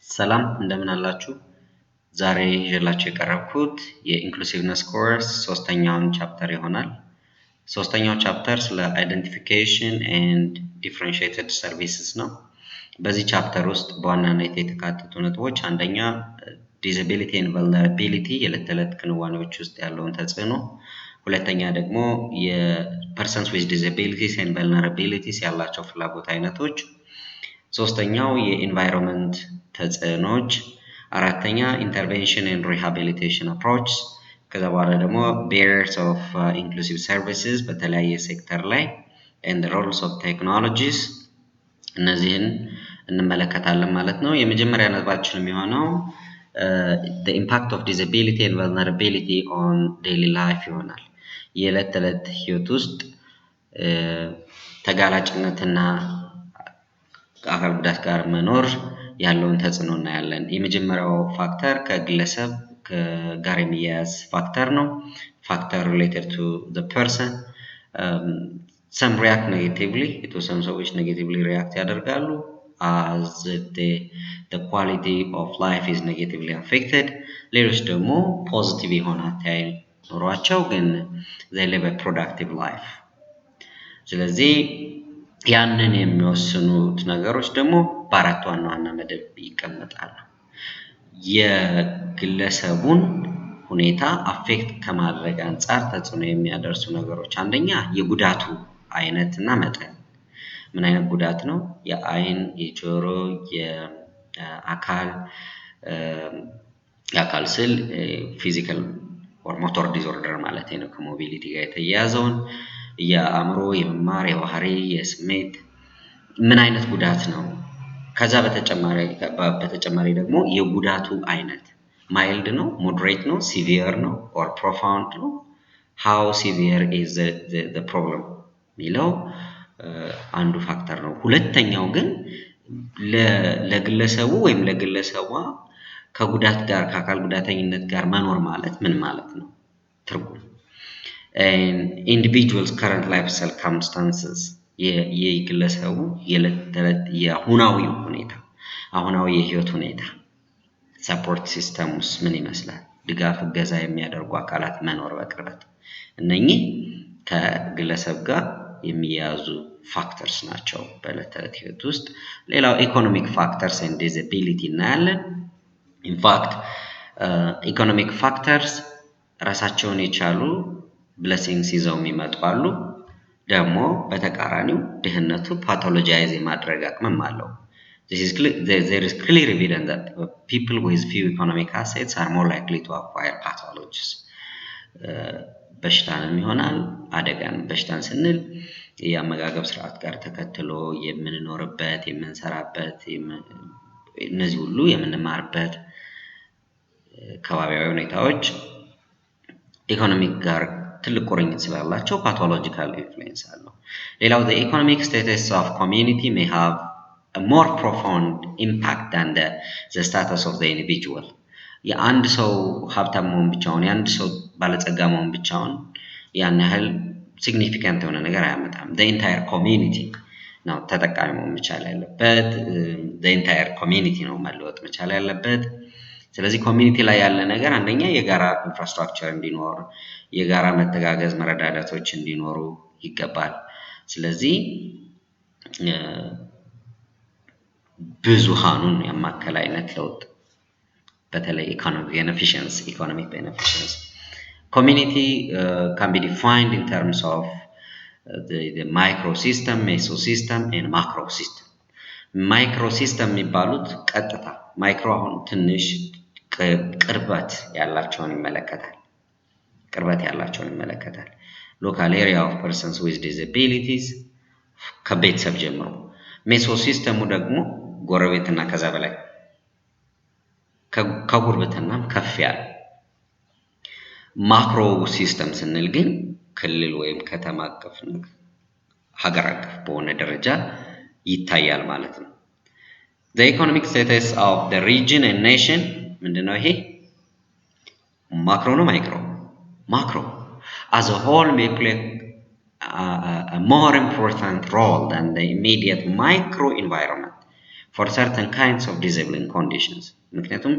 ሰላም እንደምን አላችሁ? ዛሬ ይዤላችሁ የቀረብኩት የኢንክሉሲቭነስ ኮርስ ሶስተኛውን ቻፕተር ይሆናል። ሶስተኛው ቻፕተር ስለ አይደንቲፊኬሽን ኤንድ ዲፍረንሺየትድ ሰርቪስስ ነው። በዚህ ቻፕተር ውስጥ በዋናነት የተካተቱ ነጥቦች አንደኛ ዲዛቢሊቲ ኤንድ ቨልነራቢሊቲ የዕለት ተዕለት ክንዋኔዎች ውስጥ ያለውን ተጽዕኖ፣ ሁለተኛ ደግሞ የፐርሰንስ ዊዝ ዲዛቢሊቲስ ኤንድ ቨልነራቢሊቲስ ያላቸው ፍላጎት አይነቶች፣ ሶስተኛው የኢንቫይሮንመንት ተጽዕኖች፣ አራተኛ ኢንተርቬንሽን ኤንድ ሪሃቢሊቴሽን አፕሮች፣ ከዛ በኋላ ደግሞ ቤሪየርስ ኦፍ ኢንክሉሲቭ ሰርቪስስ በተለያየ ሴክተር ላይ ኤንድ ሮልስ ኦፍ ቴክኖሎጂስ እነዚህን እንመለከታለን ማለት ነው። የመጀመሪያ ነጥባችን የሚሆነው the impact of disability and vulnerability on daily life ይሆናል። የዕለት ተዕለት ህይወት ውስጥ ተጋላጭነትና ከአካል ጉዳት ጋር መኖር ያለውን ተጽዕኖ እናያለን። የመጀመሪያው ፋክተር ከግለሰብ ጋር የሚያያዝ ፋክተር ነው። ፋክተር related to the person. some react negatively, የተወሰኑ ሰዎች negatively react ያደርጋሉ as the quality of life is negatively affected. ሌሎች ደግሞ ፖዚቲቭ የሆነ አተያይ ኖሯቸው ግን they live a productive life. ስለዚህ ያንን የሚወስኑት ነገሮች ደግሞ በአራት ዋና ዋና መደብ ይቀመጣሉ። የግለሰቡን ሁኔታ አፌክት ከማድረግ አንጻር ተጽዕኖ የሚያደርሱ ነገሮች አንደኛ የጉዳቱ አይነትና መጠን። ምን አይነት ጉዳት ነው? የአይን፣ የጆሮ፣ የአካል ስል ፊዚካል ኦር ሞቶር ዲስኦርደር ማለት ነው። ከሞቢሊቲ ጋር የተያያዘውን የአእምሮ፣ የመማር፣ የባህሪ፣ የስሜት ምን አይነት ጉዳት ነው? ከዛ በተጨማሪ ደግሞ የጉዳቱ አይነት ማይልድ ነው፣ ሞደሬት ነው፣ ሲቪየር ነው ኦር ፕሮፋውንድ ነው። how severe is the problem ሚለው አንዱ ፋክተር ነው። ሁለተኛው ግን ለግለሰቡ ወይም ለግለሰቧ ከጉዳት ጋር ከአካል ጉዳተኝነት ጋር መኖር ማለት ምን ማለት ነው? ትርጉም individuals current life circumstances የግለሰቡ የዕለት ተዕለት የአሁናዊ ሁኔታ አሁናዊ የህይወት ሁኔታ ሰፖርት ሲስተምስ ምን ይመስላል? ድጋፍ እገዛ የሚያደርጉ አካላት መኖር በቅርበት እነኚህ ከግለሰብ ጋር የሚያያዙ ፋክተርስ ናቸው በዕለት ተዕለት ህይወት ውስጥ። ሌላው ኢኮኖሚክ ፋክተርስ ኤንድ ዲዛቢሊቲ እናያለን። ኢንፋክት ኢኮኖሚክ ፋክተርስ ራሳቸውን የቻሉ ብሌሲንግስ ይዘው የሚመጡ አሉ። ደግሞ በተቃራኒው ድህነቱ ፓቶሎጃይዝ የማድረግ አቅምም አለው። there is clear evidence that people with few economic assets are more likely to acquire pathologies. በሽታንም ይሆናል አደጋን። በሽታን ስንል የአመጋገብ ስርዓት ጋር ተከትሎ የምንኖርበት የምንሰራበት እነዚህ ሁሉ የምንማርበት ከባቢያዊ ሁኔታዎች ኢኮኖሚክ ጋር ትልቅ ቁርኝት ስላላቸው ፓቶሎጂካል ኢንፍሉዌንስ አለው። ሌላው the economic status of community may have a more profound impact than the status of the individual. የአንድ ሰው ሀብታም መሆን ብቻውን የአንድ ሰው ባለጸጋ መሆን ብቻውን ያን ያህል ሲግኒፊካንት የሆነ ነገር አያመጣም። the entire community ነው ተጠቃሚ መሆን መቻል ያለበት። the entire community ነው መለወጥ መቻል ያለበት። ስለዚህ ኮሚኒቲ ላይ ያለ ነገር አንደኛ የጋራ ኢንፍራስትራክቸር እንዲኖር፣ የጋራ መተጋገዝ መረዳዳቶች እንዲኖሩ ይገባል። ስለዚህ ብዙሃኑን ያማከለ አይነት ለውጥ በተለይ ኢኮኖሚክ ቤኔፊሽንስ community can be defined in terms of the micro system, meso system and macro system. ማይክሮ ሲስተም የሚባሉት ቀጥታ ማይክሮ አሁን ትንሽ ቅርበት ያላቸውን ይመለከታል። local area of persons with disabilities ከቤተሰብ ጀምሮ። ሜሶ ሲስተሙ ደግሞ ጎረቤትና ከዛ በላይ ከጉርብትናም ከፍ ያለ። ማክሮ ሲስተም ስንል ግን ክልል ወይም ከተማ አቀፍ ነገር ሀገር አቀፍ በሆነ ደረጃ ይታያል ማለት ነው። the economic status of the region and nation ምንድነው ይሄ? ማክሮ ነው ማይክሮ as a whole may play a more important role than the immediate micro environment. for certain kinds of disabling conditions ምክንያቱም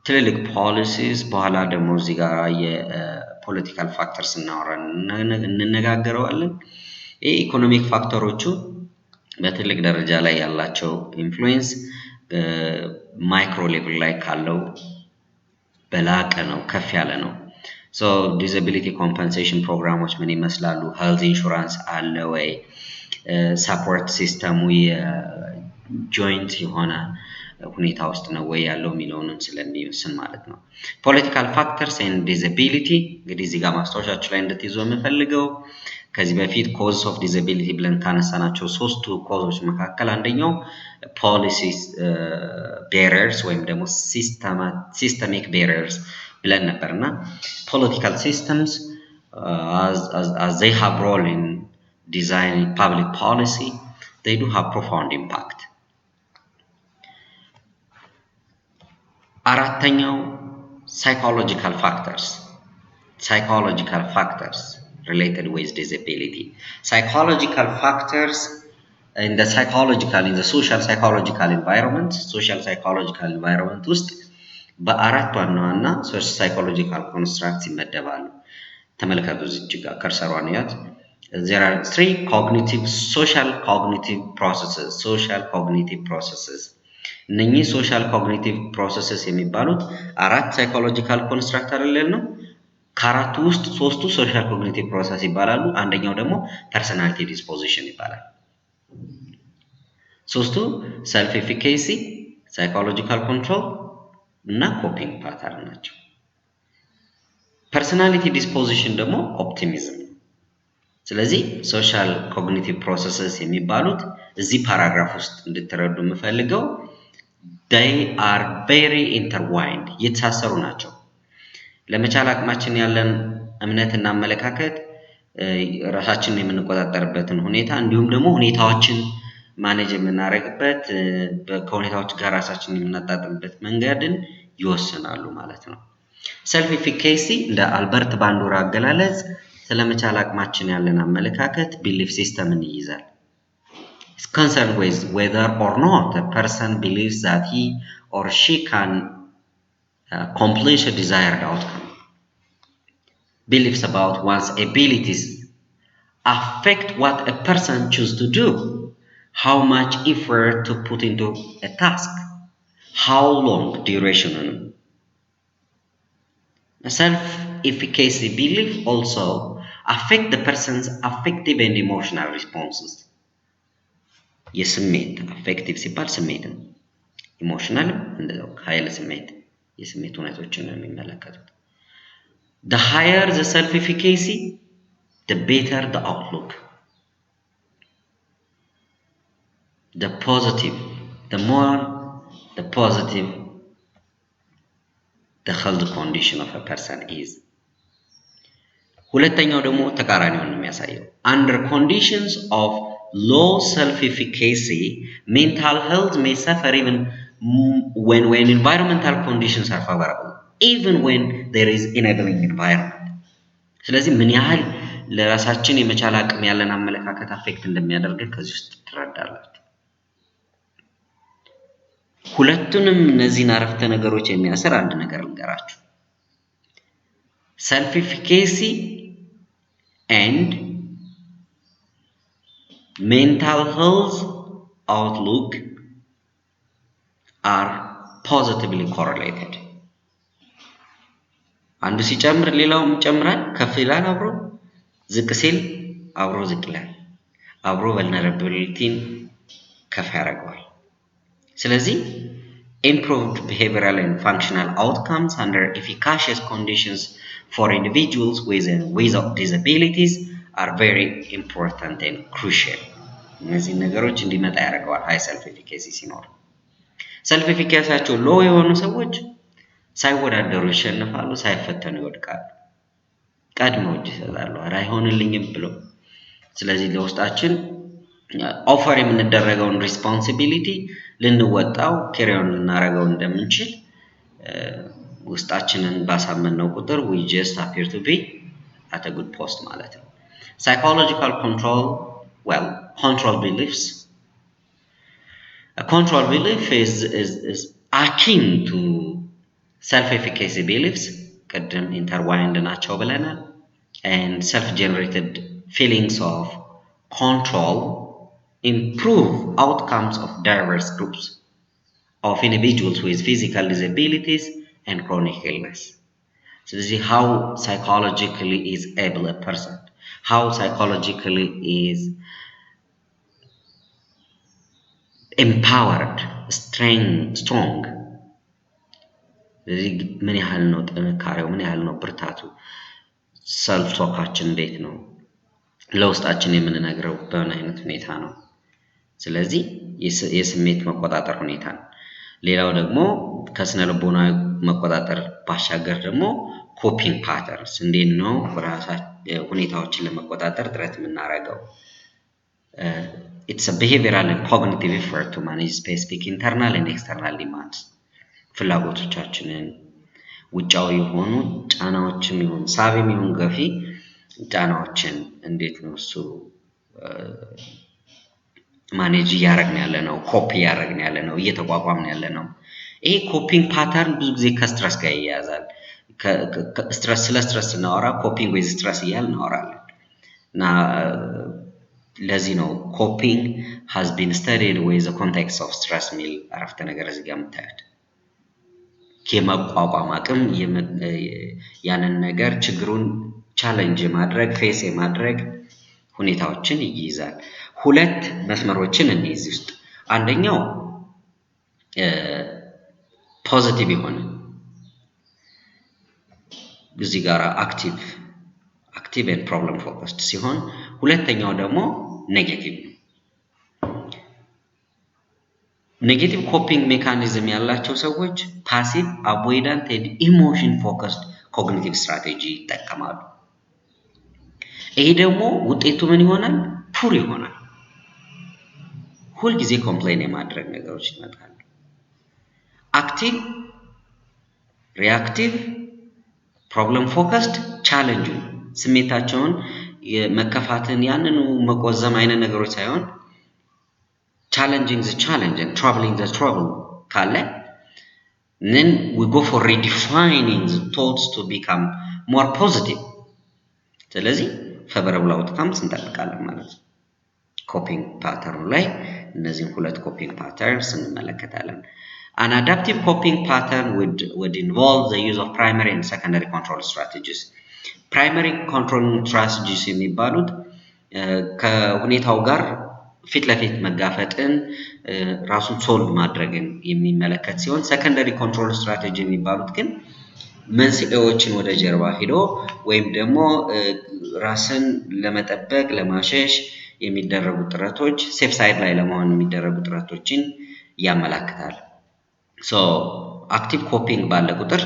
ትልልቅ ፖሊሲስ በኋላ ደግሞ እዚህ ጋር የፖለቲካል ፋክተርስ እንነጋገረዋለን ኢኮኖሚክ ፋክተሮቹ በትልቅ ደረጃ ላይ ያላቸው ኢንፍሉዌንስ ማይክሮ ሌቭል ላይ ካለው በላቀ ነው ከፍ ያለ ነው so disability compensation programs ምን ይመስላሉ health insurance አለ ወይ support system joint የሆነ ሁኔታ ውስጥ ነው ወይ ያለው ሚሊዮንን ስለሚወስን ማለት ነው political factors and disability እንግዲህ እዚህ ጋር ማስታወሻችሁ ላይ እንድትይዙ የምፈልገው ከዚህ በፊት cause of disability ብለን ካነሳናቸው ሶስቱ ኮዞች መካከል አንደኛው policies barriers ወይም ደግሞ systemic barriers ብለን ነበርና political systems as they have role in designing public policy they do have profound impact አራተኛው psychological factors related with disability psychological factors in the social psychological environment ውስጥ በአራት ዋና psychological constructs ይመደባሉ ተመልከቱ እዚህ ጋር ከርሰሯን ያት there are three social cognitive processes እነኚህ social cognitive processes የሚባሉት አራት psychological construct አይደለም ነው ከአራቱ ውስጥ ሶስቱ social cognitive process ይባላሉ አንደኛው ደግሞ personality disposition ይባላል ሶስቱ self efficacy psychological control እና coping pattern ናቸው personality disposition ደግሞ optimism ስለዚህ social cognitive processes የሚባሉት እዚህ ፓራግራፍ ውስጥ እንድትረዱ የምፈልገው they are very intertwined የተሳሰሩ ናቸው ለመቻል አቅማችን ያለን እምነትና አመለካከት ራሳችንን የምንቆጣጠርበትን ሁኔታ እንዲሁም ደግሞ ሁኔታዎችን ማኔጅ የምናደርግበት ከሁኔታዎች ጋር ራሳችንን የምናጣጥምበት መንገድን ይወስናሉ ማለት ነው self efficacy እንደ አልበርት ባንዶራ አገላለጽ ስለመቻል አቅማችን ያለን አመለካከት belief system ይይዛል is concerned with whether or not the person believes that he or she can accomplish a desired outcome. Beliefs about one's abilities affect what a person chooses to do, how much effort to put into a task, how long duration. A self-efficacy belief also affect the person's affective and emotional responses. የስሜት affective ሲባል ስሜት ነው emotional እንደው ኃይለ ስሜት የስሜት ሁኔታዎችን ነው የሚመለከቱት the higher the self efficacy the better the outlook the more the positive the health condition of a person is ሁለተኛው ደግሞ ተቃራኒውን ነው የሚያሳየው under conditions of low self-efficacy, mental health may suffer even when environmental conditions are favorable, even when there is enabling environment. ስለዚህ ምን ያህል ለራሳችን የመቻል አቅም ያለን አመለካከት አፌክት እንደሚያደርገን ከዚህ ውስጥ ትረዳላችሁ። ሁለቱንም እነዚህን አረፍተ ነገሮች የሚያሰር አንድ ነገር ልንገራችሁ። self-efficacy and mental health outlook are positively correlated. አንዱ ሲጨምር ሌላውም ይጨምራል ከፍ ይላል አብሮ ዝቅ ሲል አብሮ ዝቅ ይላል አብሮ vulnerability ከፍ ያደርገዋል ስለዚህ improved behavioral and functional outcomes under efficacious conditions for individuals with and without disabilities are very important and crucial. እነዚህ ነገሮች እንዲመጣ ያደርገዋል high self efficacy ሲኖር self efficacy ያቸው low የሆኑ ሰዎች ሳይወዳደሩ ይሸነፋሉ ሳይፈተኑ ይወድቃሉ ቀድመው እጅ ይሰጣሉ አይሆንልኝም ብለው ስለዚህ ለውስጣችን ኦፈር የምንደረገውን ሪስፖንሲቢሊቲ ልንወጣው ኬሪውን ልናረጋው እንደምንችል ውስጣችንን ባሳመነው ቁጥር we just appear to be at a good post ማለት ነው psychological control control beliefs A control belief is akin to self-efficacy beliefs, ቅድም intertwined ናቸው ብለናል, and self-generated feelings of control improve outcomes of diverse groups of individuals with physical disabilities and chronic illness. So this is how psychologically is able a person, how psychologically is empowered, strong. ስለዚህ ምን ያህል ነው ጥንካሬው፣ ምን ያህል ነው ብርታቱ፣ ሰልፍ ቶካችን እንዴት ነው፣ ለውስጣችን የምንነግረው በምን አይነት ሁኔታ ነው። ስለዚህ የስሜት መቆጣጠር ሁኔታ ነው። ሌላው ደግሞ ከስነ ልቦና መቆጣጠር ባሻገር ደግሞ ኮፒንግ ፓተርንስ እንዴት ነው ሁኔታዎችን ለመቆጣጠር ጥረት የምናደርገው። It's a behavioral and cognitive effort to manage specific internal and external demands. ፍላጎቶቻችንን ውጫዊ የሆኑ ጫናዎችም ይሁን ሳቢም ይሁን ገፊ ጫናዎችን እንዴት ነው እሱ ማኔጅ እያደረግን ያለነው፣ ኮፒ እያደረግን ያለነው፣ እየተቋቋምን ያለነው። ይሄ ኮፒንግ ፓተርን ብዙ ጊዜ ከስትረስ ጋር ይያያዛል። ስለ ስትረስ ስናወራ ኮፒንግ ዊዝ ስትረስ እያልን እናወራለን እና ለዚህ ነው ኮፒንግ has been studied with the context of stress የሚል አረፍተ ነገር እዚህ ጋር የምታዩት። የመቋቋም አቅም ያንን ነገር ችግሩን ቻሌንጅ ማድረግ ፌስ የማድረግ ሁኔታዎችን ይይዛል። ሁለት መስመሮችን እንይዝ ውስጥ አንደኛው ፖዚቲቭ የሆነ እዚህ ጋር አክቲቭ and problem focused ሲሆን ሁለተኛው ደግሞ ኔጌቲቭ ነው። ኔጌቲቭ ኮፒንግ ሜካኒዝም ያላቸው ሰዎች ፓሲቭ አቮይዳንት and ኢሞሽን ፎከስድ ኮግኒቲቭ ስትራቴጂ ይጠቀማሉ። ይሄ ደግሞ ውጤቱ ምን ይሆናል? ፑር ይሆናል። ሁልጊዜ ኮምፕሌን የማድረግ ነገሮች ይመጣሉ። አክቲቭ ሪአክቲቭ ፕሮብለም ፎከስድ ቻሌንጅ ስሜታቸውን መከፋትን ያንኑ መቆዘም አይነት ነገሮች ሳይሆን challenging the challenge and troubling the trouble ካለ then we go for redefining the thoughts to become more positive. ስለዚህ favorable outcomes እንጠብቃለን ማለት ነው። ኮፒንግ ፓተርን ላይ እነዚህን ሁለት ኮፒንግ ፓተርንስ እንመለከታለን። An adaptive coping pattern would involve the use of primary and secondary control strategies. Primary control strategies የሚባሉት ከሁኔታው ጋር ፊት ለፊት መጋፈጥን ራሱን ሶልቭ ማድረግን የሚመለከት ሲሆን ሰከንደሪ ኮንትሮል ስትራቴጂ የሚባሉት ግን መንስኤዎችን ወደ ጀርባ ሄዶ ወይም ደግሞ ራስን ለመጠበቅ ለማሸሽ የሚደረጉ ጥረቶች ሴፍ ሳይድ ላይ ለመሆን የሚደረጉ ጥረቶችን ያመለክታል። ሶ አክቲቭ ኮፒንግ ባለ ቁጥር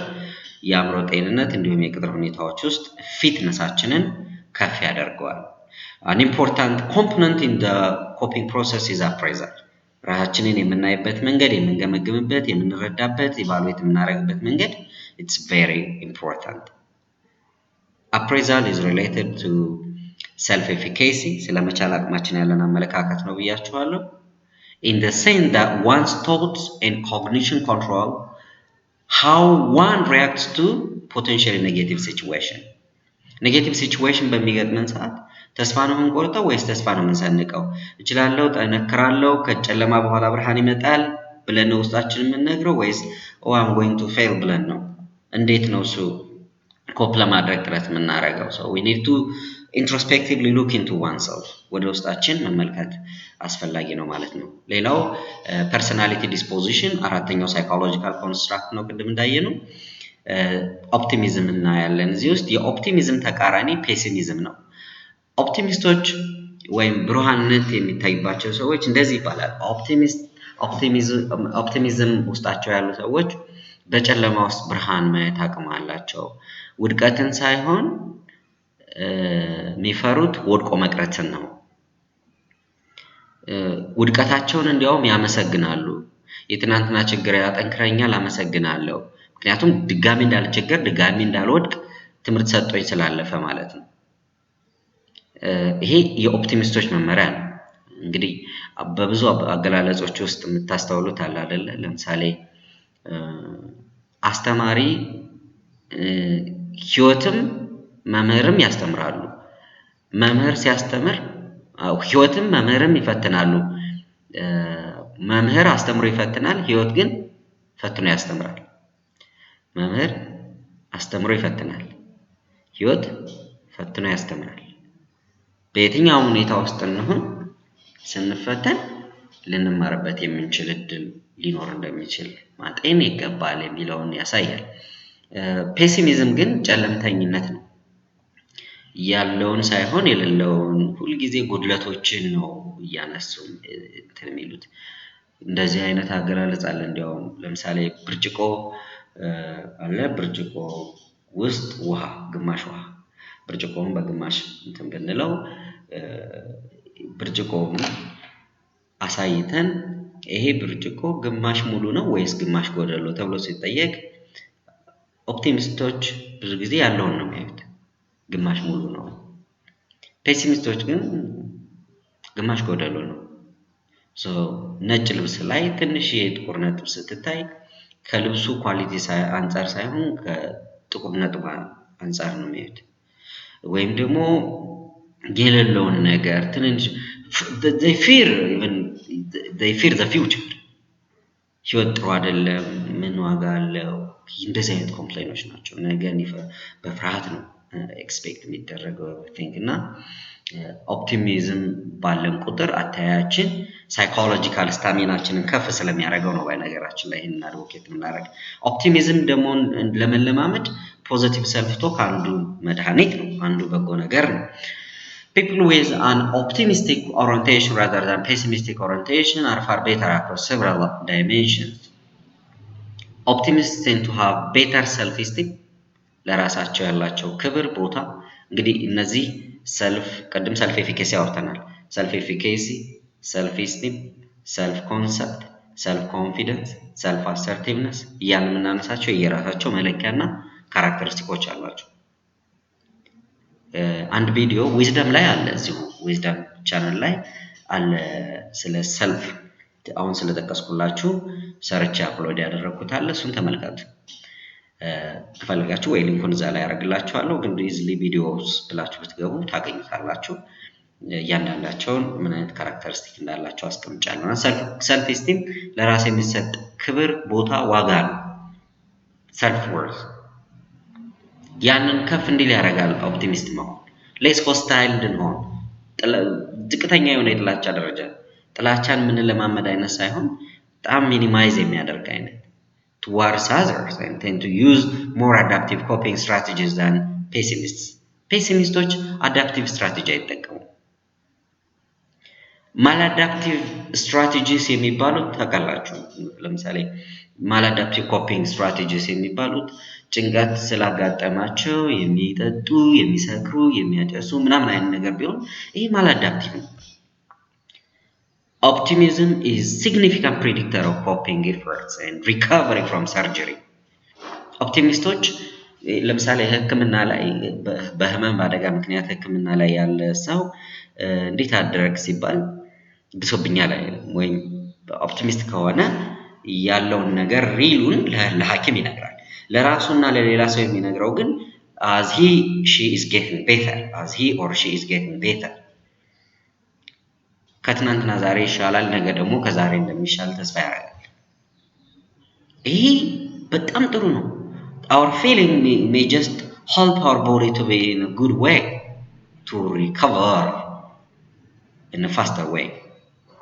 የአእምሮ ጤንነት እንዲሁም የቅጥር ሁኔታዎች ውስጥ ፊትነሳችንን ከፍ ያደርገዋል። An important component in the coping process is appraisal. ራሳችንን የምናይበት መንገድ፣ የምንገመግምበት፣ የምንረዳበት፣ ኢቫሉዌት የምናደርግበት መንገድ it's very important. Appraisal is related to self-efficacy ስለመቻል አቅማችን ያለን አመለካከት ነው ብያችኋለሁ። In the sense that one's thoughts and cognition control how one reacts to potentially negative situation. Negative situation በሚገጥመን ሰዓት ተስፋ ነው የምንቆርጠው ወይስ ተስፋ ነው የምንሰንቀው? እችላለሁ፣ ጠነክራለሁ፣ ከጨለማ በኋላ ብርሃን ይመጣል ብለን ነው ውስጣችን የምንነግረው ወይስ I'm going to fail ብለን ነው? እንዴት ነው እሱ ኮፕ ለማድረግ ጥረት የምናደርገው? So we need to introspectively look into oneself. ወደ ውስጣችን መመልከት አስፈላጊ ነው ማለት ነው። ሌላው personality disposition አራተኛው psychological construct ነው ቅድም እንዳየነው። ኦፕቲሚዝም እናያለን እዚህ ውስጥ። የኦፕቲሚዝም ተቃራኒ ፔሲሚዝም ነው። ኦፕቲሚስቶች ወይም ብሩሃንነት የሚታይባቸው ሰዎች እንደዚህ ይባላል። ኦፕቲሚዝም ውስጣቸው ያሉ ሰዎች በጨለማ ውስጥ ብርሃን ማየት አቅም አላቸው። ውድቀትን ሳይሆን የሚፈሩት ወድቆ መቅረትን ነው። ውድቀታቸውን እንዲያውም ያመሰግናሉ። የትናንትና ችግር ያጠንክረኛል፣ አመሰግናለሁ። ምክንያቱም ድጋሚ እንዳልቸገር ድጋሚ እንዳልወድቅ ትምህርት ሰጥቶኝ ስላለፈ ማለት ነው። ይሄ የኦፕቲሚስቶች መመሪያ ነው። እንግዲህ በብዙ አገላለጾች ውስጥ የምታስተውሉት አለ አይደለ? ለምሳሌ አስተማሪ ህይወትም መምህርም ያስተምራሉ። መምህር ሲያስተምር ህይወትም መምህርም ይፈትናሉ። መምህር አስተምሮ ይፈትናል፣ ህይወት ግን ፈትኖ ያስተምራል። መምህር አስተምሮ ይፈትናል፣ ህይወት ፈትኖ ያስተምራል። በየትኛውም ሁኔታ ውስጥ እንሁን ስንፈተን ልንማርበት የምንችል እድል ሊኖር እንደሚችል ማጤን ይገባል የሚለውን ያሳያል። ፔሲሚዝም ግን ጨለምተኝነት ነው። ያለውን ሳይሆን የሌለውን ሁልጊዜ ጉድለቶችን ነው እያነሱ እንትን የሚሉት። እንደዚህ አይነት አገላለጽ አለ። እንዲያውም ለምሳሌ ብርጭቆ አለ፣ ብርጭቆ ውስጥ ውሃ፣ ግማሽ ውሃ፣ ብርጭቆውን በግማሽ እንትን ብንለው ብርጭቆውን አሳይተን ይሄ ብርጭቆ ግማሽ ሙሉ ነው ወይስ ግማሽ ጎደሎ ተብሎ ሲጠየቅ ኦፕቲሚስቶች ብዙ ጊዜ ያለውን ነው የሚያዩት፣ ግማሽ ሙሉ ነው። ፔሲሚስቶች ግን ግማሽ ጎደሎ ነው። ነጭ ልብስ ላይ ትንሽ የጥቁር ነጥብ ስትታይ ከልብሱ ኳሊቲ አንጻር ሳይሆን ከጥቁር ነጥብ አንጻር ነው የሚያዩት። ወይም ደግሞ የሌለውን ነገር ትንሽ they fear the future። ህይወት ጥሩ አይደለም፣ ምን ዋጋ አለው? እንደዚህ አይነት ኮምፕሌኖች ናቸው። ነገን በፍርሃት ነው ኤክስፔክት የሚደረገው ኤቭሪቲንግ። እና ኦፕቲሚዝም ባለን ቁጥር አተያያችን ሳይኮሎጂካል ስታሚናችንን ከፍ ስለሚያደርገው ነው። በነገራችን ላይ ይሄንን አድቮኬት የምናደርግ ኦፕቲሚዝም ደግሞ ለመለማመድ ፖዚቲቭ ሰልፍ ቶክ አንዱ መድኃኒት ነው፣ አንዱ በጎ ነገር ነው። People with an optimistic orientation rather than pessimistic orientation are far better across several dimensions. Optimists tend to have better self-esteem. ለራሳቸው ያላቸው ክብር ቦታ እንግዲህ እነዚህ ቀደም ሰልፍ ኤፊኬሲ አውርተናል። ሰልፍ ኤፊኬሲ፣ ሰልፍ ኢስቲም፣ ሰልፍ ኮንሰፕት፣ ሰልፍ ኮንፊደንስ፣ ሰልፍ አሰርቲቭነስ እያልን የምናነሳቸው የራሳቸው መለኪያና ካራክተሪስቲኮች አሏቸው። አንድ ቪዲዮ ዊዝደም ላይ አለ፣ እዚሁ ዊዝደም ቻናል ላይ አለ ስለ ሰልፍ አሁን ስለጠቀስኩላችሁ ሰርች አፕሎድ ያደረኩት አለ። እሱን ተመልከቱ ከፈለጋችሁ፣ ወይ ሊንኩን እዛ ላይ ያደርግላችኋለሁ። ግን ኢዝሊ ቪዲዮስ ብላችሁ ብትገቡ ታገኙታላችሁ። እያንዳንዳቸውን ምን አይነት ካራክተሪስቲክ እንዳላቸው አስቀምጫለሁ። ሰልፍ ኢስቲም ለራስ የሚሰጥ ክብር፣ ቦታ፣ ዋጋ ነው። ሰልፍ ወርዝ ያንን ከፍ እንዲል ያደርጋል። ኦፕቲሚስት መሆን ሌስ ሆስታይል እንድንሆን፣ ዝቅተኛ የሆነ የጥላቻ ደረጃ ጥላቻን የምንለማመድ አይነት ሳይሆን በጣም ሚኒማይዝ የሚያደርግ አይነት towards others and tend to use more adaptive coping strategies than pessimists. ፔሲሚስቶች አዳፕቲቭ ስትራቴጂ አይጠቀሙም። ማላዳፕቲቭ ስትራቴጂስ የሚባሉት ታውቃላችሁ። ለምሳሌ ማላዳፕቲቭ ኮፒንግ ስትራቴጂስ የሚባሉት ጭንቀት ስላጋጠማቸው የሚጠጡ፣ የሚሰክሩ፣ የሚያጨሱ ምናምን አይነት ነገር ቢሆን ይሄ ማላዳፕቲቭ ነው። Optimism is significant predictor of coping efforts and recovery from surgery. ኦፕቲሚስቶች ለምሳሌ ሕክምና ላይ በህመም በአደጋ ምክንያት ሕክምና ላይ ያለ ሰው እንዴት አደረግ ሲባል ብሶብኛል አይልም። ወይም ኦፕቲሚስት ከሆነ ያለውን ነገር ሪሉን ለሐኪም ይነግራል። ለራሱና ለሌላ ሰው የሚነግረው ግን as he she is getting better, as he or she is getting better። ከትናንትና ዛሬ ይሻላል፣ ነገ ደግሞ ከዛሬ እንደሚሻል ተስፋ ያደርጋል። ይሄ በጣም ጥሩ ነው። Our feeling may just help our body to be in a good way to recover in a faster way.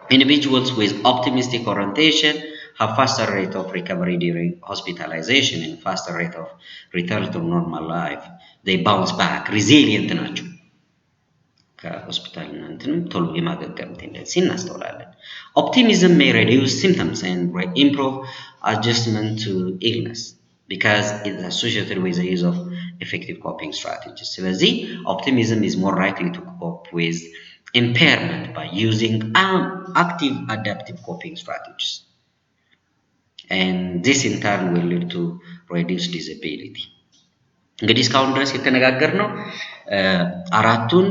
Individuals with optimistic orientation have faster rate of recovery during hospitalization and faster rate of return to normal life. They bounce back, resilient ናቸው። ከሆስፒታል እንትንም ቶሎ የማገገም ቴንደንሲ እናስተውላለን። Optimism may reduce symptoms and improve adjustment to illness because it is associated with the use of effective coping strategies. ስለዚህ optimism is more likely to cope with impairment by using active adaptive coping strategies. And this in turn will lead to reduced disability. እንግዲህ እስካሁን ድረስ የተነጋገርነው አራቱን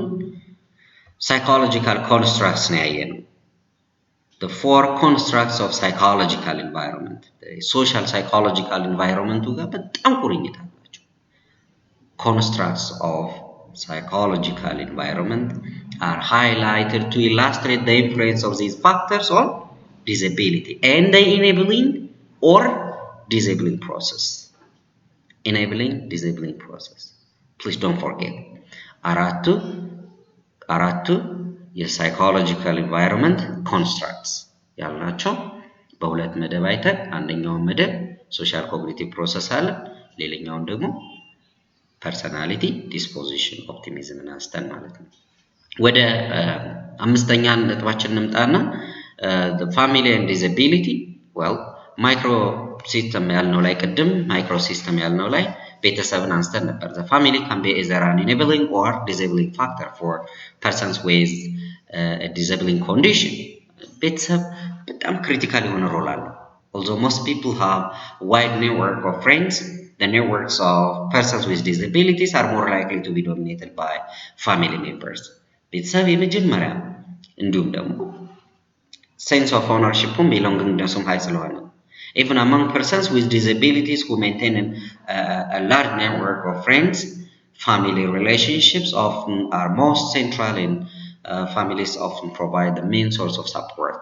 ሳይኮሎጂካል ኮንስትራክትስ ነው ያየነው። the four constructs of psychological environment, the social psychological environment ጋር በጣም ቁርኝት አላቸው። Constructs of psychological environment are highlighted to illustrate the influence of these factors on disability and the enabling or disabling process. Enabling, disabling process. Please don't forget. አራቱ የሳይኮሎጂካል ኢንቫይሮንመንት ኮንስትራክትስ ያልናቸው በሁለት መደብ አይተን አንደኛውን መደብ ሶሻል ኮግኒቲቭ ፕሮሰስ አለ፣ ሌላኛውን ደግሞ ፐርሰናሊቲ ዲስፖዚሽን ኦፕቲሚዝም አንስተን ማለት ነው። ወደ አምስተኛ ነጥባችን እንምጣና family and disability well ማይክሮ ሲስተም ያልነው ላይ ቅድም ማይክሮ ሲስተም ያልነው ላይ ቤተሰብን አንስተን ነበር። the family can be either an enabling or disabling factor for persons with a disabling condition. ቤተሰብ በጣም ክሪቲካል የሆነ ሮል አለው። although most people have a wide network of friends, the networks of persons with disabilities are more likely to be dominated by family members. ቤተሰብ የመጀመሪያ እንዲሁም ደግሞ sense of ownership belongingness high ስለሆነ even among persons with disabilities who maintain a large network of friends, family relationships often are most central and families often provide the main source of support.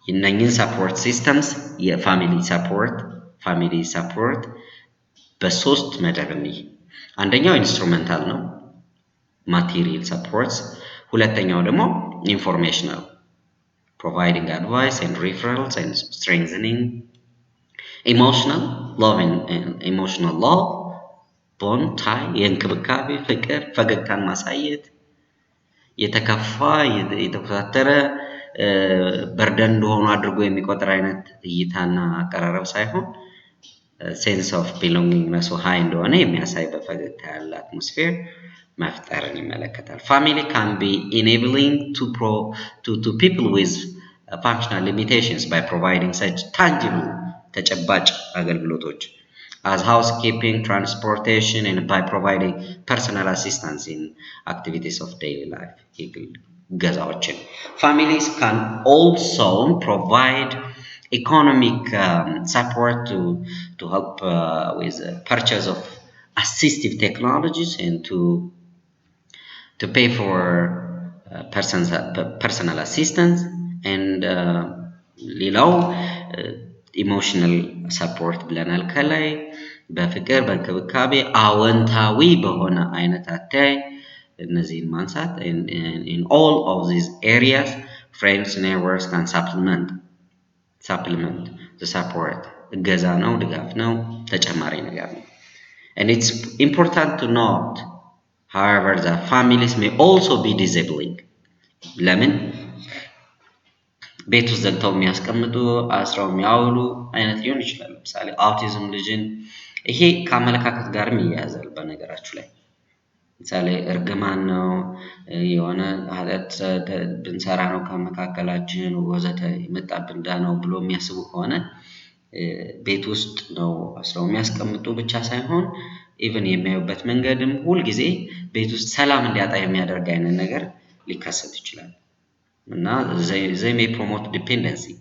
እነኚህን support systems family support በሶስት መደብ ነው። አንደኛው ኢንስትሩሜንታል ነው material supports፣ ሁለተኛው ደግሞ informational providing advice and referrals and strengthening emotional love bond tie የእንክብካቤ ፍቅር ፈገግታን ማሳየት የተከፋ የተፈታተረ በርደን እንደሆነ አድርጎ የሚቆጥር አይነት እይታና አቀራረብ ሳይሆን sense of belongingness high እንደሆነ የሚያሳይ በፈገግታ ያለ atmosphere መፍጠርን ይመለከታል። family can be enabling to people with functional limitations by providing such tangible ተጨባጭ አገልግሎቶች as housekeeping, transportation, and by providing personal assistance in activities of daily life. Families can also provide economic support to help with the purchase of assistive technologies and to pay for personal assistance and ሌላው ኢሞሽናል ሰፖርት ብለናል ከላይ በፍቅር በእንክብካቤ አወንታዊ በሆነ አይነት አታይ እነዚህን ማንሳት in all of these areas friends neighbors can supplement the support እገዛ ነው ድጋፍ ነው ተጨማሪ ነገር ነው and it's important to note however that families may also be disabling ለምን ቤት ውስጥ ዘግተው የሚያስቀምጡ አስራው የሚያውሉ አይነት ሊሆን ይችላል። ለምሳሌ አውቲዝም ልጅን ይሄ ከአመለካከት ጋርም ይያያዛል። በነገራችሁ ላይ ለምሳሌ እርግማን ነው የሆነ ኃጢአት ብንሰራ ነው ከመካከላችን ወዘተ የመጣብን ነው ብሎ የሚያስቡ ከሆነ ቤት ውስጥ ነው አስራው የሚያስቀምጡ ብቻ ሳይሆን ኢቭን የሚያዩበት መንገድም ሁሉ ጊዜ ቤት ውስጥ ሰላም እንዲያጣ የሚያደርግ አይነት ነገር ሊከሰት ይችላል። እና they may promote dependency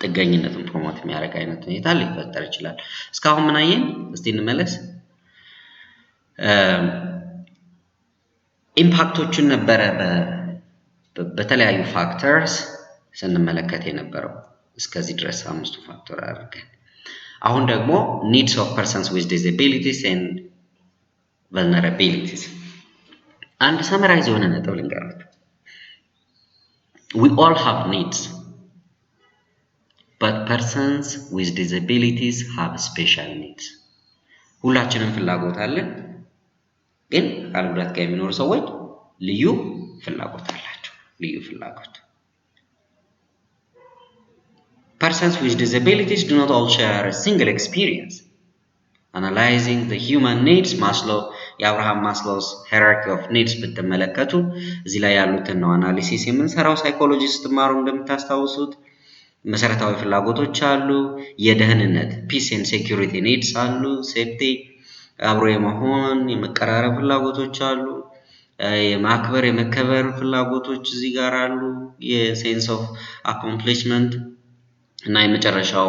ጥገኝነትን ፕሮሞት የሚያደርግ አይነት ሁኔታ ሊፈጠር ይችላል። እስካሁን ምን አየን? እስቲ እንመለስ። ኢምፓክቶቹን ነበረ በተለያዩ ፋክተርስ ስንመለከት የነበረው እስከዚህ ድረስ አምስቱ ፋክተር አድርገን አሁን ደግሞ needs of persons with disabilities and vulnerabilities አንድ ሰመራይዝ የሆነ ነጥብ ልንገራችሁ። We all have needs, but persons with disabilities have special needs. ሁላችንም ፍላጎት አለን፣ ግን አካል ጉዳት ጋር የሚኖሩ ሰዎች ልዩ ፍላጎት አላቸው። ልዩ ፍላጎት Persons with disabilities do not all share a single experience. Analyzing the human needs, የአብርሃም ማስሎውስ hierarchy of needs ብትመለከቱ እዚህ ላይ ያሉትን ነው አናሊሲስ የምንሰራው። ሳይኮሎጂ ስትማሩ እንደምታስታውሱት መሰረታዊ ፍላጎቶች አሉ፣ የደህንነት peace and security needs አሉ፣ ሴፍቲ አብሮ የመሆን የመቀራረብ ፍላጎቶች አሉ፣ የማክበር የመከበር ፍላጎቶች እዚህ ጋር አሉ። የሴንስ ኦፍ አኮምፕሊሽመንት እና የመጨረሻው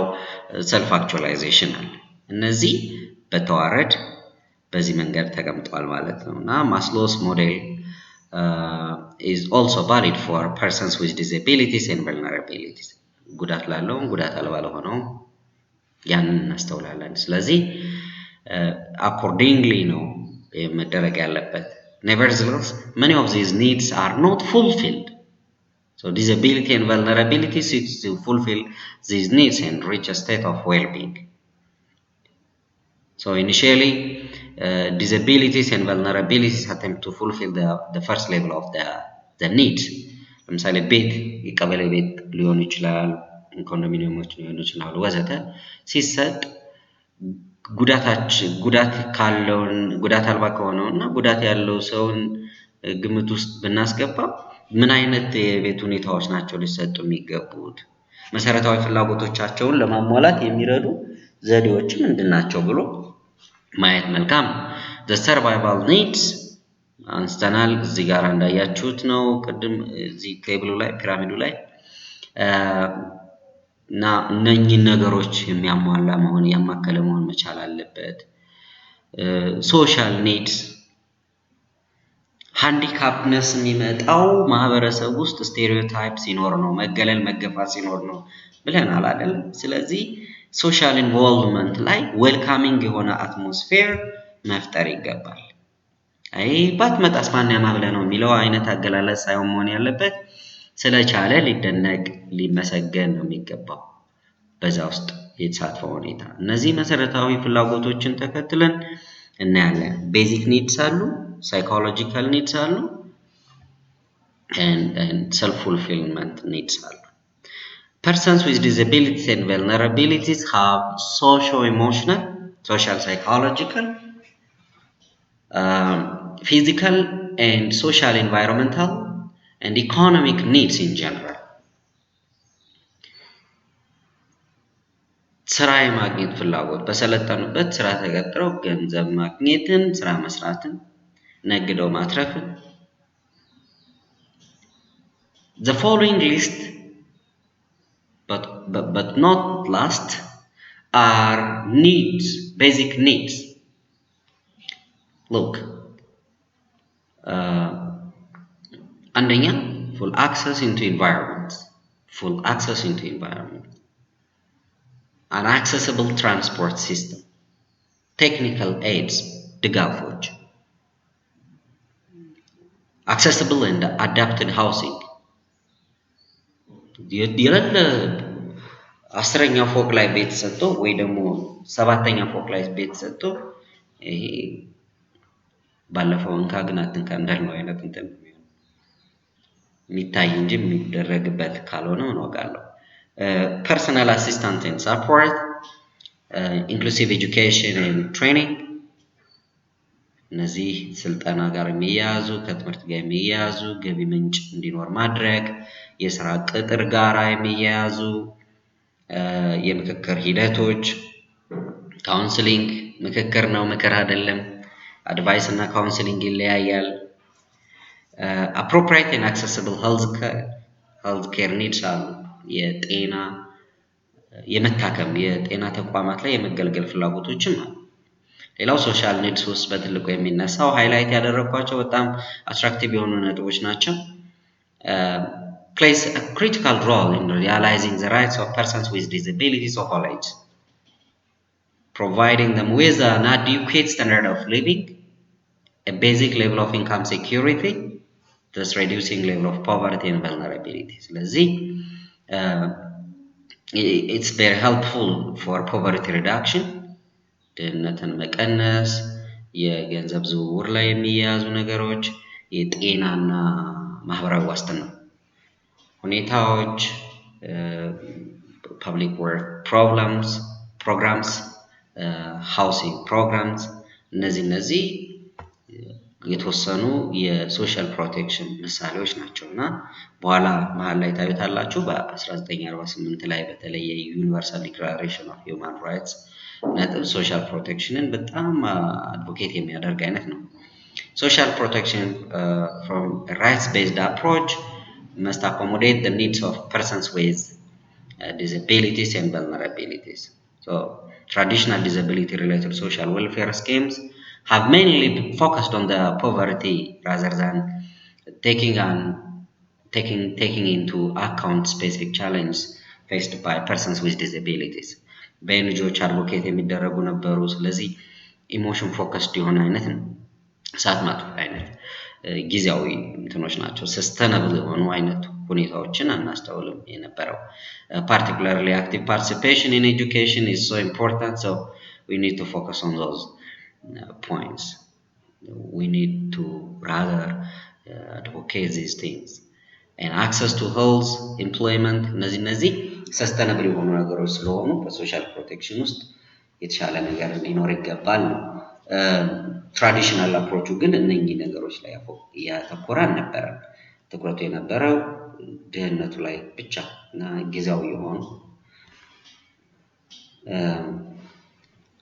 ሰልፍ አክቹዋላይዜሽን አለ። እነዚህ በተዋረድ በዚህ መንገድ ተቀምጧል ማለት ነው እና ማስሎውስ ሞዴል is also valid for persons with disabilities and vulnerabilities ጉዳት ላለው ጉዳት አልባ ለሆነው ያንን እናስተውላለን። ስለዚህ accordingly ነው መደረግ ያለበት። Nevertheless, many of these needs are not fulfilled. So disability and vulnerability seeks to fulfill these needs and reach a state of well-being. So initially, disabilities and vulnerabilities attempt to fulfill the first level of the needs. ለምሳሌ ቤት የቀበሌ ቤት ሊሆን ይችላል፣ ኮንዶሚኒየሞች ሊሆኑ ይችላሉ ወዘተ ሲሰጥ ጉዳት ካለውን ጉዳት አልባ ከሆነውና ጉዳት ያለው ሰውን ግምት ውስጥ ብናስገባ ምን አይነት የቤት ሁኔታዎች ናቸው ሊሰጡ የሚገቡት፣ መሰረታዊ ፍላጎቶቻቸውን ለማሟላት የሚረዱ ዘዴዎች ምንድናቸው ብሎ ማየት መልካም። the survival needs አንስተናል። እዚህ ጋር እንዳያችሁት ነው ቅድም እዚህ ቴብሉ ላይ ፒራሚዱ ላይ እና እነኚህን ነገሮች የሚያሟላ መሆን ያማከለ መሆን መቻል አለበት። ሶሻል ኒድስ ሃንዲካፕነስ የሚመጣው ማህበረሰብ ውስጥ ስቴሪዮታይፕ ሲኖር ነው፣ መገለል መገፋት ሲኖር ነው ብለናል አይደል? ስለዚህ ሶሻል ኢንቮልቭመንት ላይ ዌልካሚንግ የሆነ አትሞስፌር መፍጠር ይገባል። ባትመጣስ ማን ያማብለ ነው የሚለው አይነት አገላለጽ ሳይሆን መሆን ያለበት ስለቻለ ሊደነቅ ሊመሰገን ነው የሚገባው በዛ ውስጥ የተሳተፈው ሁኔታ። እነዚህ መሰረታዊ ፍላጎቶችን ተከትለን እናያለን። ቤዚክ ኒድስ አሉ፣ ሳይኮሎጂካል ኒድስ አሉ and self fulfillment needs አሉ። Persons with disabilities and vulnerabilities have socio-emotional, social psychological, physical and social environmental and economic needs in general. ስራ የማግኘት ፍላጎት በሰለጠኑበት ስራ ተቀጥረው ገንዘብ ማግኘትን፣ ስራ መስራትን፣ ነግደው ማትረፍን። The following list but not last are needs, basic needs. Look, አንደኛ full access into environment, an accessible transport system, technical aids, ድጋፎች፣ accessible and adapted housing. የሌለ 10ኛ ፎቅ ላይ ቤት ሰጥቶ ወይ ደግሞ 7ኛ ፎቅ ላይ ቤት ሰጥቶ ይሄ ባለፈው እንካ ግን አትንካ እንዳልነው አይነት እንትን የሚታይ እንጂ የሚደረግበት ካልሆነ እንወጋለሁ። personal assistance and support, inclusive education and training እነዚህ ስልጠና ጋር የሚያያዙ ከትምህርት ጋር የሚያያዙ ገቢ ምንጭ እንዲኖር ማድረግ፣ የስራ ቅጥር ጋር የሚያያዙ የምክክር ሂደቶች፣ ካውንስሊንግ ምክክር ነው ምክር አይደለም፣ አድቫይስ እና ካውንስሊንግ ይለያያል። appropriate and accessible health care needs አሉ። የጤና የመታከም የጤና ተቋማት ላይ የመገልገል ፍላጎቶችም አሉ። ሌላው ሶሻል ኒድስ ውስጥ በትልቁ የሚነሳው ሃይላይት ያደረኳቸው በጣም አትራክቲቭ የሆኑ ነጥቦች ናቸው። plays a critical role in realizing the rights of persons with disabilities of all ages, providing them with an adequate standard of living, a basic level of income security, thus reducing level of poverty and vulnerability. ስለዚህ it's very helpful for poverty reduction, ድህነትን መቀነስ፣ የገንዘብ ዝውውር ላይ የሚያያዙ ነገሮች፣ የጤናና ማህበራዊ ዋስትና ሁኔታዎች፣ public work programs, housing programs እነዚህ የተወሰኑ የሶሻል ፕሮቴክሽን ምሳሌዎች ናቸውና በኋላ መሀል ላይ ታዩታላችሁ። በ1948 ላይ በተለየ ዩኒቨርሳል ዲክላሬሽን ኦፍ ሂውማን ራይትስ ነጥብ ሶሻል ፕሮቴክሽንን በጣም አድቮኬት የሚያደርግ አይነት ነው። social protection from a rights-based approach must accommodate the needs of persons with disabilities and vulnerabilities. So traditional disability-related social welfare schemes have mainly focused on the poverty rather than taking into account specific challenges faced by persons with disabilities. በኤንጂኦዎች አድቮኬት የሚደረጉ ነበሩ። ስለዚህ ኢሞሽን ፎከስድ የሆነ አይነት ነው። እሳት ማጥፋት አይነት ጊዜያዊ እንትኖች ናቸው። ሰስተነብል የሆኑ አይነት ሁኔታዎችን አናስተውልም የነበረው። particularly active participation in education is so important, so we need to focus on those points. We need to rather advocate these things. and access to health, employment እነዚህ ሰስተነብል የሆኑ ነገሮች ስለሆኑ በሶሻል ፕሮቴክሽን ውስጥ የተሻለ ነገር ሊኖር ይገባል ነው። ትራዲሽናል አፕሮቹ ግን እነኚህ ነገሮች ላይ ያተኮረ አልነበረም። ትኩረቱ የነበረው ድህነቱ ላይ ብቻ እና ጊዜያዊ የሆኑ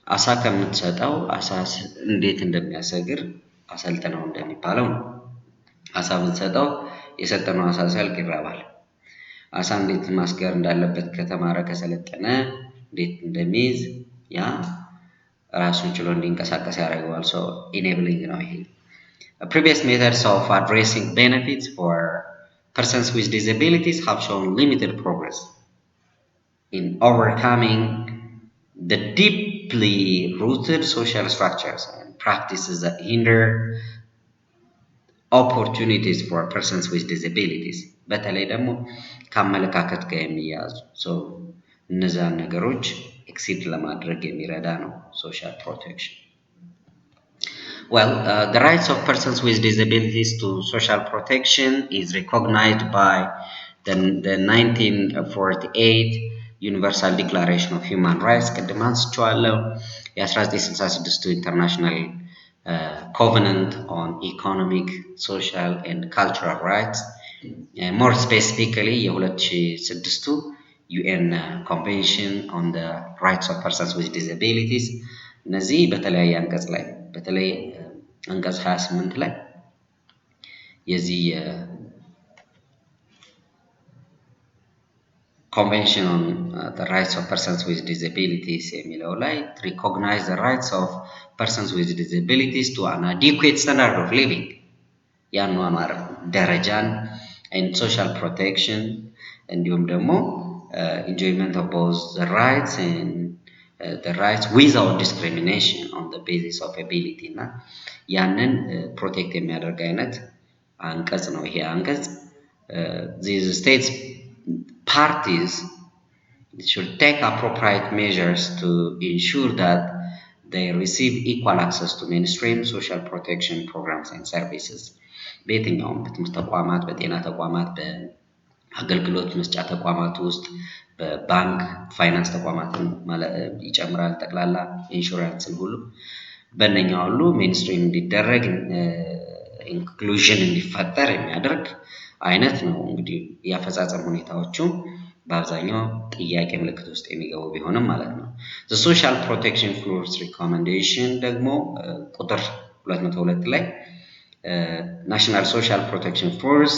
አሳ ከምትሰጠው አሳ እንዴት እንደሚያሰግር አሰልጥነው እንደሚባለው ነው። አሳ ብንሰጠው የሰጠነው አሳ ሲያልቅ ይራባል። አሳ እንዴት ማስገር እንዳለበት ከተማረ ከሰለጠነ እንዴት እንደሚይዝ ያ ራሱን ችሎ እንዲንቀሳቀስ ያደርገዋል። so enabling ነው ይሄ። previous methods of addressing benefits for persons with disabilities have shown limited progress in overcoming the deeply rooted social structures and practices that hinder opportunities for persons with disabilities. በተለይ ደግሞ ከአመለካከት ጋር የሚያያዙ so እነዛን ነገሮች ኤክሲድ ለማድረግ የሚረዳ ነው social protection. Well, the rights of persons with disabilities to social protection is recognized by the 1948 Universal Declaration of Human Rights. ቅድም አንስቼዋለሁ። የ1966 International Covenant on Economic, Social and Cultural Rights. More specifically, የ2006 UN Convention on the Rights of Persons with Disabilities. እነዚህ በተለያየ አንቀጽ ላይ በተለይ አንቀጽ 28 ላይ የዚህ Convention on the Rights of Persons with Disabilities የሚለው ላይ recognize the rights of persons with disabilities to an adequate standard of living ያኗኗር ደረጃን and social protection እንዲሁም ደግሞ enjoyment of both the rights and the rights without discrimination on the basis of ability እና ያንን ፕሮቴክት የሚያደርግ አይነት አንቀጽ ነው ይሄ አንቀጽ። these states parties should take appropriate measures to ensure that they receive equal access to mainstream social protection programs and services. በየትኛውም በትምህርት ተቋማት፣ በጤና ተቋማት፣ በአገልግሎት መስጫ ተቋማት ውስጥ በባንክ ፋይናንስ ተቋማትን ይጨምራል ጠቅላላ ኢንሹራንስን ሁሉ በእነኛ ሁሉ ሜንስትሪም እንዲደረግ ኢንክሉዥን እንዲፈጠር የሚያደርግ አይነት ነው። እንግዲህ ያፈጻጸም ሁኔታዎቹ በአብዛኛው ጥያቄ ምልክት ውስጥ የሚገቡ ቢሆንም ማለት ነው። the social protection floors recommendation ደግሞ ቁጥር 202 ላይ national social protection force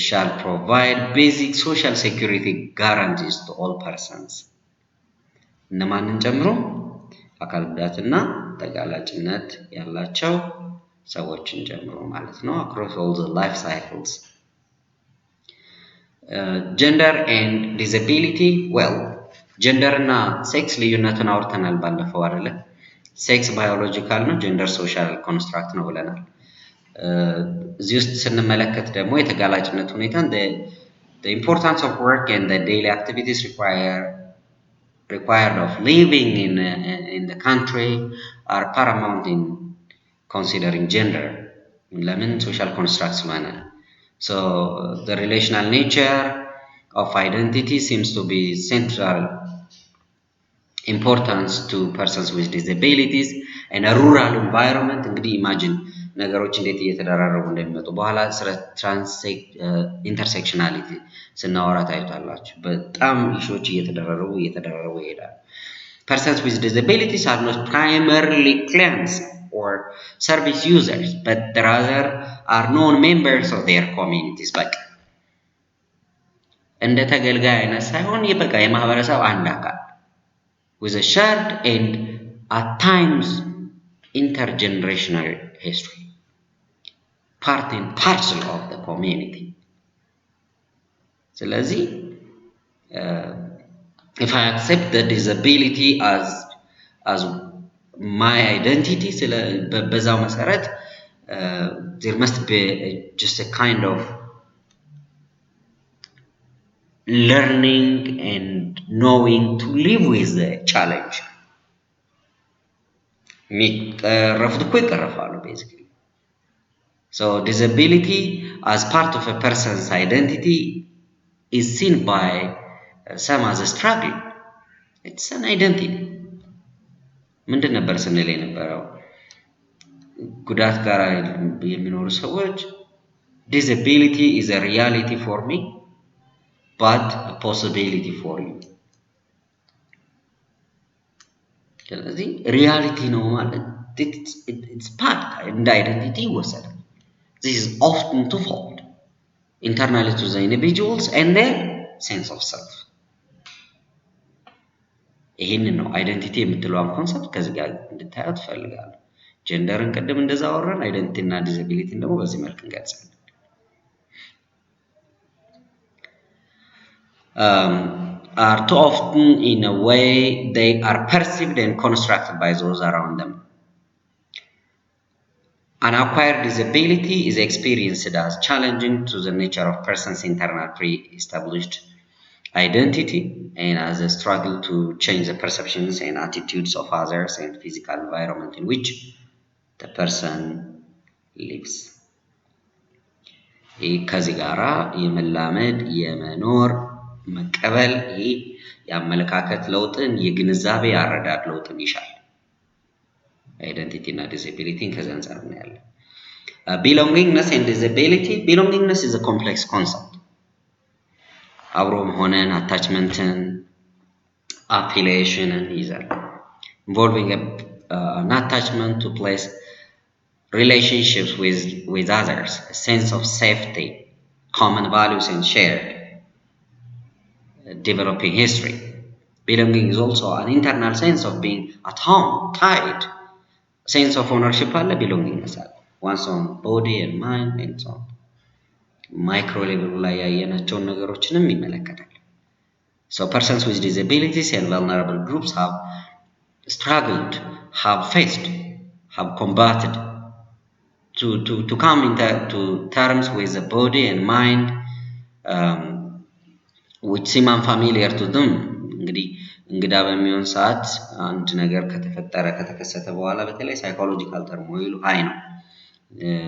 shall provide basic social security guarantees to all persons እነማንን ጨምሮ አካል ጉዳትና ተጋላጭነት ያላቸው ሰዎችን ጨምሮ ማለት ነው across all the life cycles. Gender and disability, well, gender እና ሴክስ ልዩነቱን አውርተናል ባለፈው አይደለ? ሴክስ ባዮሎጂካል ነው፣ ጀንደር ሶሻል ኮንስትራክት ነው ብለናል። እዚህ ውስጥ ስንመለከት ደግሞ የተጋላጭነት ሁኔታን the importance of work and the daily activities required of living in the country are paramount in considering gender. ለምን social construct ስለሆነ so the relational nature of identity seems to be central importance to persons with disabilities and a rural environment. እንግዲህ imagine ነገሮች እንዴት እየተደራረቡ እንደሚመጡ በኋላ ስለ ኢንተርሴክሽናሊቲ ስናወራ ታዩታላችሁ። በጣም ኢሹዎች እየተደራረቡ ይሄዳሉ። persons with disabilities are not primarily clients or service users, but rather are known members of their communities. በቃ እንደ ተገልጋይ አይነት ሳይሆን የበቃ የማህበረሰብ አንድ አካል with a shared and at times intergenerational history, part and parcel of the community. ስለዚህ if I accept the disability as my identity, በዛው መሰረት there must be just a kind of learning and knowing to live with the challenge. የሚቀረፉት እኮ ይቀረፋሉ basically. So disability as part of a person's identity is seen by some as a struggle. It's an identity. ምንድን ነበር ስንል የነበረው? ጉዳት ጋር የሚኖሩ ሰዎች disability is a reality for me but a possibility for you. ስለዚህ ሪያሊቲ ነው ማለት it's part እንደ አይደንቲቲ ይወሰዳል. This is often twofold, internally to the individuals and their sense of self. ይሄንን ነው አይደንቲቲ የምትለዋን ኮንሰፕት ከዚህ ጋር እንድታዩት ፈልጋለሁ። ጀንደርን ቅድም እንደዛ አወራን፣ አይደንቲቲ እና ዲዛቢሊቲን ደግሞ በዚህ መልክ እንገልጻለን። are too often in a way they are perceived and constructed by those around them. An acquired disability is experienced as challenging to the nature of person's internal pre-established identity and as a struggle to change the perceptions and attitudes of others and physical environment in which the person lives. ከዚህ ጋራ የመላመድ የመኖር መቀበል ይሄ የአመለካከት ለውጥን የግንዛቤ አረዳድ ለውጥን ይሻል። አይደንቲቲ እና ዲዛቢሊቲን ከዚህ አንፃር እናያለን። Belongingness and disability. Belongingness is a complex concept. አብሮ መሆንን አታችመንትን አፊሊዬሽንን ይዛል። involving an attachment to place relationships with others, a sense of safety, common values and shared developing history. Belonging is also an internal sense of being at home, tied, sense of ownership አለ belongingness አለ one's own body and mind and so on. ማይክሮ ሌቭል ላይ ያየናቸውን ነገሮችንም ይመለከታል። So persons with disabilities and vulnerable groups have struggled, have faced, have combated to come into terms with the body and mind which seem unfamiliar to them. እንግዲህ እንግዳ በሚሆን ሰዓት አንድ ነገር ከተከሰተ በኋላ በተለይ ሳይኮሎጂካል ተርሞይሉ ሃይ ነው።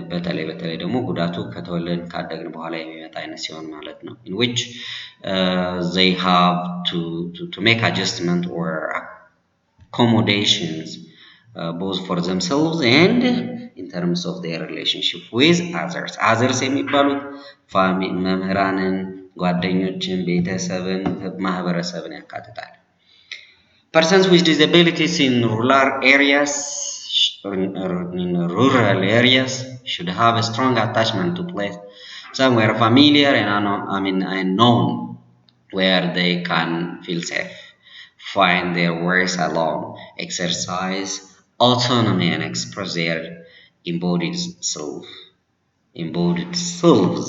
በተለይ ደግሞ ጉዳቱ ከተወለድን ካደግን በኋላ የሚመጣ አይነት ሲሆን ማለት ነው in which they have to make adjustment or accommodations both for themselves and in terms of their relationship with others የሚባሉት መምህራንን ጓደኞችን ቤተሰብን ማህበረሰብን ያካትታል። Persons with disabilities in rural areas should have a strong attachment to place somewhere familiar and known where they can feel safe, find their voice alone, exercise autonomy and express their embodied selves.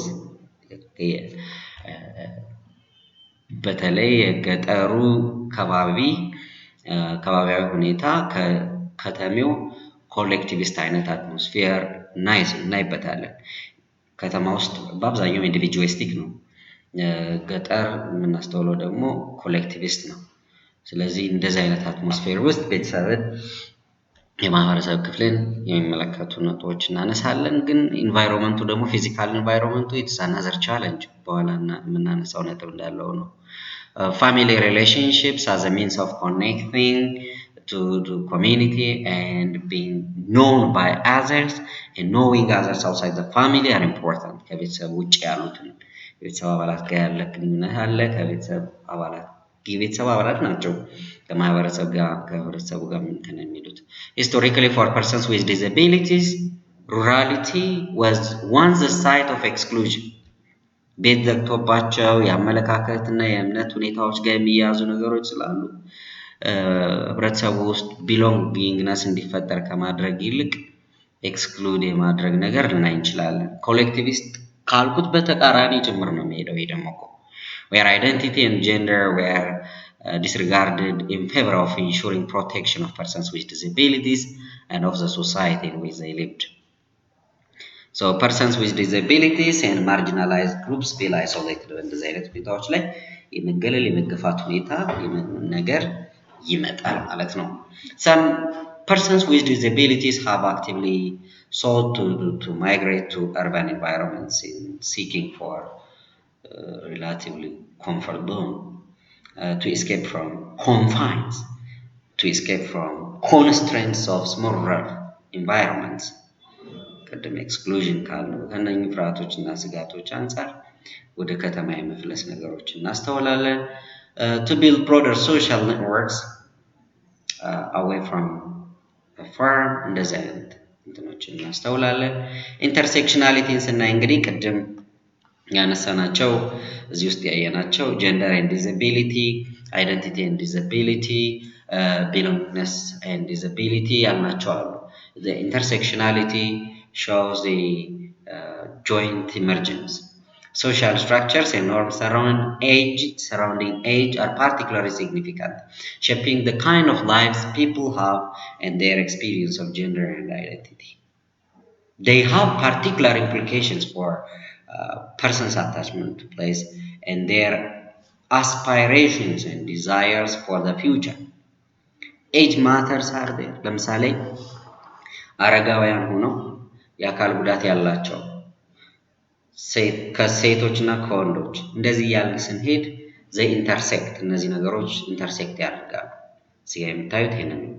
በተለይ የገጠሩ ከባቢያዊ ሁኔታ ከተሜው ኮሌክቲቪስት አይነት አትሞስፌር እናይበታለን። ከተማ ውስጥ በአብዛኛው ኢንዲቪጁዌሊስቲክ ነው። ገጠር የምናስተውለው ደግሞ ኮሌክቲቪስት ነው። ስለዚህ እንደዚህ አይነት አትሞስፌር ውስጥ ቤተሰብን የማህበረሰብ ክፍልን የሚመለከቱ ነጥቦች እናነሳለን። ግን ኢንቫይሮንመንቱ ደግሞ ፊዚካል ኢንቫይሮንመንቱ ኢትስ አናዘር ቻሌንጅ በኋላ የምናነሳው ነጥብ እንዳለው ነው። Family relationships as a means of connecting to community and being known by others and knowing others outside the family are important. ከቤተሰብ ውጭ ያሉትን የቤተሰብ አባላት ጋር ያለ ግንኙነት አለ። የቤተሰብ አባላት ናቸው ከማህበረሰብ ጋር ከህብረተሰቡ ጋር እንትን የሚሉት historically for persons with disabilities rurality was once the site of exclusion ቤት ዘግቶባቸው የአመለካከትና የእምነት ሁኔታዎች ጋር የሚያዙ ነገሮች ስላሉ ህብረተሰቡ ውስጥ belongingness እንዲፈጠር ከማድረግ ይልቅ ኤክስክሉድ የማድረግ ነገር ልናይ እንችላለን። ኮሌክቲቪስት ካልኩት በተቃራኒ ጭምር ነው የሚሄደው። ይሄ ደግሞ where identity and gender were disregarded in favor of ensuring protection of persons with disabilities and of the society in which they lived. So persons with disabilities and marginalized groups feel isolated በእንደዚህ አይነት ሁኔታዎች ላይ የመገለል የመገፋት ሁኔታ ነገር ይመጣል ማለት ነው። Some persons with disabilities have actively sought to migrate to urban environments in seeking for relatively comfort zone, to escape from confines, to escape from constraints of small rural environments. ቅድም ኤክስክሉዥን ካልነው ከእነኚህ ፍርሃቶችና ስጋቶች አንጻር ወደ ከተማ የመፍለስ ነገሮች እናስተውላለን። To build broader social networks away from a farm እንደዚህ አይነት እንትኖችን እናስተውላለን። ኢንተርሴክሽናሊቲን ስናይ እንግዲህ ቅድም ያነሳናቸው እዚህ ውስጥ ያየናቸው ጀንደር ኤንድ ዲዛቢሊቲ፣ አይደንቲቲ ኤንድ ዲዛቢሊቲ፣ ቢሎንግነስ ኤንድ ዲዛቢሊቲ ያልናቸው አሉ። The intersectionality shows the joint emergence. Social structures and norms surrounding age are particularly significant, shaping the kind of lives people have and their experience of gender and identity. They have particular implications for person's attachment to place and their aspirations and desires for the future. Age matters are there. ለምሳሌ አረጋውያን ሆነው የአካል ጉዳት ያላቸው ከሴቶችና ከወንዶች እንደዚህ ያልን ስንሄድ they intersect እነዚህ ነገሮች ኢንተርሴክት ያደርጋሉ። እዚህ ጋር የምታዩት ይሄንን ነው።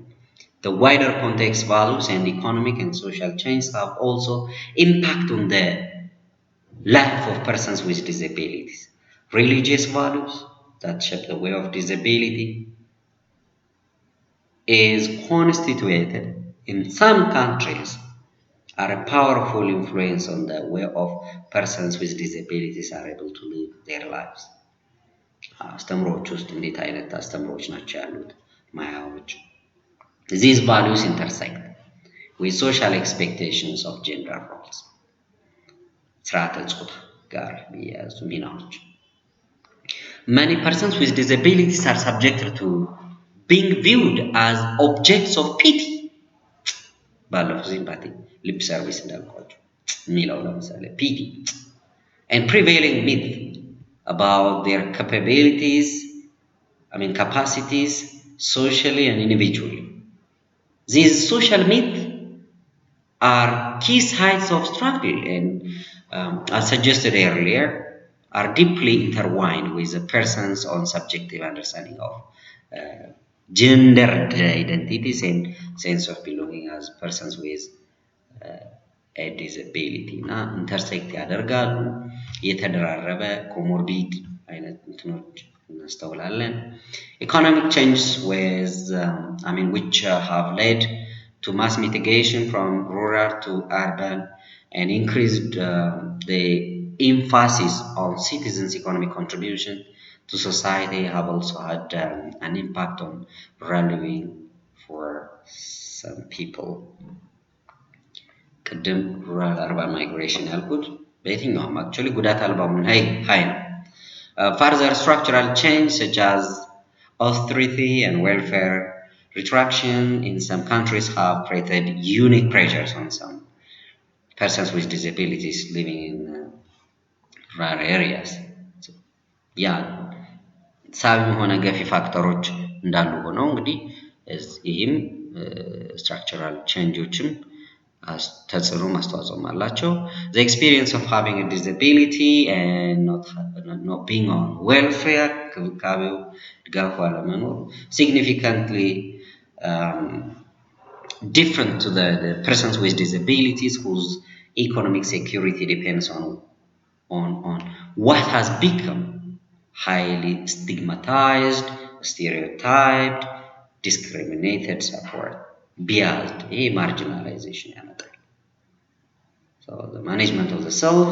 The wider context, values, and economic and social change have also impact on the life of persons with disabilities. Religious values that shape the way of disability is constituted in some countries are a powerful influence on the way of persons with disabilities are able to live their lives. አስተምሮች ውስጥ እንዴት አይነት አስተምሮች ናቸው ያሉት ማያዎች These values intersect with social expectations of gender roles. ስርዓተ ጾታ ጋር የሚያያዙ ሚናዎች Many persons with disabilities are subjected to being viewed as objects of pity. ባለፈው ሲምፓቲ lip service እንዳልኳቸው የሚለው ለምሳሌ pity and prevailing myth about their capacities socially and individually. These social myths are key sites of struggle and as suggested earlier are deeply intertwined with a person's own subjective understanding of gendered identities and sense of belonging as persons with a disability እና ኢንተርሴክት ያደርጋሉ የተደራረበ ኮሞርቢድ አይነት እንትኖች እናስተውላለን economic changes which have led to mass migration from rural to urban and increased the emphasis on citizens' economic contribution to society have also had an impact on rural living for some people. ቅድም rural urban migration ያልኩት በየትኛውም actually ጉዳት አልባው ሀይ ነው further structural change such as austerity and welfare retraction in some countries have created unique pressures on some persons with disabilities living in rural areas. ሳቢ የሆነ ገፊ ፋክተሮች እንዳሉ ሆነው እንግዲህ ይህም ስትራክቸራል ቼንጆችም ተጽዕኖ ማስተዋጽኦም አላቸው the experience of having a disability and not being on welfare ክብካቤው ድጋፉ አለመኖር significantly different to the persons with disabilities whose economic security depends on what has become highly stigmatized, stereotyped, discriminated support ቢያልድ ይሄ ማርጂናላይዜሽን ያመጣል። So the management of the self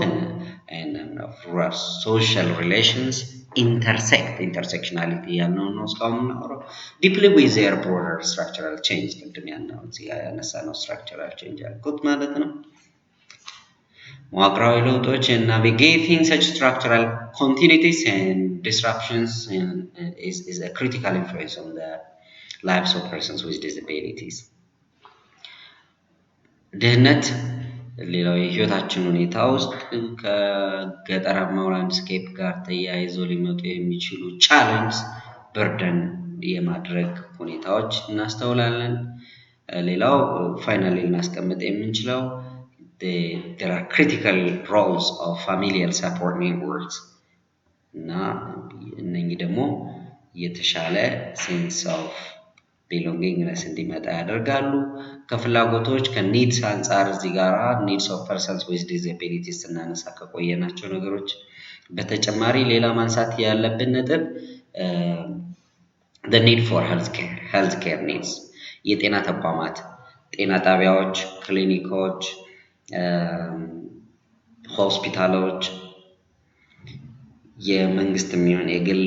and of social relations intersectionality ያልነው ነው እስካሁን የምናወራው deeply with their broader structural change ቅድም ያልነው እዚህ ያነሳነው structural change ያልኩት ማለት ነው። መዋቅራዊ ለውጦች and navigating such structural continuities and disruptions is a critical influence on the lives of persons with disabilities. ድህነት ሌላው የህይወታችን ሁኔታ ውስጥ ከገጠራማው ላንድስኬፕ ጋር ተያይዞ ሊመጡ የሚችሉ ቻሌንጅ በርደን የማድረግ ሁኔታዎች እናስተውላለን። ሌላው ፋይናሊ ልናስቀምጥ የምንችለው there are critical roles of familial support networks እና እነኚህ ደግሞ የተሻለ sense of belongingness እንዲመጣ ያደርጋሉ። ከፍላጎቶች ከኒድስ አንፃር እዚህ ጋራ needs of persons with disabilities ስናነሳ ከቆየናቸው ነገሮች በተጨማሪ ሌላ ማንሳት ያለብን ነጥብ the need for healthcare needs የጤና ተቋማት ጤና ጣቢያዎች ክሊኒኮች ሆስፒታሎች የመንግስት የሚሆን የግል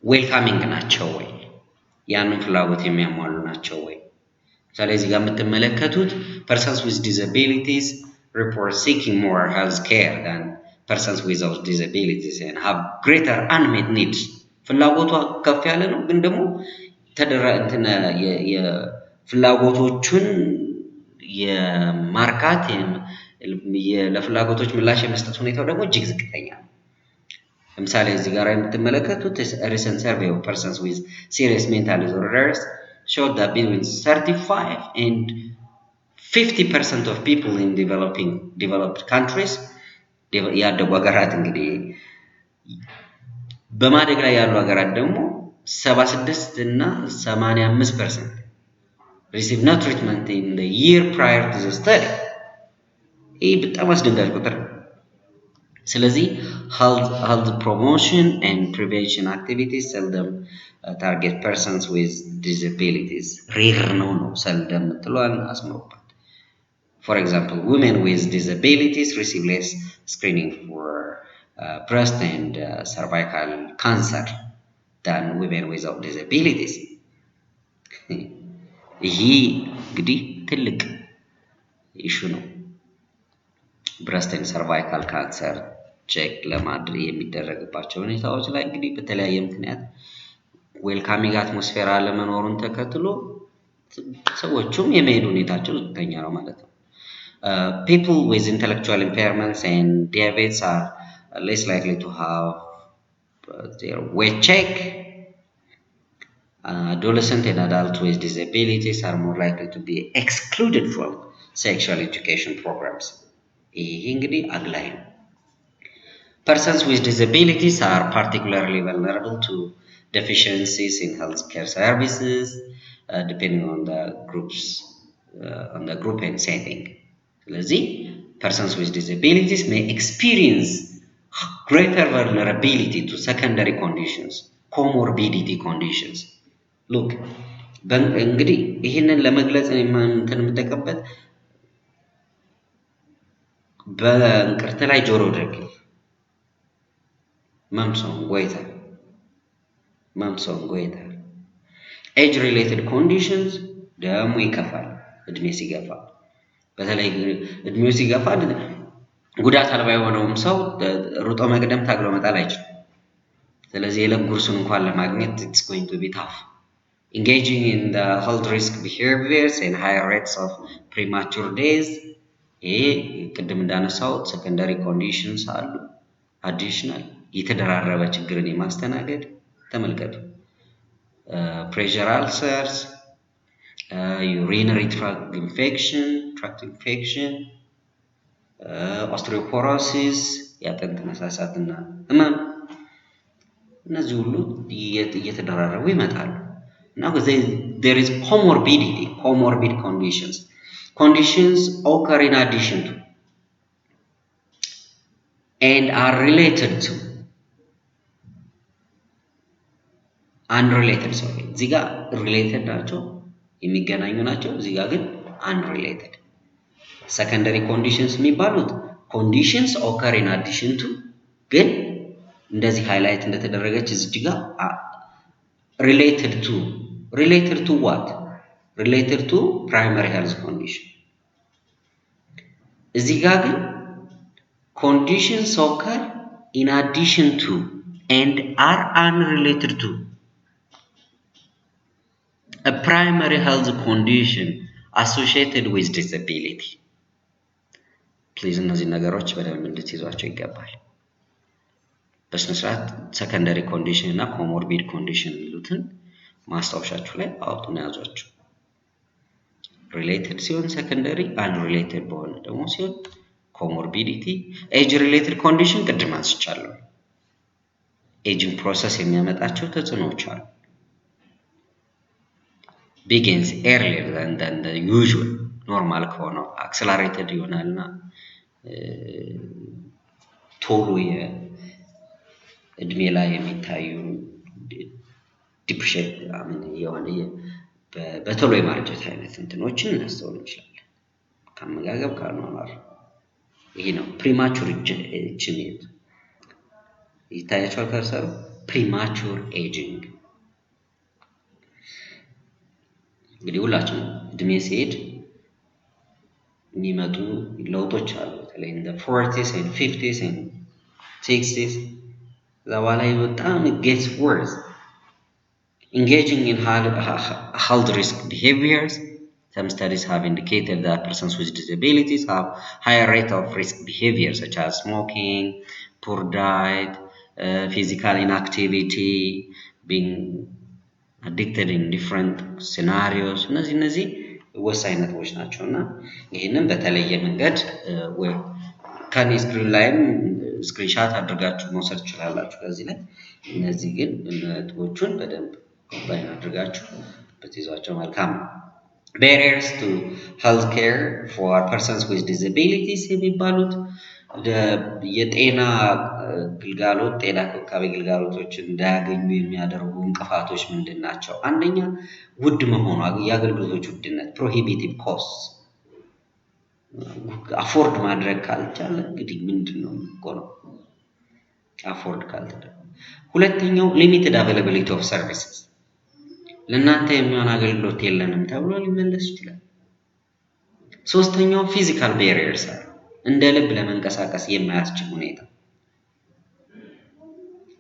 ዌልካሚንግ ናቸው ወይ ያንን ፍላጎት የሚያሟሉ ናቸው ወይ ስለዚህ ጋር የምትመለከቱት persons with disabilities report seeking more health care than persons without disabilities and have greater unmet needs ፍላጎቷ ከፍ ያለ ነው ግን ደግሞ የፍላጎቶቹን የማርካት ለፍላጎቶች ምላሽ የመስጠት ሁኔታው ደግሞ እጅግ ዝቅተኛ ነው። ለምሳሌ እዚህ ጋር የምትመለከቱት recent survey of persons with serious mental disorders showed that between 35 and 50% of people in developed countries ያደጉ ሀገራት እንግዲህ በማደግ ላይ ያሉ ሀገራት ደግሞ 76 እና 85% receive no treatment in the year prior to the study ይህ በጣም አስደንጋጭ ቁጥር ስለዚህ health promotion and prevention activities seldom target persons with disabilities rare ነው seldom ትሏል አስመውበት for example women with disabilities receive less screening for breast and cervical cancer than women without disabilities ይህ እንግዲህ ትልቅ ኢሹ ነው breast and cervical cancer ቼክ ለማድረግ የሚደረግባቸው ሁኔታዎች ላይ እንግዲህ በተለያየ ምክንያት ዌልካሚንግ አትሞስፌር አለመኖሩን ተከትሎ ሰዎችም የመሄድ ሁኔታቸው ዝቅተኛ ነው ማለት ነው people with intellectual impairments and diabetes are less likely to have their weight check adolescent and adults with disabilities are more likely to be excluded from sexual education programs ይሄ እንግዲህ አግላይ ነው Persons with disabilities are particularly vulnerable to deficiencies in healthcare services, depending on the group and setting. ስለዚህ persons with disabilities may experience greater vulnerability to secondary conditions, comorbidity conditions. Look, እንግዲህ ይህንን ለመግለጽ የምጠቀምበት በእንቅርት ላይ ጆሮ ደግፍ መምሶን ጎይታ age related conditions ደግሞ ይከፋል እድሜ ሲገፋ በተለይ እድሜው ሲገፋ ጉዳት አልባ የሆነውም ሰው ሩጦ መቅደም ታግሎ መጣል አይችልም ስለዚህ የለጉርሱን እንኳን ለማግኘት it's going to be tough engaging in the health risk behaviors and higher rates of premature deaths ይሄ ቅድም እንዳነሳው secondary conditions አሉ additional የተደራረበ ችግርን የማስተናገድ ተመልከቱ pressure ulcers urinary tract infection osteoporosis ያጥንት መሳሳትና ህመም እነዚህ ሁሉ እየተደራረቡ ይመጣሉ now there is comorbid conditions occur in addition to and are related to unrelated sorry እዚህ ጋር related ናቸው የሚገናኙ ናቸው እዚህ ጋር ግን unrelated secondary conditions የሚባሉት conditions occur in addition to ግን እንደዚህ ሃይላይት እንደተደረገች እዚህ ጋር related to what related to primary health condition እዚህ ጋር ግን conditions occur in addition to and are unrelated to a primary health condition associated with disability. Please እነዚህ ነገሮች በደንብ እንድትይዟቸው ይገባል። በስነ ስርዓት secondary condition እና comorbid condition የሚሉትን ማስታወሻችሁ ላይ አውጡና ያዟቸው። related ሲሆን secondary unrelated በሆነ ደግሞ ሲሆን comorbidity age related condition ቅድም አንስቻለሁ። aging process የሚያመጣቸው ተጽዕኖዎች አሉ። begins earlier than the usual normal ከሆነው accelerated ይሆናልና ቶሎ የእድሜ ላይ የሚታዩ ዲፕሬሽን የሆነ በቶሎ የማርጀት አይነት እንትኖችን እናስተውል እንችላለን። ከአመጋገብ ከአኗኗር ይሄ ነው ፕሪማቹር ኤጂንግ ይታያችኋል ከርሰሩ ፕሪማቹር ኤጂንግ እንግዲህ ሁላችንም እድሜ ሲሄድ የሚመጡ ለውጦች አሉ በተለይ in the 40s and 50s and 60s ከዛ በኋላ በጣም it gets worse engaging in health risk behaviors. Some studies have indicated that persons with disabilities have higher rate of risk behaviors such as smoking, poor diet, physical inactivity, being addicted in different scenarios. እነዚህ ወሳኝ ነጥቦች ናቸውና ይሄንን በተለየ መንገድ ወይ ከኔ ስክሪን ላይም ስክሪንሻት አድርጋችሁ መውሰድ ትችላላችሁ ከዚህ ላይ እነዚህ ግን ነጥቦቹን በደንብ ኮምባይን አድርጋችሁ በትይዟቸው መልካም barriers to healthcare for persons with disabilities የሚባሉት የጤና ግልጋሎት ጤና ክብካቤ ግልጋሎቶችን እንዳያገኙ የሚያደርጉ እንቅፋቶች ምንድናቸው? አንደኛ ውድ መሆኑ የአገልግሎቶች ውድነት prohibitive costs አፎርድ ማድረግ ካልቻለ እንግዲህ ምንድነው የሚሆነው? አፎርድ ካልተደረገ ሁለተኛው limited availability of services ለእናንተ የሚሆን አገልግሎት የለንም ተብሎ ሊመለስ ይችላል። ሶስተኛው ፊዚካል barriers እንደ ልብ ለመንቀሳቀስ የማያስችል ሁኔታ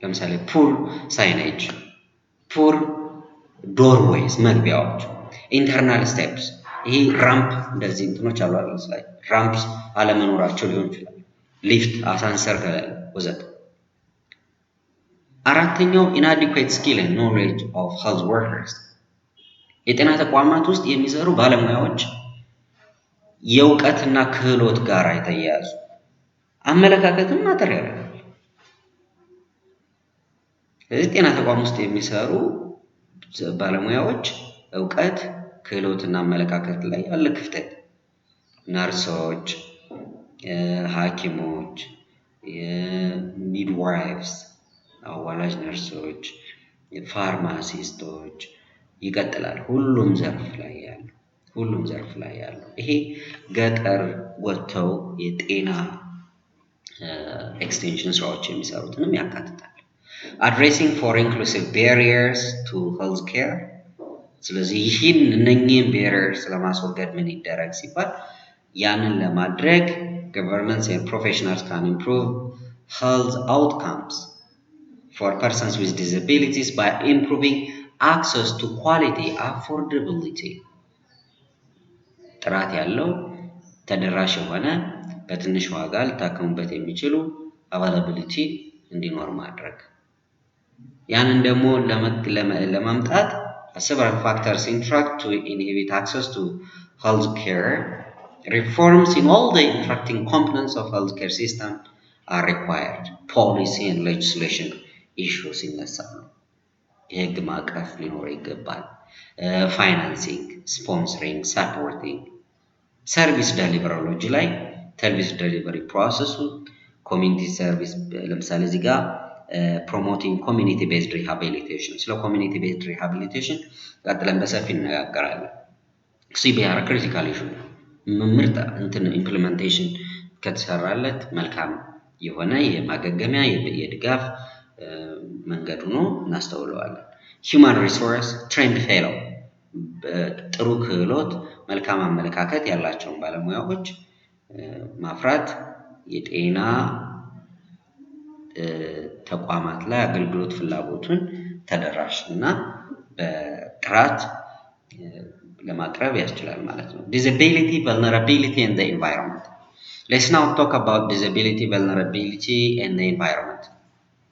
ለምሳሌ poor signage, poor doorways መግቢያዎች internal steps ይሄ ራምፕ እንደዚህ እንትኖች አሉ አይደል ላይ ራምፕስ አለመኖራቸው ሊሆን ይችላል ሊፍት አሳንሰር ወዘተ አራተኛው inadequate skill and knowledge of health workers የጤና ተቋማት ውስጥ የሚሰሩ ባለሙያዎች የእውቀትና ክህሎት ጋር የተያያዙ አመለካከትም ማተር ያደርጋል ስለዚህ ጤና ተቋም ውስጥ የሚሰሩ ባለሙያዎች እውቀት ክህሎትና አመለካከት ላይ ያለ ክፍተት ነርሶች ሐኪሞች ሚድዋይፍስ አዋላጅ ነርሶች ፋርማሲስቶች ይቀጥላል ሁሉም ዘርፍ ላይ ያሉ ይሄ ገጠር ወጥተው የጤና ኤክስቴንሽን ስራዎች የሚሰሩትንም ያካትታል addressing for inclusive barriers to healthcare ስለዚህ ይህን እነኚህን barriers ለማስወገድ ምን ይደረግ ሲባል ያንን ለማድረግ governments and professionals can improve health outcomes for persons with disabilities by improving access to quality affordability ጥራት ያለው ተደራሽ የሆነ በትንሽ ዋጋ ሊታከሙበት የሚችሉ availability እንዲኖር ማድረግ ያንን ደግሞ ለማምጣት several factors interact to inhibit access to healthcare reforms in all the interacting components of healthcare system are required policy and legislation issues ይነሳሉ የህግ ማዕቀፍ ሊኖር ይገባል financing sponsoring supporting service delivery ላይ service delivery process community service ለምሳሌ እዚህ ጋር promoting community-based rehabilitation. ስለ community-based rehabilitation ቀጥለን በሰፊ እንነጋገራለን። CBR critical issue ምርጥ implementation ከተሰራለት መልካም የሆነ የማገገሚያ የድጋፍ መንገዱ ነው እናስተውለዋለን። human resource trained fellow ጥሩ ክህሎት መልካም አመለካከት ያላቸውን ባለሙያዎች ማፍራት የጤና ተቋማት ላይ አገልግሎት ፍላጎቱን ተደራሽና በጥራት ለማቅረብ ያስችላል ማለት ነው። disability, vulnerability and the environment. Let's now talk about disability, vulnerability and the environment.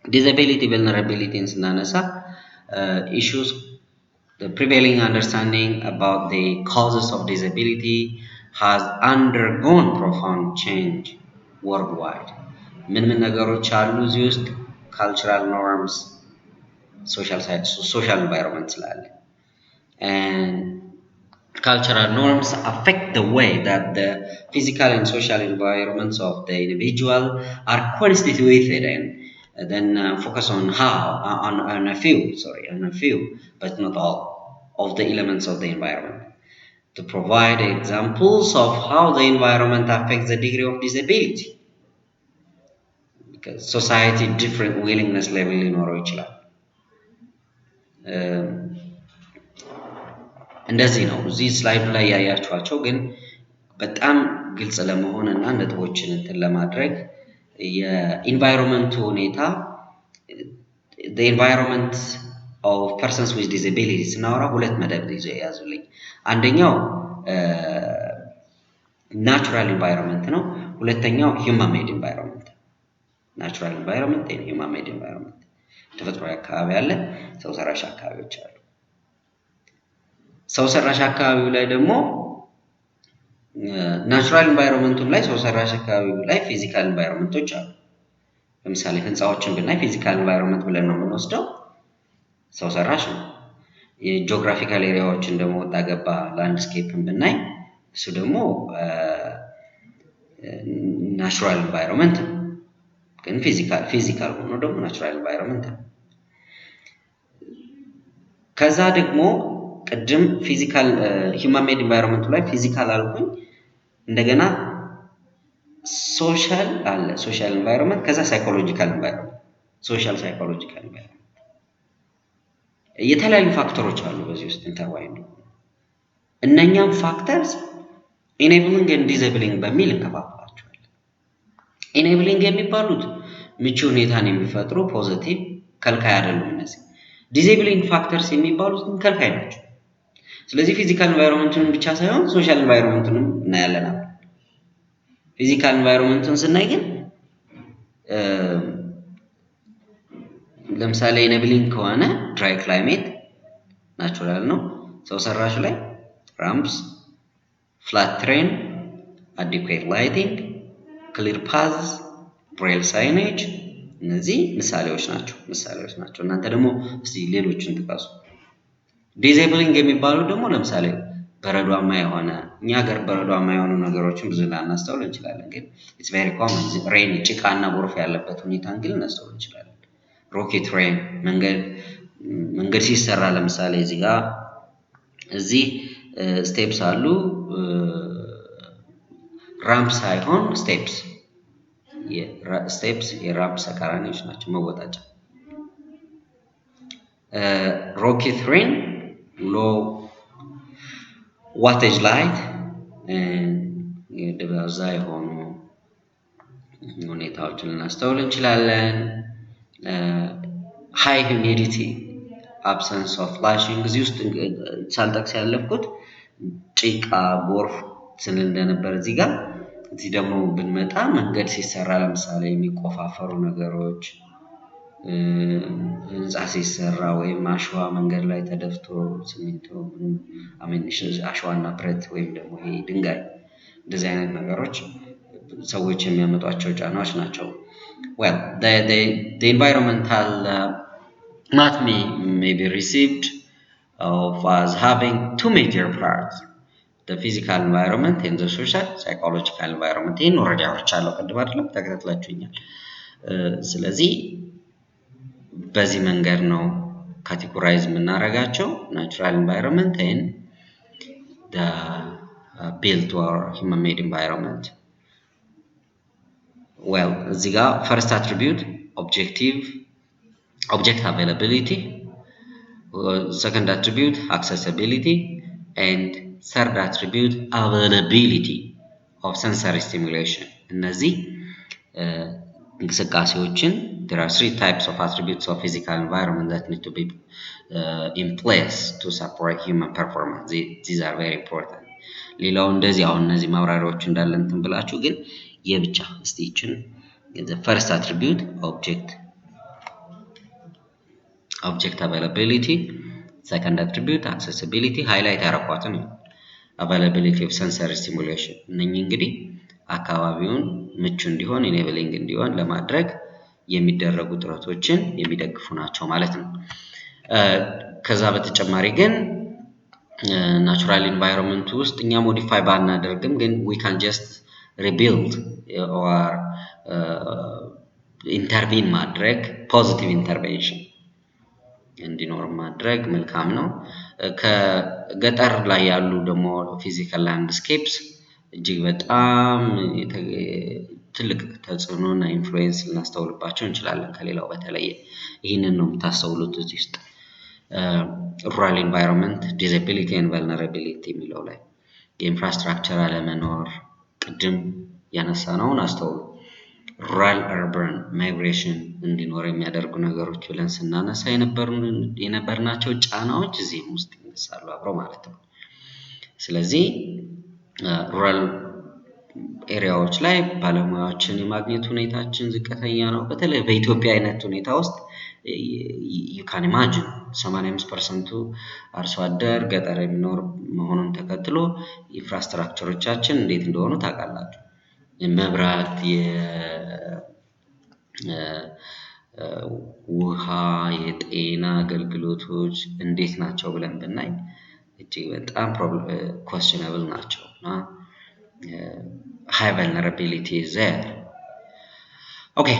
Disability, vulnerability and ስናነሳ issues the prevailing understanding about the causes of disability has undergone profound change worldwide. ምን ነገሮች አሉ እዚህ ውስጥ cultural norms, social environment ስላለ and cultural norms affect the way that the physical and social environments of the individual are constituted and then focus on on a few but not all of the elements of the environment to provide examples of how the environment affects the degree of disability because society different willingness level ሊኖረው ይችላል። እንደዚህ ነው እዚህ ስላይድ ላይ ያያችኋቸው ግን በጣም ግልጽ ለመሆንና ነጥቦችን ለማድረግ የኢንቫይሮንመንቱ ሁኔታ the environment of persons with disabilities ስናወራ ሁለት መደብ ይዘው ያዙልኝ። አንደኛው ናቹራል ኢንቫይሮንመንት ነው። ሁለተኛው human made environment ናቹራል ኢንቫይሮንመንት and human made environment ተፈጥሯዊ አካባቢ አለ፣ ሰው ሰራሽ አካባቢዎች አሉ። ሰው ሰራሽ አካባቢው ላይ ደግሞ ናቹራል ኢንቫይሮንመንቱም ላይ ሰው ሰራሽ አካባቢው ላይ ፊዚካል ኢንቫይሮንመንቶች አሉ። ለምሳሌ ህንጻዎችን ብናይ ፊዚካል ኢንቫይሮንመንት ብለን ነው የምንወስደው፣ ሰው ሰራሽ ነው። የጂኦግራፊካል ኤሪያዎችን ደግሞ ወጣ ገባ ላንድስኬፕን ብናይ እሱ ደግሞ ናቹራል ኢንቫይሮንመንት ነው። ግን ፊዚካል ሆኖ ደግሞ ናቹራል ኢንቫይሮንመንት ነው። ከዛ ደግሞ ቅድም ፊዚካል ሂውማን ሜድ ኢንቫይሮንመንቱ ላይ ፊዚካል አልኩኝ። እንደገና ሶሻል አለ፣ ሶሻል ኢንቫይሮንመንት፣ ከዛ ሳይኮሎጂካል ኢንቫይሮንመንት፣ ሶሻል ሳይኮሎጂካል ኢንቫይሮንመንት የተለያዩ ፋክተሮች አሉ በዚህ ውስጥ ኢንተርዋይንድ። እነኛም ፋክተርስ ኢኔብሊንግ ኤንድ ዲስኤብሊንግ በሚል እንከፋፍላቸዋለን። ኢኔብሊንግ የሚባሉት ምቹ ሁኔታን የሚፈጥሩ ፖዚቲቭ ከልካይ አይደሉም እነዚህ። ዲስኤብሊንግ ፋክተርስ የሚባሉት ከልካይ ናቸው። ስለዚህ ፊዚካል ኢንቫይሮንመንቱን ብቻ ሳይሆን ሶሻል ኢንቫይሮንመንቱንም እናያለን። ፊዚካል ኢንቫይሮንመንቱን ስናይ ግን ለምሳሌ ኢኔብሊንግ ከሆነ ድራይ ክላይሜት ናቹራል ነው። ሰው ሰራሽ ላይ ራምፕስ፣ ፍላት ትሬን፣ አዲኩዌት ላይቲንግ፣ ክሊር ፓዝ፣ ብሬል ሳይኔጅ እነዚህ ምሳሌዎች ናቸው። እናንተ ደግሞ እስቲ ሌሎችን ጥቀሱ። ዲስኤብሊንግ የሚባሉ ደግሞ ለምሳሌ በረዷማ የሆነ እኛ ሀገር በረዷማ የሆኑ ነገሮችን ብዙ ላናስተውል እንችላለን፣ ግን ኢትስ ቬሪ ኮመን ሬን ጭቃና ጎርፍ ያለበት ሁኔታን ግን እናስተውል እንችላለን። ሮኬት ሬን መንገድ ሲሰራ ለምሳሌ እዚህ ስቴፕስ አሉ፣ ራምፕ ሳይሆን ስቴፕስ የራምፕ ተቃራኒዎች ናቸው፣ መወጣጫ። ሮኬት ሬን ሎ ዋቴጅ ላይት ደብዛዛ የሆኑ ሁኔታዎችን ልናስተውል እንችላለን። ሃይ ሂዩሚዲቲ አብሰንስ ኦፍ ፍላሽንግ እዚህ ውስጥ ሳልጠቅስ ያለፍኩት ጭቃ ጎርፍ ስል እንደነበር እዚህ ደግሞ ብንመጣ መንገድ ሲሰራ ለምሳሌ የሚቆፋፈሩ ነገሮች ህንጻ ሲሰራ ወይም አሸዋ መንገድ ላይ ተደፍቶ ሲሚንቶ አሸዋና ብረት ወይም ደግሞ ይሄ ድንጋይ እንደዚህ አይነት ነገሮች ሰዎች የሚያመጧቸው ጫናዎች ናቸው። well the environmental map may be received of as having two major parts, the physical environment and the social psychological environment። ይሄን ወረዳ አውርቻለሁ ቅድም አይደለም ተከታትላችሁኛል። ስለዚህ በዚህ መንገድ ነው ካቴጎራይዝ የምናደርጋቸው ናቹራል ኢንቫይሮንመንት and the built or human made environment. Well, እዚህ ጋር first attribute object availability, second attribute accessibility, and third attribute availability of sensory stimulation. እነዚህ እንቅስቃሴዎችን there are three types of attributes of physical environment that need to be in place to support human performance. These are very important. ሌላው እንደዚህ አሁን እነዚህ ማብራሪያዎች እንዳለ እንትን ብላችሁ ግን የብቻ እስቲ ይችን the first attribute object availability, second attribute accessibility, highlight ያረኳትን availability of sensory stimulation እነኚህ እንግዲህ አካባቢውን ምቹ እንዲሆን enabling እንዲሆን ለማድረግ የሚደረጉ ጥረቶችን የሚደግፉ ናቸው ማለት ነው። ከዛ በተጨማሪ ግን ናቹራል ኢንቫይሮንመንት ውስጥ እኛ ሞዲፋይ ባናደርግም ግን we can just rebuild or intervene ማድረግ positive intervention እንዲኖር ማድረግ መልካም ነው። ከገጠር ላይ ያሉ ደግሞ ፊዚካል ላንድስኬፕስ እጅግ በጣም ትልቅ ተጽዕኖና ኢንፍሉዌንስ ልናስተውልባቸው እንችላለን ከሌላው በተለየ ይህንን ነው የምታስተውሉት እዚህ ውስጥ rural environment disability and vulnerability የሚለው ላይ የኢንፍራስትራክቸር አለመኖር ቅድም ያነሳነውን አስተውሉ rural urban migration እንዲኖር የሚያደርጉ ነገሮች ብለን ስናነሳ የነበርናቸው ጫናዎች እዚህም ውስጥ ይነሳሉ አብረው ማለት ነው። ስለዚህ rural ኤሪያዎች ላይ ባለሙያዎችን የማግኘት ሁኔታችን ዝቅተኛ ነው። በተለይ በኢትዮጵያ አይነት ሁኔታ ውስጥ you can imagine 85% አርሶ አደር ገጠር የሚኖር መሆኑን ተከትሎ ኢንፍራስትራክቸሮቻችን እንዴት እንደሆኑ ታውቃላችሁ። መብራት ውሃ የጤና አገልግሎቶች እንዴት ናቸው ብለን ብናይ እጅግ በጣም questionable ናቸው እና high vulnerability is there. Okay,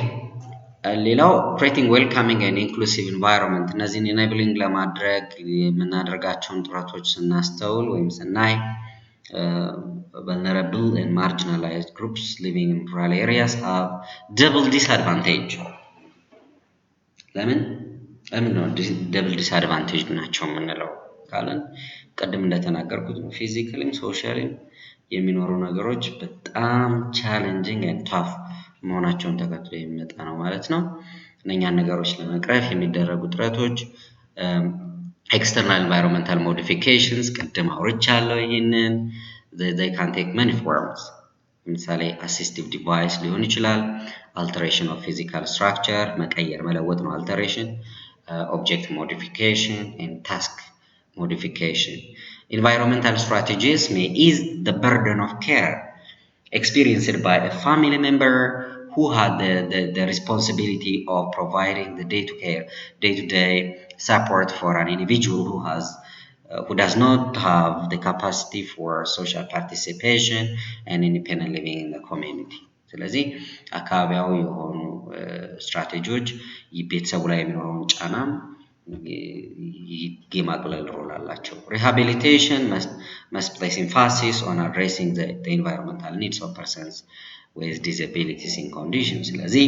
ሌላው creating welcoming and inclusive environment እነዚህን enabling ለማድረግ የምናደርጋቸውን ጥረቶች ስናስተውል ወይም ስናይ vulnerable and marginalized groups living in rural areas have double disadvantage. ለምን ነው double disadvantage ናቸው የምንለው ካለን ቀደም እንደተናገርኩት ፊዚካሊም ሶሻሊም የሚኖሩ ነገሮች በጣም ቻሌንጂንግ and tough መሆናቸውን ተከትሎ የሚመጣ ነው ማለት ነው። እነኛን ነገሮች ለመቅረፍ የሚደረጉ ጥረቶች external environmental modifications ቅድም አውርቻለሁ ይሄንን they can take many forms. ለምሳሌ assistive device ሊሆን ይችላል alteration of physical structure መቀየር መለወጥ ነው alteration, object modification and task modification. Environmental strategies may ease the burden of care experienced by a family member who had the responsibility of providing the day-to-day support for an individual who does not have the capacity for social participation and independent living in the community. ስለዚህ አካባቢያዊ የሆኑ ስትራቴጂዎች ቤተሰቡ ላይ የሚኖረውን ጫና የማቅለል ሮል አላቸው። Rehabilitation must place emphasis on addressing the environmental needs of persons with disabilities in conditions. ስለዚህ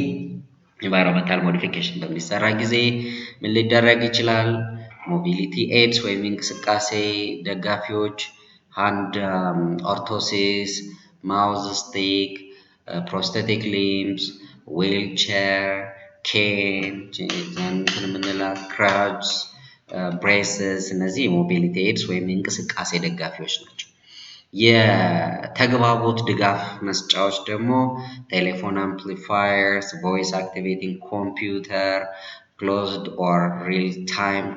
environmental modification በሚሰራ ጊዜ ምን ሊደረግ ይችላል? mobility aids ወይም እንቅስቃሴ ደጋፊዎች hand orthosis, mouse stick, prosthetic limbs, wheelchair, cane, crutches, braces እነዚህ mobility aids ወይም እንቅስቃሴ ደጋፊዎች ናቸው። የተግባቦት ድጋፍ መስጫዎች ደግሞ ቴሌፎን amplifiers, voice activating computer, closed or real time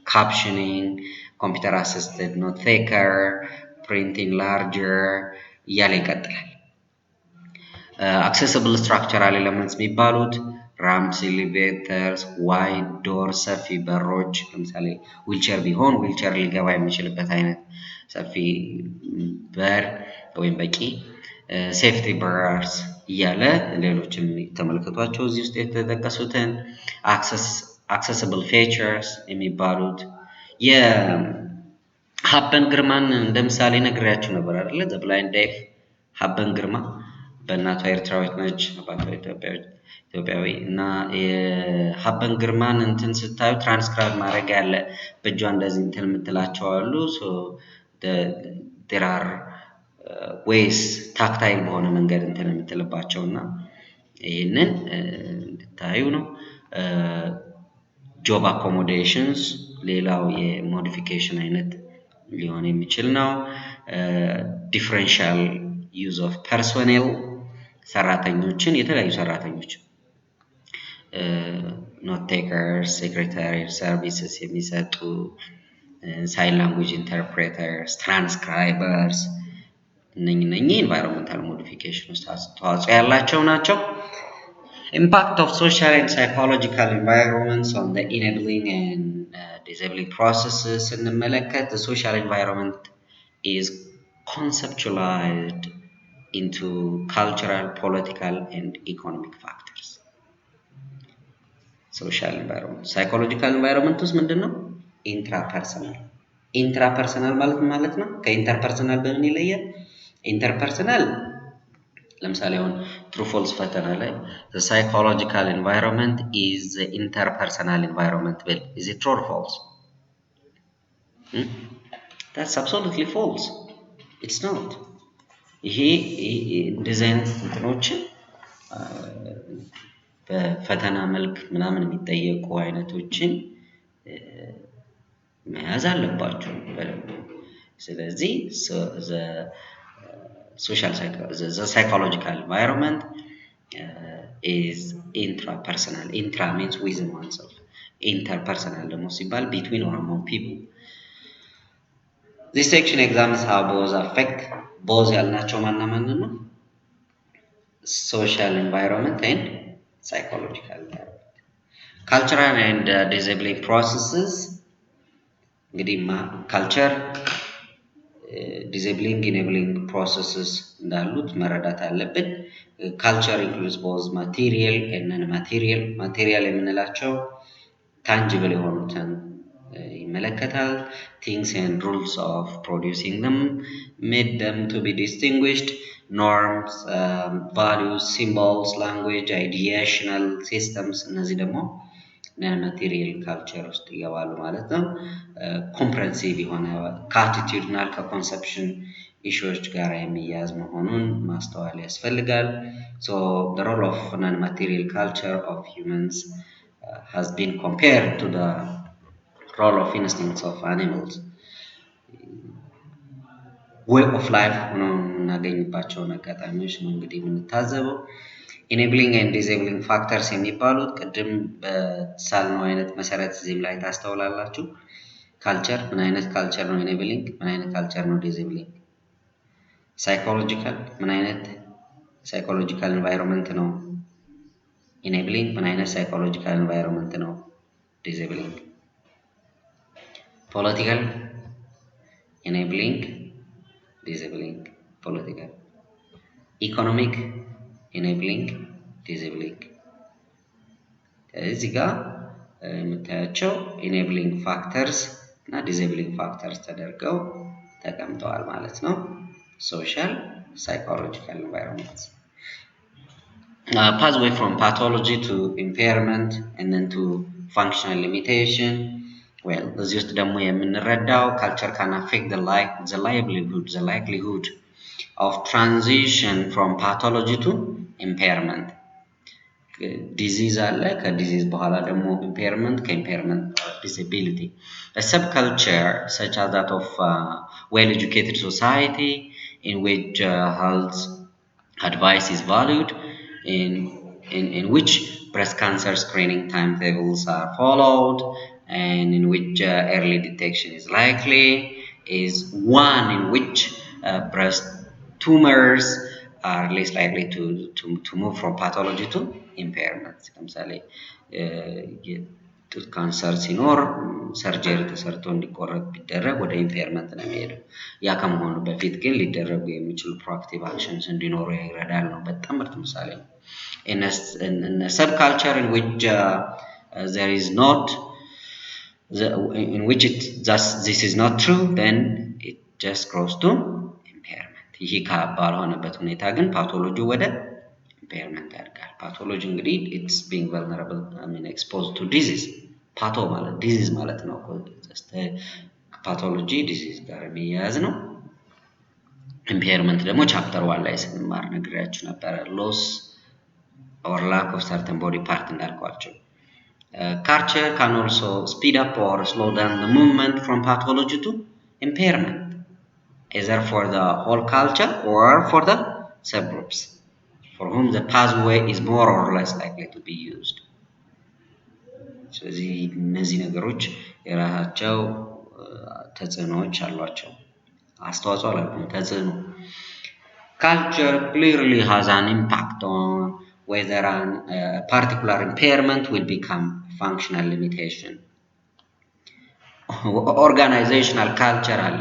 captioning, computer assisted note taker, printing larger እያለ ይቀጥላል። accessible structural elements የሚባሉት ramps, elevators, wide door ሰፊ በሮች ለምሳሌ ዊልቸር ቢሆን ዊልቸር ሊገባ የሚችልበት አይነት ሰፊ በር ወይም በቂ ሴፍቲ በርስ እያለ ሌሎችም ተመልክቷቸው እዚህ ውስጥ የተጠቀሱትን access accessible features የሚባሉት ሀበን ግርማን እንደምሳሌ ነግሬያችሁ ነበር አይደል? ዘ ብላይንድ ዴፍ ሀበን ግርማ በእናቷ ኤርትራዊት ነች፣ አባቷ ኢትዮጵያዊ እና የሀበን ግርማን እንትን ስታዩ ትራንስክራይብ ማድረግ ያለ በእጇ እንደዚህ እንትን የምትላቸው አሉ። ሶ there are ways ታክታይል በሆነ መንገድ እንትን የምትልባቸው እና ይህንን እንድታዩ ነው። ጆብ አኮሞዴሽንስ ሌላው የሞዲፊኬሽን አይነት ሊሆን የሚችል ነው። ዲፍረንሻል ዩዝ ኦፍ ፐርሶኔል ሰራተኞችን የተለያዩ ሰራተኞች ኖት ቴከርስ፣ ሴክሬታሪ ሰርቪስስ የሚሰጡ ሳይን ላንጉጅ ኢንተርፕሬተርስ፣ ትራንስክራይበርስ እነኚህ ኢንቫይሮንመንታል ሞዲፊኬሽን ውስጥ አስተዋጽኦ ያላቸው ናቸው። Impact of social and psychological environments on the enabling and disabling processes ስንመለከት the social environment is conceptualized into cultural, political and economic factors. Social environment, psychological environment ውስጥ ምንድነው? ኢንትራፐርሰናል ማለት ነው። ከኢንተርፐርሰናል በምን ይለያል? ኢንተርፐርሰናል ለምሳሌ አሁን true false ፈተና ላይ the psychological environment is the interpersonal environment ብል is it true or false? That's absolutely false. It's not. ይሄ እንደዚህ አይነት እንትኖችን በፈተና መልክ ምናምን የሚጠየቁ አይነቶችን መያዝ አለባቸው በደንብ። ስለዚህ the psychological environment is intrapersonal. Intra means within oneself. Interpersonal ደግሞ ሲባል between or among people. This section examines how both affect both ያልናቸው ማን ነው? Social environment and psychological environment. Cultural and disabling processes እንግዲህ ካልቸር disabling enabling processes እንዳሉት መረዳት አለብን። ካልቸር includes both material and non-material. ማቴሪያል የምንላቸው ታንጂብል የሆኑትን ይመለከታል። Things and rules of producing them made them to be distinguished. Norms, values, symbols, language, ideational systems እነዚህ ደግሞ non-material culture ውስጥ ይገባሉ ማለት ነው። ኮምፕሬንሲቭ የሆነ ከአቲቲዩድናል ከኮንሰፕሽን ኢሹዎች ጋር የሚያያዝ መሆኑን ማስተዋል ያስፈልጋል። So the role of non-material culture of humans has been compared to the role of instincts of animals. way of life ሆኖ እናገኝባቸውን አጋጣሚዎች ነው እንግዲህ የምንታዘበው። ኢኔብሊንግ ኤንድ ዲሴብሊንግ ፋክተርስ የሚባሉት ቅድም በሳልነው አይነት መሰረት እዚህም ላይ ታስተውላላችሁ። ካልቸር ምን አይነት ካልቸር ነው? ኢኔብሊንግ ምን አይነት ካልቸር ነው? ዲሴብሊንግ። ሳይኮሎጂካል ምን አይነት ሳይኮሎጂካል ኤንቫይሮንመንት ነው? ኢኔብሊንግ ምን አይነት ሳይኮሎጂካል ኤንቫይሮንመንት ነው? ዲሴብሊንግ። ፖለቲካል ኢኔብሊንግ disabling, political. Economic enabling, disabling. እዚህ ጋር የምታያቸው enabling factors እና disabling factors ተደርገው ተቀምጠዋል ማለት ነው። social, psychological environments. Pathway from pathology to impairment and then to functional limitation. Well, እዚህ ውስጥ ደግሞ የምንረዳው culture can affect the likelihood of transition from pathology to impairment. Disease አለ፣ ከዲዚዝ በኋላ ደግሞ impairment፣ ከimpairment disability. A subculture such as that of well-educated society in which health advice is valued, in which breast cancer screening timetables are followed, and in which early detection is likely, is one in which breast tumors are less likely to move from pathology to impairment. ለምሳሌ የጡት ካንሰር ሲኖር ሰርጀሪ ተሰርቶ እንዲቆረጥ ቢደረግ ወደ ኢምፔርመንት ነው የሚሄደው። ያ ከመሆኑ በፊት ግን ሊደረጉ የሚችሉ ፕሮአክቲቭ አክሽንስ እንዲኖሩ ይረዳል ነው። በጣም ምርጥ ምሳሌ ነው። In a subculture in which there is not in which this is not true, then it just goes to impairment. ይሄ ባልሆነበት ሁኔታ ግን ፓቶሎጂ ወደ impairment ያድጋል። ፓቶሎጂ እንግዲህ it's being vulnerable, exposed to disease. ፓቶ ማለት disease ማለት ነው። ፓቶሎጂ disease ጋር የሚያያዝ ነው። impairment ደግሞ ቻፕተር 1 ላይ ስንማር ነግሬያችሁ ነበር። loss or lack of certain body part እንዳልኳቸው። Culture can also speed up or slow down the movement from pathology to impairment, either for the whole culture or for the subgroups, for whom the pathway is more or less likely to be used. ስለዚህ እነዚህ ነገሮች የራሳቸው ተጽዕኖዎች አሏቸው። አስተዋጽኦ አላቸው ተጽዕኖ። Culture clearly has an impact on whether a particular impairment will become functional limitation. Organizational culture አለ።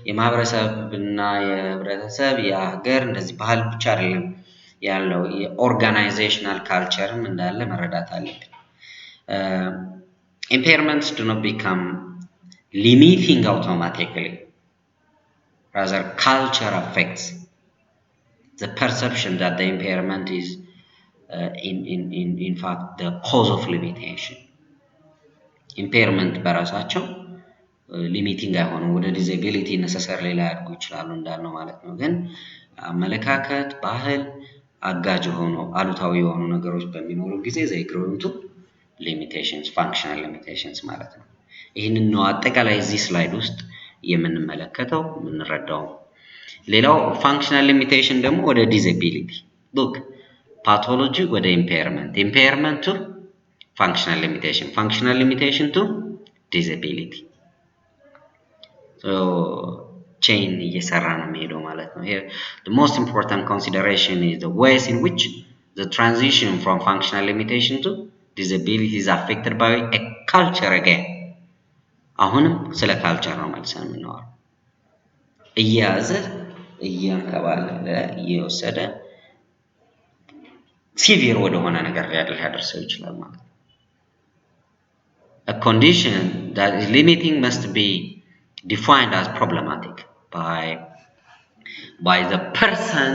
የማህበረሰብና የህብረተሰብ የሀገር እንደዚህ ባህል ብቻ አይደለም ያለው የኦርጋናይዜሽናል ካልቸርም እንዳለ መረዳት አለብን። Impairments do not become limiting automatically. Rather, culture affects the perception that the impairment is in fact the cause of limitation. Impairment በራሳቸው ሊሚቲንግ አይሆኑም፣ ወደ ዲዛቢሊቲ necessarily ላያድጉ ይችላሉ እንዳልነው ማለት ነው። ግን አመለካከት፣ ባህል አጋዥ ሆኖ አሉታዊ የሆኑ ነገሮች በሚኖሩ ጊዜ they grow into limitations, functional limitations ማለት ነው። ይህንን ነው አጠቃላይ እዚህ ስላይድ ውስጥ የምንመለከተው የምንረዳው። ሌላው functional limitation ደግሞ ወደ disability. Look, pathology ወደ impairment, impairment to functional limitation, functional limitation to disability. So chain እየሰራ ነው የሚሄደው ማለት ነው። Here the most important consideration is the ways in which the transition from functional limitation to disability is affected by a culture again. አሁንም ስለ ካልቸር ነው መልሰን የምናወራው። እያያዘ እያንከባለለ እየወሰደ ሲቪር ወደሆነ ነገር ሊያደርሰው ይችላል ማለት ነው። A condition that is limiting must be defined as problematic by the person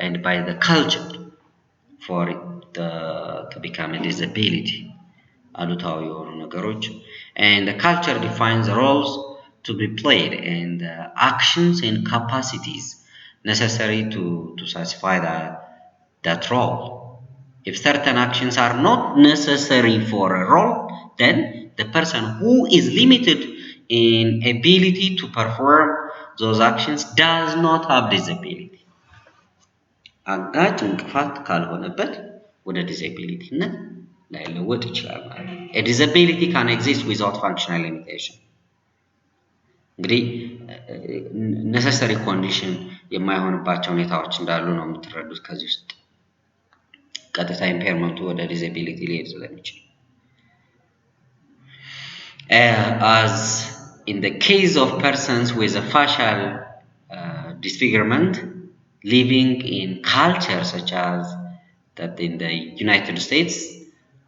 and by the culture for it to become a disability. አሉታዊ የሆኑ ነገሮች and the culture defines the roles to be played and the actions and capacities necessary to satisfy that role. If certain actions are not necessary for a role, then the person who is limited in ability to perform those actions does not have disability. አጋጭ እንቅፋት ካልሆነበት ወደ ዲዛቢሊቲነት ላይለወጥ ይችላል ማለት ነው። A disability can exist without functional limitation. እንግዲህ necessary condition የማይሆንባቸው ሁኔታዎች እንዳሉ ነው የምትረዱት ከዚህ ውስጥ ቀጥታ ኢምፔርመንቱ ወደ ዲዛቢሊቲ ሊሄድ ስለሚችል። As in the case of persons with a facial disfigurement living in culture such as that in the United States,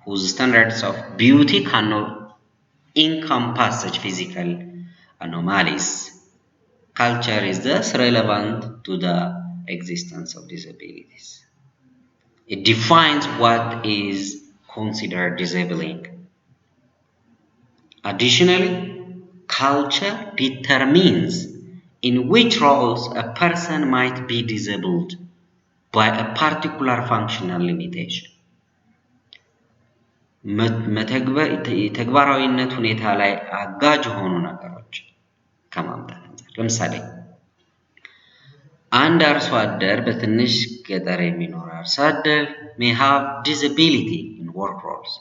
whose standards of beauty cannot encompass such physical anomalies. Culture is thus relevant to the existence of disabilities. It defines what is considered disabling. Additionally, culture determines in which roles a person might be disabled by a particular functional limitation. ተግባራዊነት ሁኔታ ላይ አጋዥ የሆኑ ነገሮች ከማምጣት አንፃር ለምሳሌ አንድ አርሶ አደር በትንሽ ገጠር የሚኖር አርሶ አደር may have disability in work roles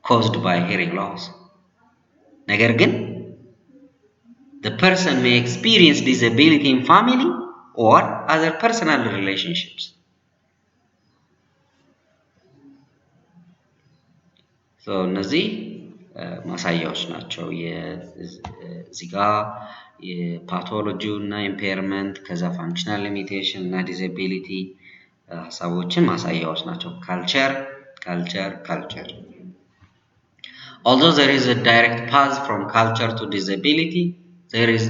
caused by hearing loss. ነገር ግን the person may experience disability in family or other personal relationships. So እነዚህ ማሳያዎች ናቸው። እዚህ ጋር የፓቶሎጂው እና ኢምፔርመንት ከዛ ፋንክሽናል ሊሚቴሽን እና ዲዛቢሊቲ ሀሳቦችን ማሳያዎች ናቸው። culture. Although there is a direct path from culture to disability, there is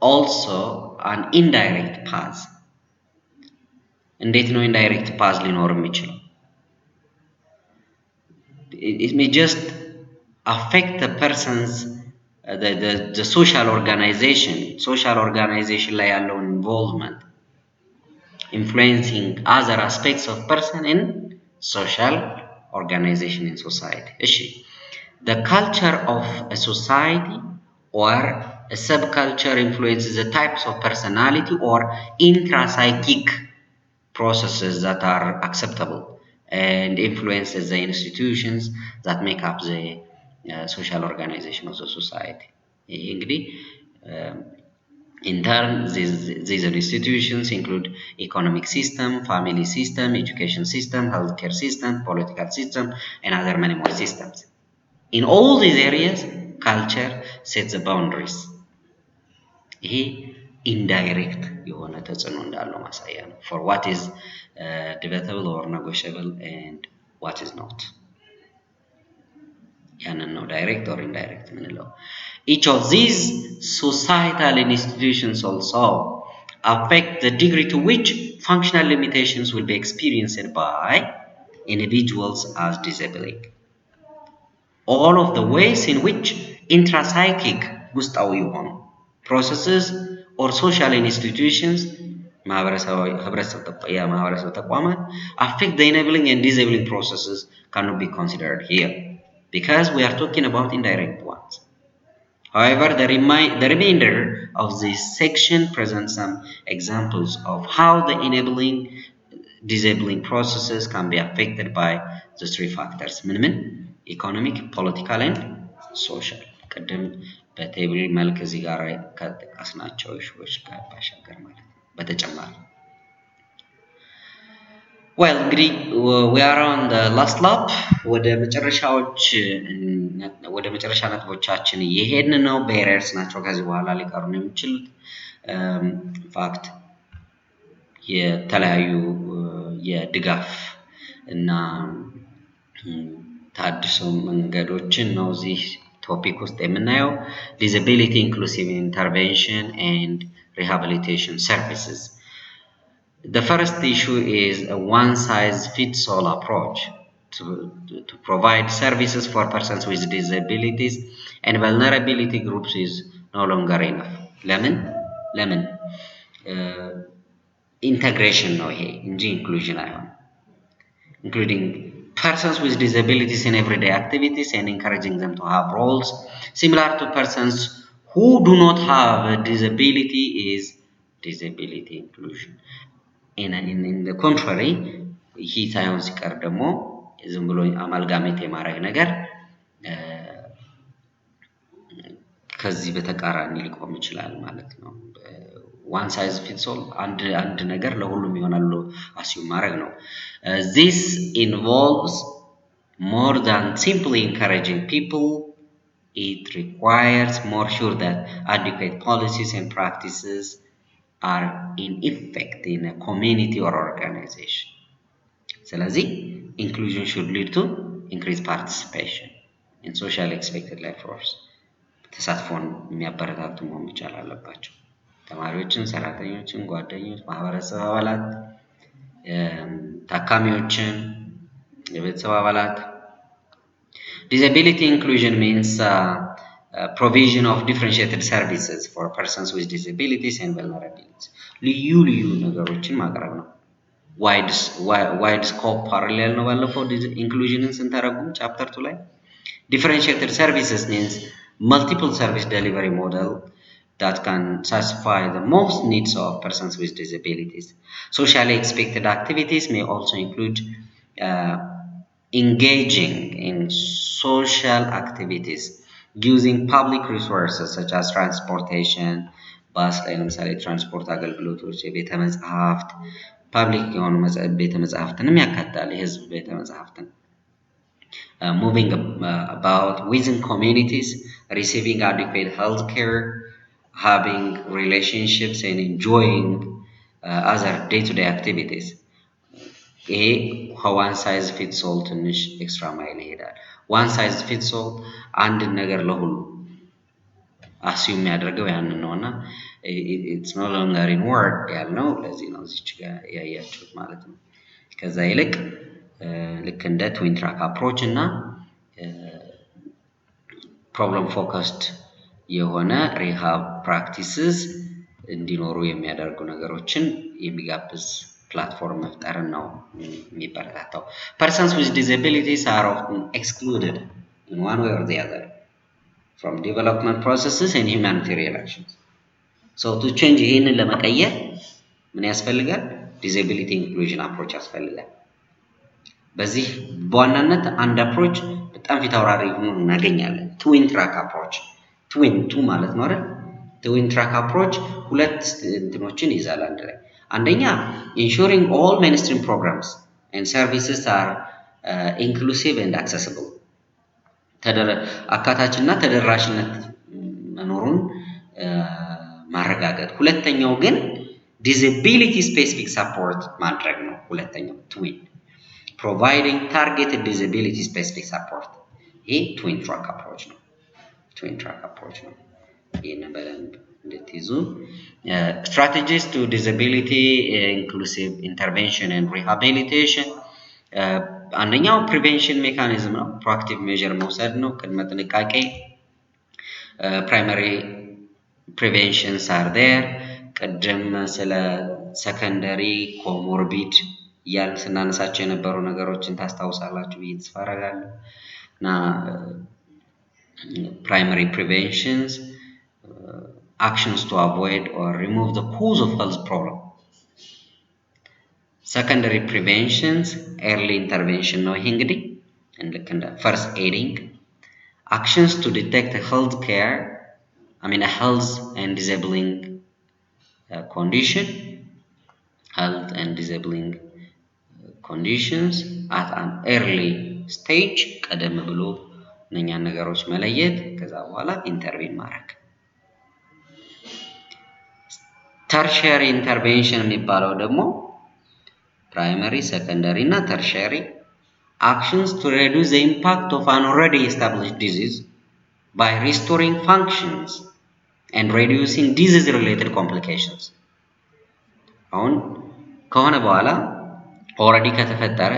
also an indirect path. እንዴት ነው indirect path ሊኖር የሚችለው? It may just affect the person's the social organization ላይ ያለው involvement, influencing other aspects of person in social organization in society. The culture of a society or a subculture influences the types of personality or intrapsychic processes that are acceptable and influences the institutions that make up the social organization of the society. In turn, these institutions include economic system, family system, education system, healthcare system, political system, and other many more systems. In all these areas, culture sets the boundaries. ይሄ indirect የሆነ ተጽዕኖ እንዳለው ማሳያ ነው for what is debatable or negotiable and what is not. ያንን ነው direct or indirect የምንለው. Each of these societal institutions also affect the degree to which functional limitations will be experienced by individuals as disabling. All of the ways in which intrapsychic ውስጣዊ የሆኑ processes or social institutions ማህበረሰብ ተቋማት affect the enabling and disabling processes cannot be considered here because we are talking about indirect ones. However, the remainder of this section presents some examples of how the enabling disabling processes can be affected by the three factors: economic, political, and social. ቅድም በቴብል መልክ እዚህ ጋር ከጠቀስናቸው ኢሹዎች ጋር ባሻገር ማለት ነው። በተጨማሪ እንግዲህ we are on the last lap ወደ መጨረሻ ነጥቦቻችን እየሄድን ነው። barriers ናቸው ከዚህ በኋላ ሊቀሩ የሚችሉት ፋክት የተለያዩ የድጋፍ እና ታድሶ መንገዶችን ነው እዚህ topic ውስጥ የምናየው disability inclusive intervention and rehabilitation services. The first issue is a one-size-fits-all approach to provide services for persons with disabilities and vulnerability groups is no longer enough. ለምን integration ነው ይሄ እንጂ inclusion አይሆንም. Including persons with disabilities in everyday activities and encouraging them to have roles similar to persons who do not have a disability is disability inclusion. In the contrary, ይህ ሳይሆን ሲቀር ደግሞ ዝም ብሎ አማልጋሜት የማድረግ ነገር ከዚህ በተቃራኒ ሊቆም ይችላል ማለት ነው። one size fits all አንድ ነገር ለሁሉም ይሆናል አስዩም ማድረግ ነው። This involves more than simply encouraging people. It requires more sure that adequate policies and practices are in effect in a community or organization. ስለዚህ inclusion should lead to increased participation in socially expected life roles. ተሳትፎን የሚያበረታቱ መሆን መቻል አለባቸው። ተማሪዎችን፣ ሰራተኞችን፣ ጓደኞች፣ ማህበረሰብ አባላት፣ ታካሚዎችን፣ የቤተሰብ አባላት። Disability inclusion means provision of differentiated services for persons with disabilities and vulnerabilities. ልዩ ነገሮችን ማቅረብ ነው። wide scope parallel ነው ባለፈው inclusionን ስንተረጉም ቻፕተር 2 ላይ differentiated services means multiple service delivery model that can satisfy the most needs of persons with disabilities. Socially expected activities may also include engaging in social activities using public resources such as transportation, bus ላይ ለምሳሌ ትራንስፖርት አገልግሎቶች፣ የቤተ መጻሕፍት ፐብሊክ የሆኑ ቤተ መጻሕፍትንም ያካትታል። የህዝብ ቤተ መጻሕፍትን moving about within communities, receiving adequate health care, having relationships and enjoying other day-to-day activities. ይሄ one size fits all ትንሽ ኤክስትራ ማይል ይሄዳል። one size fits all አንድን ነገር ለሁሉ አስዩም የሚያደርገው ያንን ነውና it's no longer in work ያልነው ለዚህ ነው እዚች ጋር ያያችሁት ማለት ነው። ከዛ ይልቅ ልክ እንደ twin track approach እና problem focused የሆነ rehab practices እንዲኖሩ የሚያደርጉ ነገሮችን የሚጋብዝ ፕላትፎርም መፍጠርን ነው የሚበረታታው። Persons with disabilities are often excluded in one way or the other from development processes and humanitarian actions. So to change ይሄንን ለመቀየር ምን ያስፈልጋል? disability inclusion approach ያስፈልጋል። በዚህ በዋናነት አንድ አፕሮች በጣም ፊት አውራሪ ሆኖ እናገኛለን። twin track approach twin two ማለት ነው አይደል? twin track approach ሁለት እንትኖችን ይዛል አንድ ላይ። አንደኛ ensuring all mainstream programs and services are inclusive and accessible አካታችና ተደራሽነት መኖሩን ማረጋገጥ። ሁለተኛው ግን disability specific support ማድረግ ነው። ሁለተኛው twin providing targeted disability specific support ይሄ twin track approach ነው። twin track approach ነው። ይሄንን በደንብ እንድትይዙ strategies to disability inclusive intervention and rehabilitation አንደኛው prevention mechanism ነው። proactive measure መውሰድ ነው። ቅድመ ጥንቃቄ primary preventions are there ቅድም ስለ secondary comorbid እያልን ስናነሳቸው የነበሩ ነገሮችን ታስታውሳላችሁ ብዬ ተስፋ አደርጋለሁ። እና primary preventions actions to avoid or remove the cause of health problem. Secondary preventions early intervention ነው ይሄ እንግዲህ ልክ እንደ first aiding actions to detect a health and disabling condition health and disabling conditions at an early stage ቀደም ብሎ እነኛን ነገሮች መለየት ከዛ በኋላ ኢንተርቪን ማድረግ። tertiary intervention የሚባለው ደግሞ primary secondary እና tertiary actions to reduce the impact of an already established disease by restoring functions and reducing disease related complications አሁን ከሆነ በኋላ already ከተፈጠረ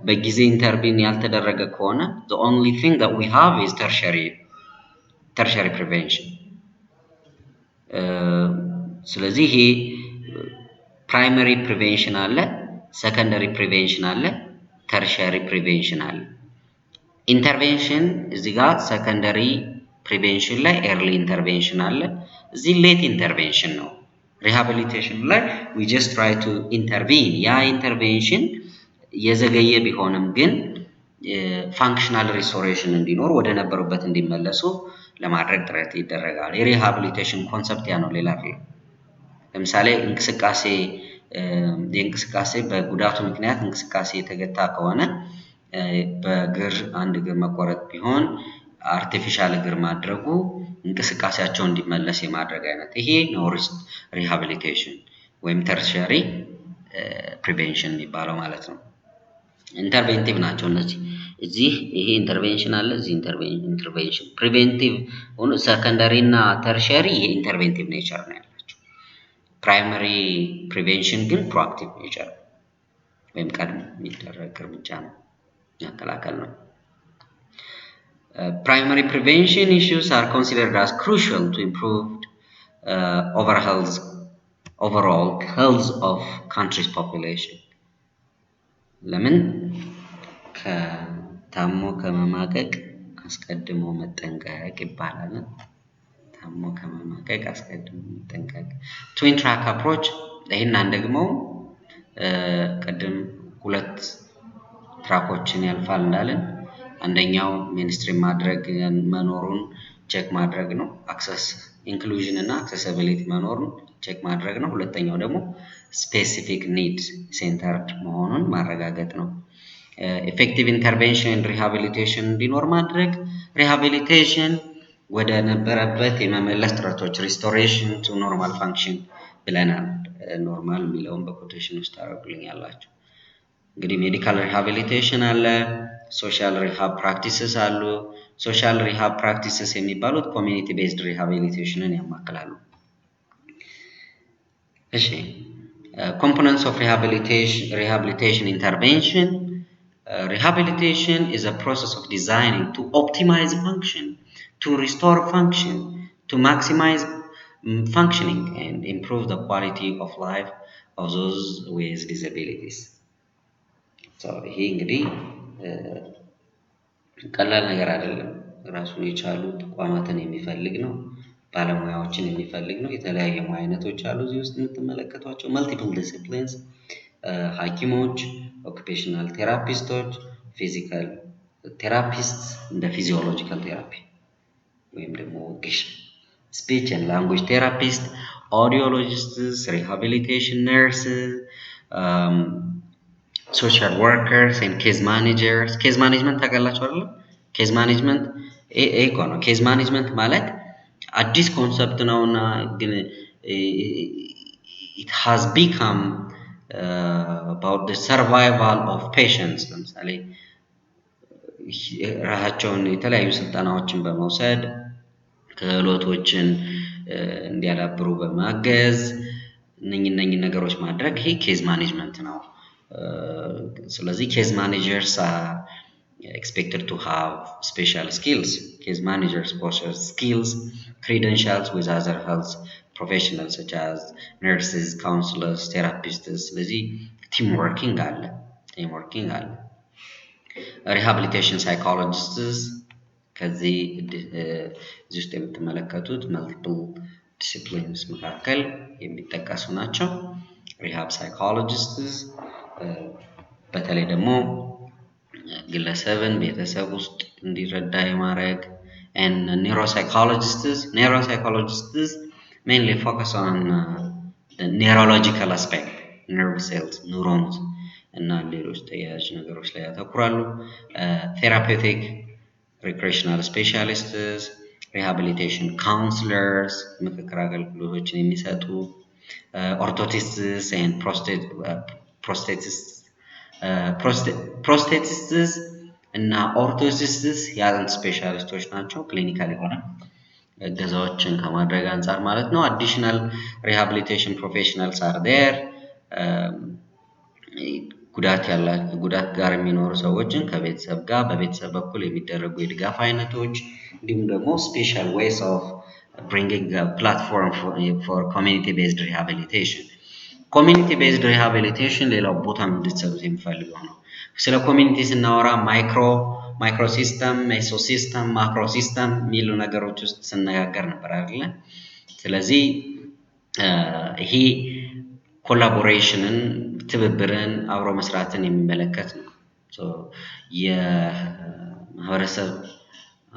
በጊዜ ኢንተርቪን ያልተደረገ ከሆነ the only thing that we have is tertiary prevention ስለዚህ ይሄ primary prevention አለ secondary prevention አለ tertiary prevention አለ intervention እዚህ ጋር secondary prevention ላይ early intervention አለ እዚህ late intervention ነው rehabilitation ላይ we just try to intervene ያ intervention የዘገየ ቢሆንም ግን functional restoration እንዲኖር ወደ ነበሩበት እንዲመለሱ ለማድረግ ጥረት ይደረጋል የሪሃቢሊቴሽን ኮንሰፕት ያ ነው ሌላ አይደለም ለምሳሌ እንቅስቃሴ በጉዳቱ ምክንያት እንቅስቃሴ የተገታ ከሆነ በእግር አንድ እግር መቆረጥ ቢሆን አርቲፊሻል እግር ማድረጉ እንቅስቃሴያቸው እንዲመለስ የማድረግ አይነት ይሄ ነው ሪሃቢሊቴሽን ወይም ተርሻሪ ፕሪቬንሽን የሚባለው ማለት ነው ኢንተርቬንቲቭ ናቸው እነዚህ እዚህ ይሄ ኢንተርቬንሽን አለ እዚህ ኢንተርቬንሽን ፕሪቬንቲቭ ሆኖ ሰከንዳሪ እና ተርሻሪ ይሄ ኢንተርቬንቲቭ ኔቸር ነው ያላቸው ፕራይመሪ ፕሪቬንሽን ግን ፕሮአክቲቭ ኔቸር ወይም ቀድሞ የሚደረግ እርምጃ ነው መከላከል ነው primary prevention issues are considered as crucial to improve overall health of country's population ለምን ከታሞ ከመማቀቅ አስቀድሞ መጠንቀቅ ይባላል ታሞ ከመማቀቅ አስቀድሞ መጠንቀቅ twin track approach ይሄን ደግሞ ቀደም ሁለት ትራኮችን ያልፋል እንዳለን አንደኛው ሜንስትሪም ማድረግ መኖሩን ቼክ ማድረግ ነው አክሰስ ኢንክሉዥን እና አክሰሲቢሊቲ መኖሩን ቼክ ማድረግ ነው ሁለተኛው ደግሞ ስፔሲፊክ ኒድ ሴንተርድ መሆኑን ማረጋገጥ ነው effective intervention and rehabilitation እንዲኖር ማድረግ rehabilitation ወደ ነበረበት የመመለስ ጥረቶች restoration to normal function ብለናል ኖርማል የሚለውን በኮቴሽን ውስጥ ታደርጉልኛላችሁ። እንግዲህ ሜዲካል ሪሃቢሊቴሽን አለ፣ ሶሻል ሪሃብ ፕራክቲስስ አሉ። ሶሻል ሪሃብ ፕራክቲስስ የሚባሉት ኮሚኒቲ ቤዝድ ሪሃቢሊቴሽንን ያማክላሉ። እሺ components of rehabilitation intervention. Rehabilitation is a process of designing to optimize function, to restore function, to maximize functioning and improve the quality of life of those with disabilities. So ይሄ እንግዲህ ቀላል ነገር አይደለም። ራሱን የቻሉ ተቋማትን የሚፈልግ ነው። ባለሙያዎችን የሚፈልግ ነው። የተለያየ ሙያ አይነቶች አሉ እዚህ ውስጥ የምትመለከቷቸው multiple disciplines ሐኪሞች፣ ኦኩፔሽናል ቴራፒስቶች፣ ፊዚካል ቴራፒስት እንደ ፊዚዮሎጂካል ቴራፒ ወይም ደግሞ ወጌሽ፣ ስፒች ኤንድ ላንጉዌጅ ቴራፒስት፣ ኦዲዮሎጂስትስ፣ ሪሃቢሊቴሽን ነርስስ፣ ሶሻል ወርከርስ ኤንድ ኬዝ ማኔጀርስ። ኬዝ ማኔጅመንት ታውቃላችሁ አይደል? ኬዝ ማኔጅመንት እኮ ነው። ኬዝ ማኔጅመንት ማለት አዲስ ኮንሰፕት ነውና ግን it has become about the survival of patients። ለምሳሌ ራሳቸውን የተለያዩ ስልጠናዎችን በመውሰድ ክህሎቶችን እንዲያዳብሩ በማገዝ እነኚህ ነገሮች ማድረግ ይሄ ኬዝ ማኔጅመንት ነው። ስለዚህ ኬዝ ማኔጀርስ expected to have special skills. Case managers possess skills, credentials with other health professionals such as nurses, counselors, therapists. ስለዚህ ቲም ወርኪንግ አለ። ሪሃቢሊቴሽን ሳይኮሎጂስትስ ከዚህ ውስጥ የምትመለከቱት መልቲፕል ዲሲፕሊንስ መካከል የሚጠቀሱ ናቸው። ሪሃብ ሳይኮሎጂስትስ በተለይ ደግሞ ግለሰብን ቤተሰብ ውስጥ እንዲረዳ የማድረግ and neuropsychologists mainly focus on the neurological aspect, nerve cells, neurons እና ሌሎች ተያያዥ ነገሮች ላይ ያተኩራሉ። therapeutic recreational specialists, rehabilitation counselors ምክክር አገልግሎቶችን የሚሰጡ orthotists and prosthetists እና ኦርቶሲስትስ የአጥንት ስፔሻሊስቶች ናቸው። ክሊኒካል የሆነ እገዛዎችን ከማድረግ አንጻር ማለት ነው። አዲሽናል ሪሃቢሊቴሽን ፕሮፌሽናልስ አር ዴር ጉዳት ጋር የሚኖሩ ሰዎችን ከቤተሰብ ጋር በቤተሰብ በኩል የሚደረጉ የድጋፍ አይነቶች እንዲሁም ደግሞ ስፔሻል ዌይስ ኦፍ bringing a platform for community based rehabilitation. community based rehabilitation ሌላው ቦታ እንድትሰሩት የሚፈልገው ነው። ስለ ኮሚኒቲ ስናወራ ማይክሮ ሲስተም፣ ሜሶ ሲስተም፣ ማክሮ ሲስተም የሚሉ ነገሮች ውስጥ ስነጋገር ነበር አይደል? ስለዚህ ይሄ ኮላቦሬሽንን፣ ትብብርን፣ አብሮ መስራትን የሚመለከት ነው። የማህበረሰብ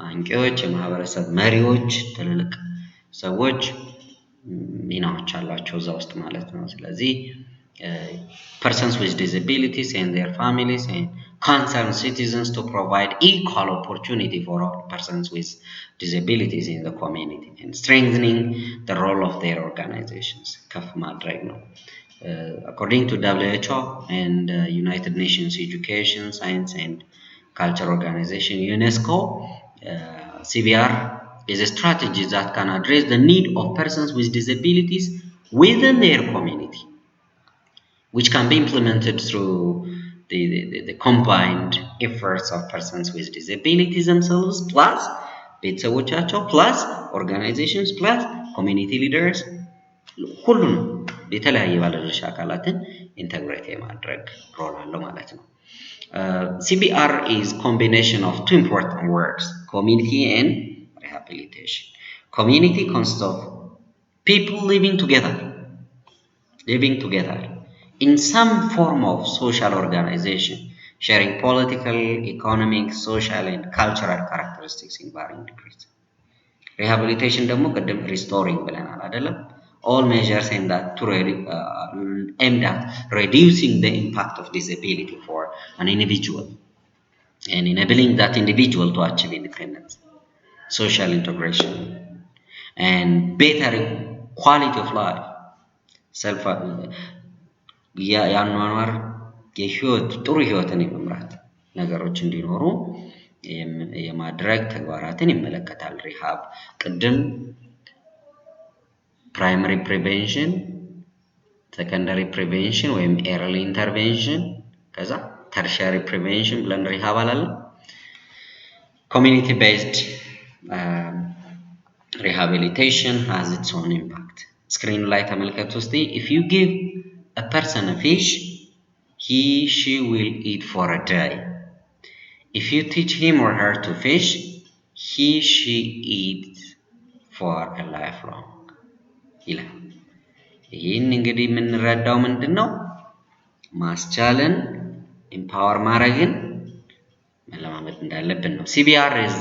አንቂዎች፣ የማህበረሰብ መሪዎች፣ ትልልቅ ሰዎች ሚናዎች አላቸው እዛ ውስጥ ማለት ነው። ስለዚህ persons with disabilities and their families and concerned citizens to provide equal opportunity for all persons with disabilities in the community and strengthening the role of their organizations ከፍ ማድረግ ነው። According to WHO and United Nations Education, Science and Culture Organization, UNESCO, CBR is a strategy that can address the need of persons with disabilities within their community, which can be implemented through the combined efforts of persons with disabilities themselves, plus ቤተሰቦቻቸው፣ plus organizations, plus community leaders ሁሉንም የተለያየ ባለድርሻ አካላትን ኢንተግሬት የማድረግ ሮል አለው ማለት ነው። CBR is combination of two important words, community and rehabilitation. Community consists of people living together in some form of social organization, sharing political, economic, social and cultural characteristics in varying degrees. Rehabilitation ደግሞ ቅድም restoring ብለናል አይደለም? All measures aimed at reducing the impact of disability for an individual and enabling that individual to achieve independence, social integration, and better quality of life. ሰልፍ ያኗኗር የህይወት ጥሩ ህይወትን የመምራት ነገሮች እንዲኖሩ የማድረግ ተግባራትን ይመለከታል። ሪሃብ ቅድም ፕራይመሪ ፕሪቬንሽን፣ ሰከንደሪ ፕሪቬንሽን ወይም ኤርሊ ኢንተርቬንሽን ከዛ ተርሸሪ ፕሪቬንሽን ብለን ሪሃብ አላለን። ኮሚኒቲ ቤዝድ rehabilitation has its own impact. ስክሪኑ ላይ ተመልከቱ እስቲ። if you give a person a fish, she will eat for a day. if you teach him or her to fish, she eats for a lifelong ይላል። ይህን እንግዲህ የምንረዳው ምንድን ነው? ማስቻልን ኢምፓወር ማድረግን መለማመድ እንዳለብን ነው። CBR is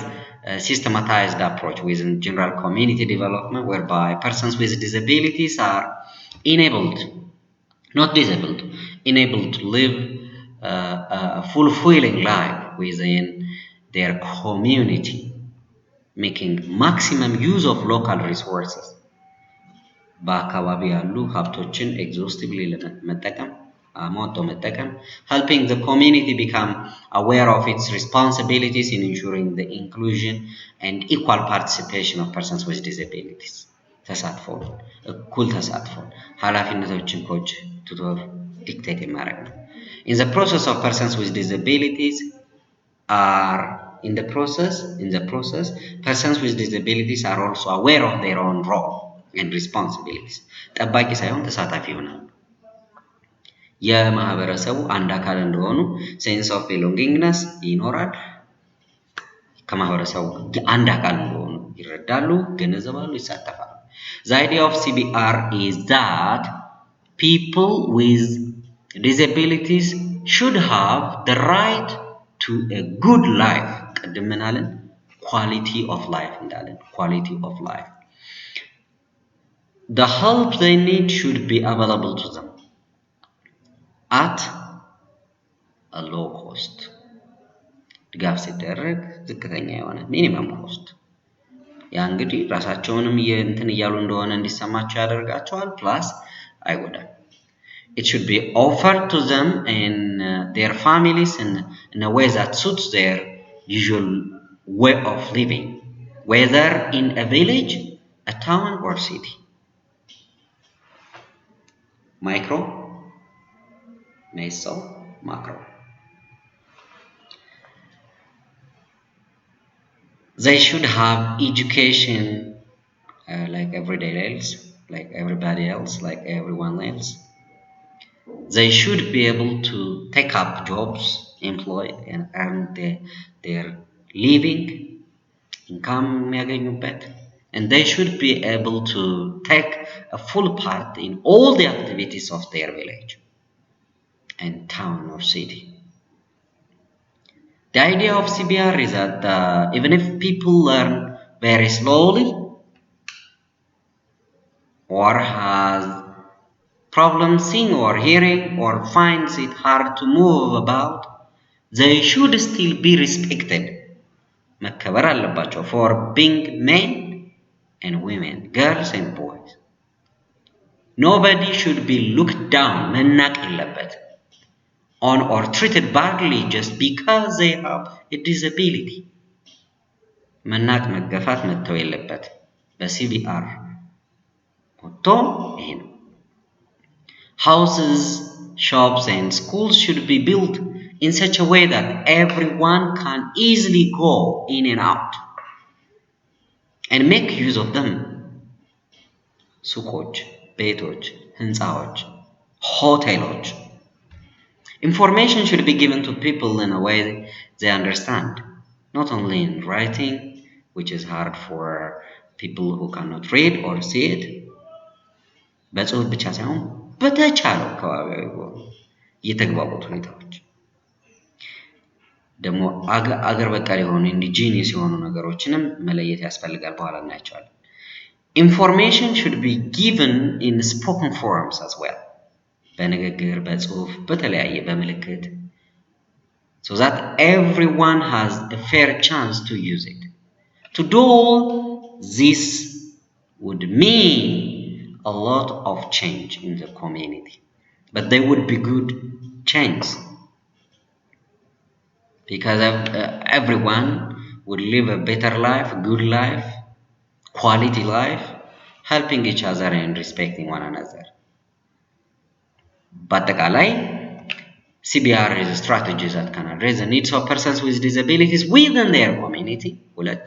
a systematized approach within general community development whereby persons with disabilities are enabled, not disabled, enabled to live a fulfilling life within their community, making maximum use of local resources. በአካባቢ ያሉ ሀብቶችን ኤግዞስቲቭሊ መጠቀም አሟጦ መጠቀም helping the community become aware of its responsibilities in ensuring the inclusion and equal participation of persons with disabilities. ተሳትፎ እኩል ተሳትፎ ኃላፊነቶችን ኮች ቱቶር ዲክቴት የማድረግ ነው። in the process persons with disabilities are also aware of their own role and responsibilities. ጠባቂ ሳይሆን ተሳታፊ ይሆናሉ። የማህበረሰቡ አንድ አካል እንደሆኑ ሴንስ ኦፍ ቤሎንጊንግነስ ይኖራል። ከማህበረሰቡ አንድ አካል እንደሆኑ ይረዳሉ፣ ገነዘባሉ፣ ይሳተፋሉ። The idea of CBR is that people with disabilities should have the right to a good life. ቅድም ምን አለን? quality of life እንዳለን quality of life. The help they need should be available to them at a low cost. ድጋፍ ሲደረግ ዝቅተኛ የሆነ ሚኒመም ኮስት። ያ እንግዲህ ራሳቸውንም እንትን እያሉ እንደሆነ እንዲሰማቸው ያደርጋቸዋል። ፕላስ አይጎዳም። It should be offered to them and their families in a way that suits their usual way of living, whether in a village, a town, or city. Micro, meso, macro. They should have education like everybody else, like everyone else. They should be able to take up jobs, employ, and earn their living, income የሚያገኙበት. And they should be able to take a full part in all the activities of their village and town or city. The idea of CBR is that even if people learn very slowly or has problems seeing or hearing or finds it hard to move about, they should still be respected. መከበር አለባቸው for being men and women, girls and boys. Nobody should be looked down, መናቅ የለበት, on or treated badly just because they have a disability. መናቅ መገፋት መተው የለበት። በCBR ወጥቶ ይሄ ነው። Houses, shops and schools should be built in such a way that everyone can easily go in and out and make use of them. ሱቆች፣ ቤቶች፣ ህንፃዎች፣ ሆቴሎች. Information should be given to people in a way they understand, not only in writing, which is hard for people who cannot read or see it. በጽሁፍ ብቻ ሳይሆን በተቻለው አካባቢያዊ በሆኑ የተግባቡት ሁኔታዎች ደግሞ አገር በቀል የሆኑ ኢንዲጂኒየስ የሆኑ ነገሮችንም መለየት ያስፈልጋል። በኋላ እናያቸዋለን። Information should be given in spoken forms as well. በንግግር፣ በጽሁፍ፣ በተለያየ በምልክት so that everyone has a fair chance to use it. To do all this would mean a lot of change in the community, but they would be good change because everyone would live a better life, good life, quality life, helping each other and respecting one another. በአጠቃላይ CBR is a strategy that can address the needs of persons with disabilities within their community. ሁለት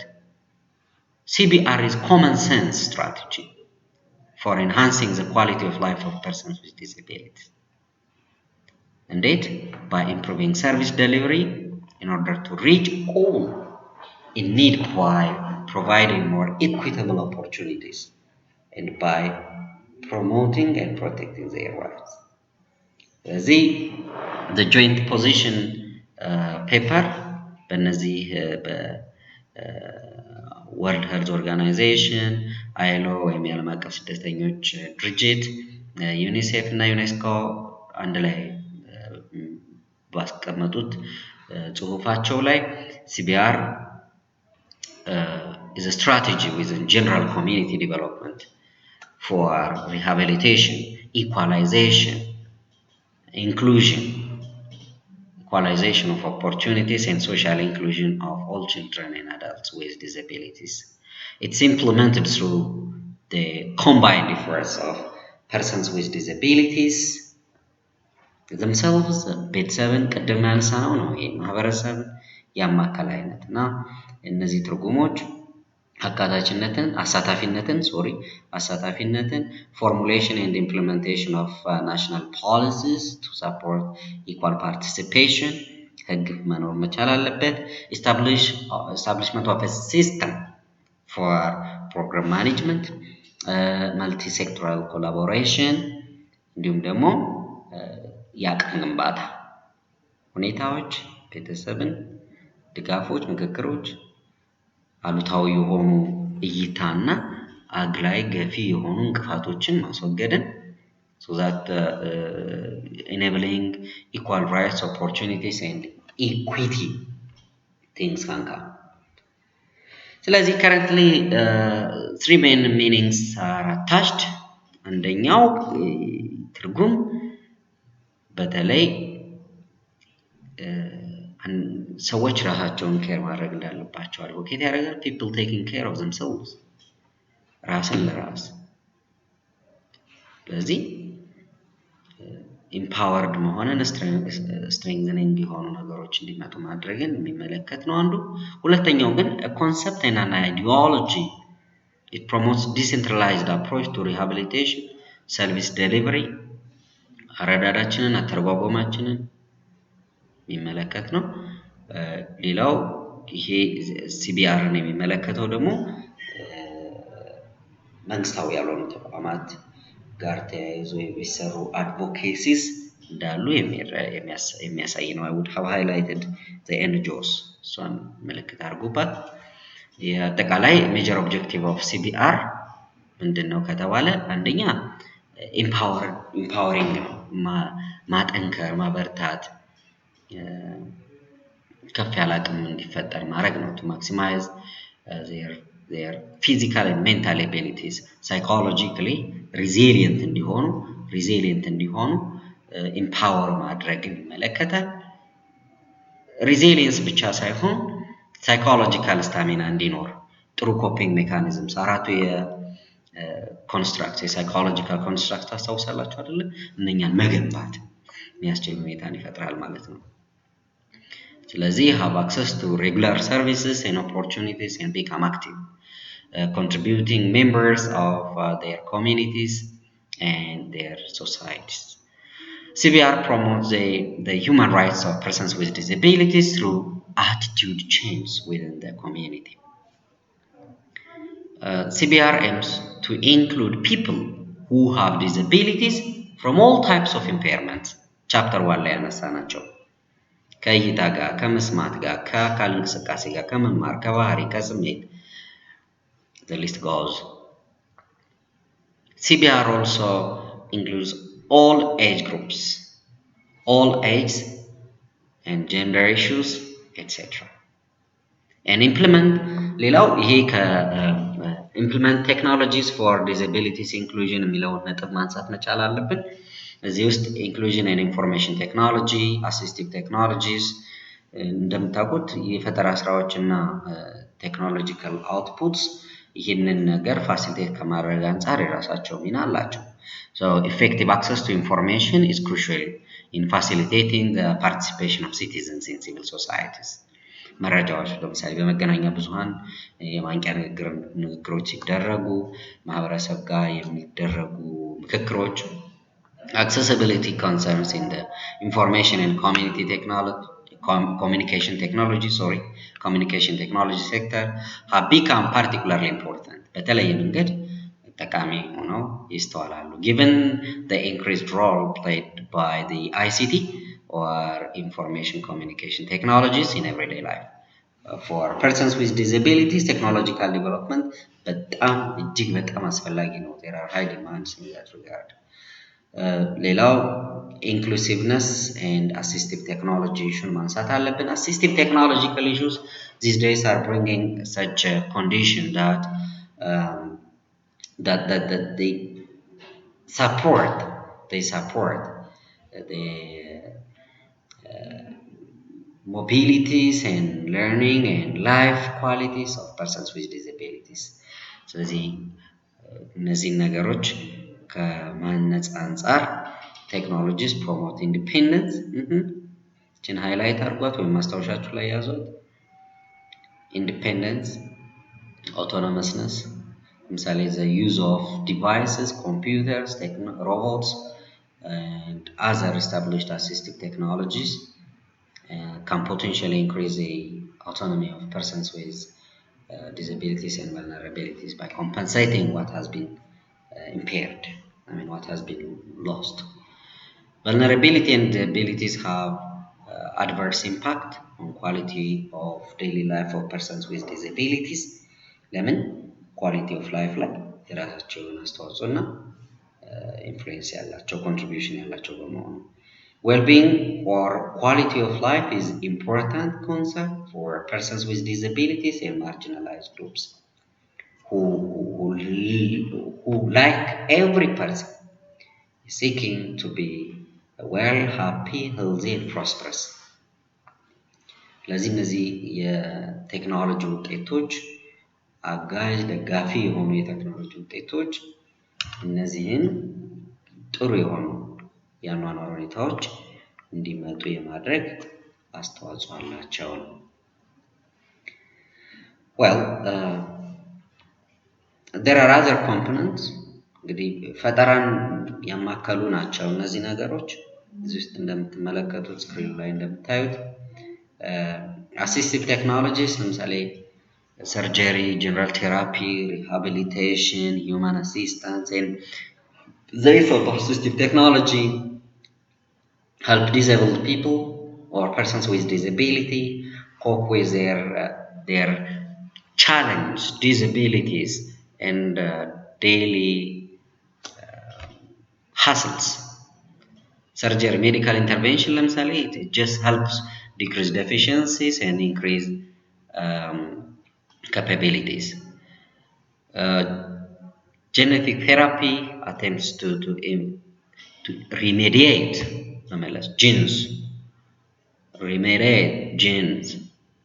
CBR is common sense strategy for enhancing the quality of life of persons with disabilities. Indeed, by improving service delivery in order to reach all in need while providing more equitable opportunities and by promoting and protecting their rights. The joint position paper በእነዚህ ወርልድ ሄልዝ ኦርጋናይዜሽን አይሎ ወይም የዓለም አቀፍ ስደተኞች ድርጅት ዩኒሴፍ እና ዩኔስኮ አንድ ላይ ባስቀመጡት ጽሁፋቸው ላይ CBR is a strategy within general community development for rehabilitation, equalization, inclusion, equalization of opportunities and social inclusion of all children and adults with disabilities. It's implemented through the combined efforts of persons with disabilities themselves, ቤተሰብን ቅድም ያነሳነው ነው። ይሄ ማህበረሰብ ያማከለ አይነትና እነዚህ ትርጉሞች አሳታፊነትን formulation and implementation of national policies to support equal participation ህግ መኖር መቻል አለበት establishment of a system for program management multi-sectoral collaboration እንዲሁም ደግሞ የአቅም ግንባታ ሁኔታዎች ቤተሰብን ድጋፎች ምክክሮች አሉታዊ የሆኑ እይታና አግላይ ገፊ የሆኑ እንቅፋቶችን ማስወገድን so that enabling equal rights opportunities and equity things can come. ስለዚህ currently three main meanings are attached. አንደኛው ትርጉም በተለይ ሰዎች ራሳቸውን ኬር ማድረግ እንዳለባቸው አድቮኬት ያደርጋል people taking care of themselves ራስን ለራስ ስለዚህ empowered መሆንን strengthening የሆኑ ነገሮች እንዲመጡ ማድረግን የሚመለከት ነው አንዱ ሁለተኛው ግን a concept and an ideology it promotes decentralized approach to rehabilitation service delivery አረዳዳችንን አተረጓጎማችንን የሚመለከት ነው ሌላው ይሄ CBRን የሚመለከተው ደግሞ መንግስታዊ ያልሆኑ ተቋማት ጋር ተያይዞ የሚሰሩ advocacies እንዳሉ የሚያሳይ ነው I would have highlighted the NGOs እሷን ምልክት አድርጉባት የአጠቃላይ major objective of CBR ምንድነው ከተባለ አንደኛ empowering ነው ማጠንከር ማበርታት ከፍ ያለ አቅም እንዲፈጠር ማድረግ ነው to maximize their physical and mental abilities psychologically resilient እንዲሆኑ empower ማድረግን ይመለከታል resilience ብቻ ሳይሆን psychological stamina እንዲኖር ጥሩ coping mechanisms አራቱ የconstruct psychological construct ታስታውሳላችሁ አይደል እነኛን መገንባት የሚያስችል ሁኔታን ይፈጥራል ማለት ነው ስለዚህ have access to regular services and opportunities and become active contributing members of their communities and their societies. CBR promotes the human rights of persons with disabilities through attitude change within the community. CBR aims to include people who have disabilities from all types of impairments. Chapter 1 ላይ ያነሳናቸው ከእይታ ጋር ከመስማት ጋር ከአካል እንቅስቃሴ ጋር ከመማር ከባህሪ ከስሜት the list goes. CBR also includes all age groups, all ages and gender issues, etc. And implement ሌላው ይሄ implement technologies for disabilities inclusion የሚለውን ነጥብ ማንሳት መቻል አለብን። እዚህ ውስጥ inclusion and information technology, assistive technologies እንደምታውቁት የፈጠራ ስራዎችና ቴክኖሎጂካል አውትፑትስ ይህንን ነገር ፋሲሊቴት ከማድረግ አንጻር የራሳቸው ሚና አላቸው። So effective access to information is crucial in facilitating the participation of citizens in civil societies. መረጃዎች ለምሳሌ በመገናኛ ብዙሃን የማንቂያ ንግግሮች ሲደረጉ ማህበረሰብ ጋር የሚደረጉ ምክክሮች accessibility concerns in the information and communication technology sector have become particularly important. በተለየ መንገድ ጠቃሚ ሆነው ይስተዋላሉ given the increased role played by the ICT or information communication technologies in everyday life. For persons with disabilities, technological development በጣም እጅግ በጣም አስፈላጊ ነው። There are high demands in that regard. ሌላው inclusiveness and assistive technology issue ማንሳት አለብን። Assistive technological issues these days are bringing such a condition that they support the mobilities and learning and life qualities of persons with disabilities. ስለዚህ እነዚህን ነገሮች ከማነጽ አንጻር ቴክኖሎጂስ ፕሮሞት ኢንዲፔንደንስ እችን ሃይላይት አድርጓት ወይም ማስታወሻችሁ ላይ ያዙት። ኢንዲፔንደንስ፣ autonomousness ለምሳሌ the use of devices, computers, robots and other established assistive technologies can potentially increase the autonomy of persons with disabilities and vulnerabilities by compensating what has been impaired. What has been lost. Vulnerability and disabilities have adverse impact on quality of daily life of persons with disabilities. ለምን quality of life ላይ የራሳቸውን አስተዋጽኦና ኢንፍሉዌንስ ያላቸው ኮንትሪቢዩሽን ያላቸው በመሆኑ well-being or quality of life is important concept for persons with disabilities and marginalized groups who like every person seeking to be well, happy, healthy and prosperous. ለዚህ እነዚህ የቴክኖሎጂ ውጤቶች አጋዥ ደጋፊ የሆኑ የቴክኖሎጂ ውጤቶች እነዚህን ጥሩ የሆኑ የአኗኗር ሁኔታዎች እንዲመጡ የማድረግ አስተዋጽኦ አላቸው። Well, there are other components እንግዲህ ፈጠራን ያማከሉ ናቸው እነዚህ ነገሮች እዚህ ውስጥ እንደምትመለከቱት ስክሪን ላይ እንደምታዩት assistive technologies ለምሳሌ surgery, general therapy, rehabilitation, human assistance and the use of assistive technology help disabled people or persons with disability cope with their challenge, disabilities and daily hassles. Surgery, medical intervention ለምሳሌ it just helps decrease deficiencies and increase capabilities. Genetic therapy attempts to remediate genes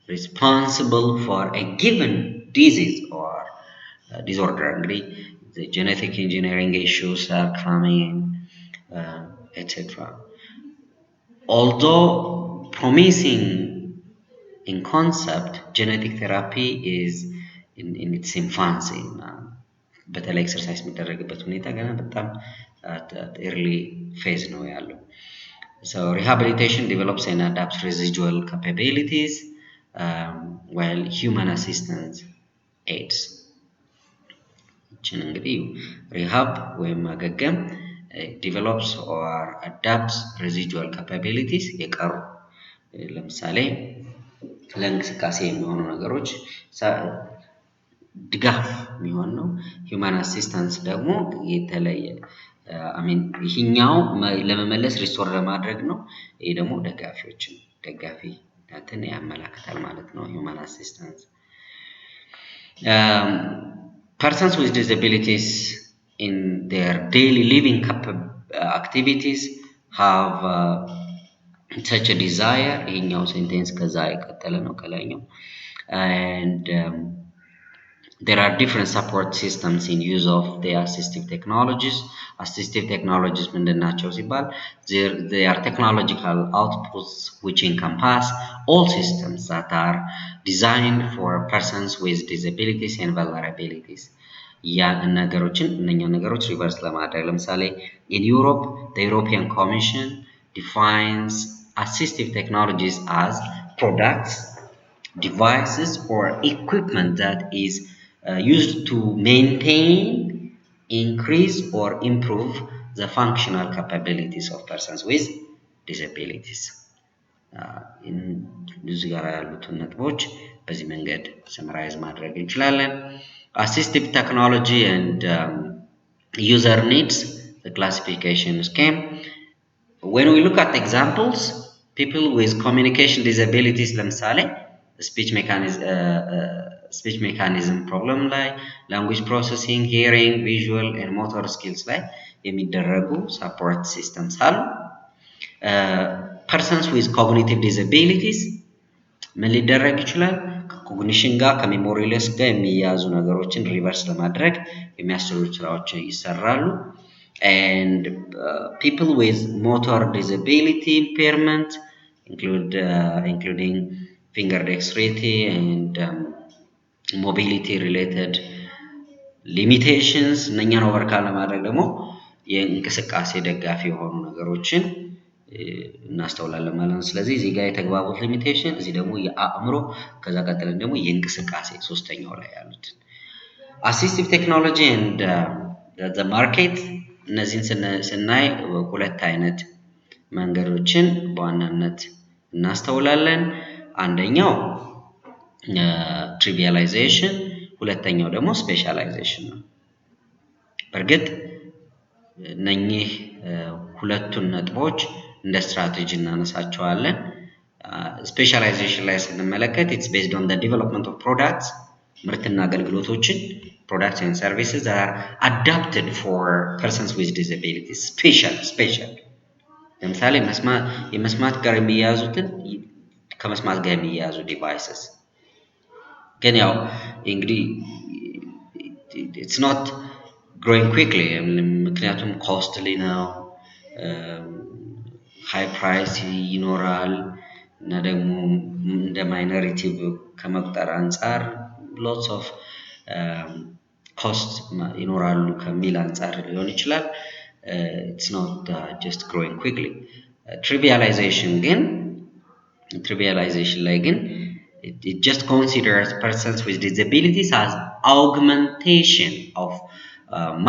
responsible for a given disease or disorder. The genetic engineering issues are coming, etc. Although promising in concept, genetic therapy is in its infancy. በተለይ ኤክሰርሳይዝ የሚደረግበት ሁኔታ ገና በጣም early phase ነው ያለው. So rehabilitation develops and adapts residual capabilities while human assistance aids. እንግዲህ ሪሃብ ወይም ማገገም develops or adapts residual capabilities የቀሩ ለምሳሌ ለእንቅስቃሴ የሚሆኑ ነገሮች ድጋፍ የሚሆን ነው። ሂውማን አሲስታንስ ደግሞ የተለየ ይሄኛው ለመመለስ ሪስቶር ለማድረግ ነው። ይሄ ደግሞ ደጋፊነትን ያመለክታል ማለት ነው ሂውማን አሲስታንስ። persons with disabilities in their daily living activities have such a desire. ይሄኛው ሴንቴንስ ከዛ የቀጠለ ነው ከላይኛው and there are different support systems in use of the assistive technologies. Assistive technologies ምንድናቸው ሲባል they are technological outputs which encompass all systems that are designed for persons with disabilities and vulnerabilities. እነኛ ነገሮች ሪቨርስ ለማድረግ ለምሳሌ in Europe, the European Commission defines assistive technologies as products, devices, or equipment that is used to maintain, increase, or improve the functional capabilities of persons with disabilities. እዚህ ጋር ያሉትን ነጥቦች በዚህ መንገድ ሰመራይዝ ማድረግ እንችላለን። Assistive technology and user needs, the classification scheme. When we look at examples, people with communication disabilities ለምሳሌ speech mechanism problem ላይ language processing, hearing, visual and motor skills ላይ የሚደረጉ support systems አሉ። persons with cognitive disabilities ምን ሊደረግ ይችላል? ከኮግኒሽን ጋር ከሜሞሪ ሎስ ጋር የሚያዙ ነገሮችን ሪቨርስ ለማድረግ የሚያስችሉ ስራዎች ይሰራሉ። and people with motor disability impairment including finger dexterity and mobility related limitations እነኛን ኦቨርካም ለማድረግ ደግሞ የእንቅስቃሴ ደጋፊ የሆኑ ነገሮችን እናስተውላለን ማለት ነው። ስለዚህ እዚህ ጋር የተግባቦት ሊሚቴሽን፣ እዚህ ደግሞ የአእምሮ፣ ከዛ ቀጥለን ደግሞ የእንቅስቃሴ ሶስተኛው ላይ ያሉት assistive technology and the market። እነዚህን ስናይ ሁለት አይነት መንገዶችን በዋናነት እናስተውላለን። አንደኛው trivialization፣ ሁለተኛው ደግሞ specialization ነው። በእርግጥ እነኚህ ሁለቱን ነጥቦች እንደ ስትራቴጂ እናነሳቸዋለን። ስፔሻላይዜሽን ላይ ስንመለከት it's based on the development of products፣ ምርትና አገልግሎቶችን products and services that are adapted for persons with disabilities። special ለምሳሌ የመስማት ጋር የሚያያዙትን ከመስማት ጋር የሚያያዙ ዲቫይስስ ግን ያው እንግዲህ it's not growing quickly ምክንያቱም costly ነው፣ high price ይኖራል እና ደግሞ እንደ ማይኖሪቲ ከመቁጠር አንፃር lots of costs ይኖራሉ ከሚል አንፃር ሊሆን ይችላል። it's not just growing quickly። trivialization ላይ ግን it just considers persons with disabilities as augmentation of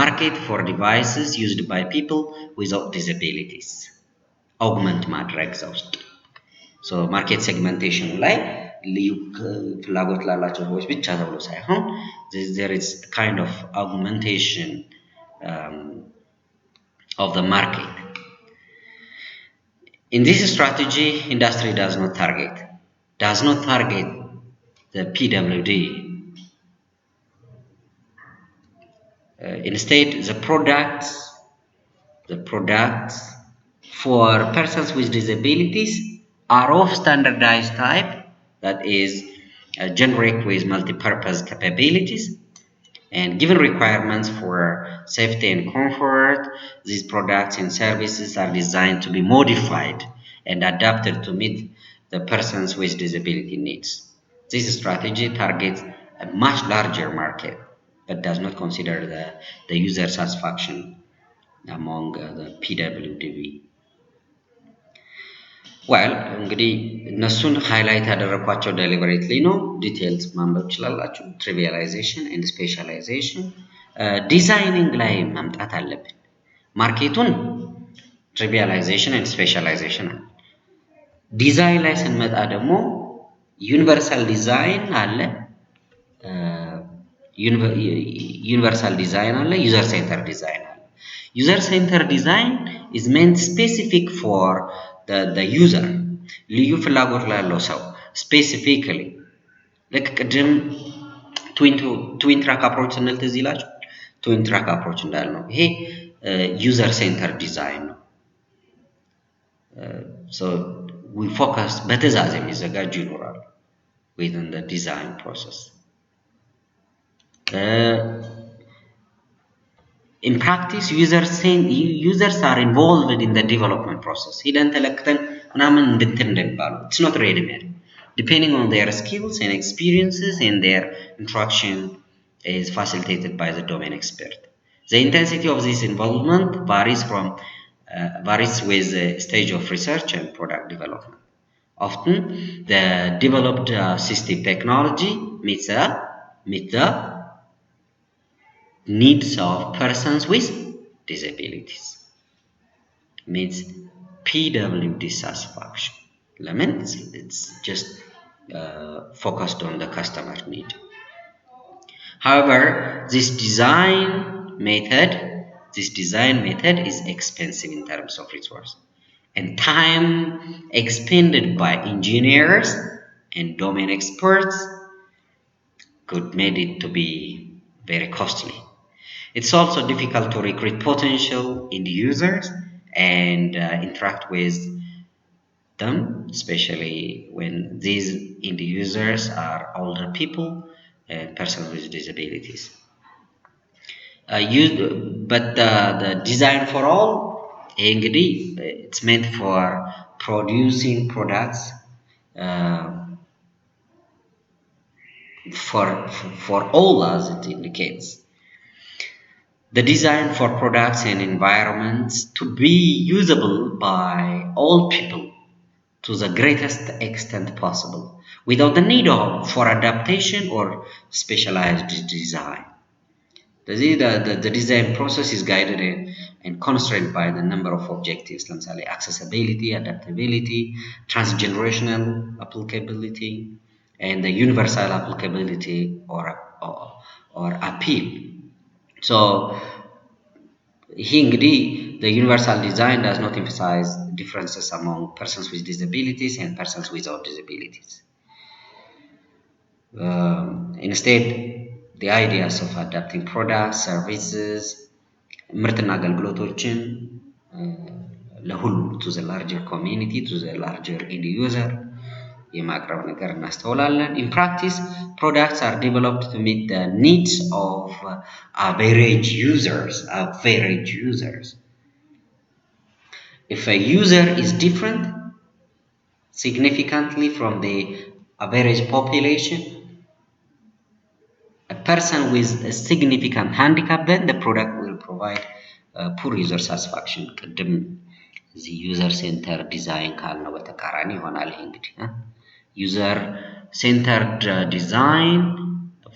market for devices used by people without disabilities። augment ማድረግ ውስጥ so market segmentation ላይ ልዩ ፍላጎት ላላቸው ሰዎች ብቻ ተብሎ ሳይሆን there is kind of augmentation of the market. In this strategy, industry does not target the PWD. Instead, the products for persons with disabilities are of standardized type, that is generic with multi-purpose capabilities, and given requirements for safety and comfort, these products and services are designed to be modified and adapted to meet the persons with disability needs. This strategy targets a much larger market but does not consider the user satisfaction among the PWDV. well እንግዲህ እነሱን ሃይላይት ያደረኳቸው ዴሊበሬትሊ ነው። ዲቴይልስ ማንበብ ይችላልላችሁ። trivialization and specialization ዲዛይኒንግ ላይ ማምጣት አለብን። ማርኬቱን trivialization and specialization አለ። ዲዛይን ላይ ስንመጣ ደግሞ ዩኒቨርሳል ዲዛይን አለ፣ ዩኒቨርሳል ዲዛይን አለ፣ ዩዘር ሴንተር ዲዛይን አለ። ዩዘር ሴንተር ዲዛይን is meant specific for the user፣ ልዩ ፍላጎት ላለው ሰው ስፔሲፊካሊ ልክ ቅድም twin track approach ስንል ትዝ ይላችሁ twin track approach እንዳልነው ይሄ user centered design ነው so we focus በትዕዛዝ የሚዘጋጁ ይኖራሉ within the design process in practice users are involved in the development process ሂደን ተለክተን ምናምን እንድንትን እንደሚባሉ it's not ready made depending on their skills and experiences and their interaction is facilitated by the domain expert the intensity of this involvement varies with the stage of research and product development often the developed assistive technology meets the needs of persons with disabilities means PWD satisfaction. It's just focused on the customer need. However, this design method is expensive in terms of resource and time expended by engineers and domain experts could make it to be very costly. It's also difficult to recruit potential end users and interact with them, especially when these end users are older people and persons with disabilities. But the design for all, it's meant for producing products for all, as it indicates. The design for products and environments to be usable by all people to the greatest extent possible without the need for adaptation or specialized design. The design process is guided and constrained by the number of objectives, like accessibility, adaptability, transgenerational applicability, and the universal applicability or appeal. So here the universal design does not emphasize differences among persons with disabilities and persons without disabilities. Instead, the ideas of adapting products, services, ምርትና አገልግሎቶችን ለሁሉ to the larger community, to the larger end user የማቅረብ ነገር እናስተውላለን. In practice, products are developed to meet the needs of average users. If a user is different significantly from the average population, a person with a significant handicap, then the product will provide poor user satisfaction. The user-centered design ካልነው በተቃራኒ ይሆናል እንግዲህ user-centered design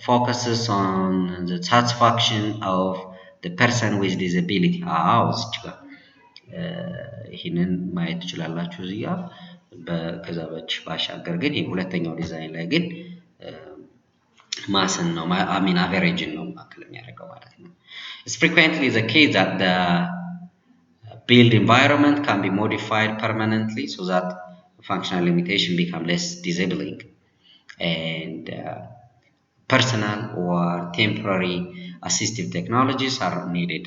focuses on the satisfaction of the person with disability. እዚች ጋር ይህንን ማየት ትችላላችሁ እዚህ ጋር ከዛ ባሻገር ግን ሁለተኛው ዲዛይን ላይ ግን ማስን ነው አቨሬጅን ነው ማከል የሚያደርገው ማለት ነው. It's frequently the case that the build environment can be modified permanently so that functional limitation become less disabling and personal or temporary assistive technologies are needed.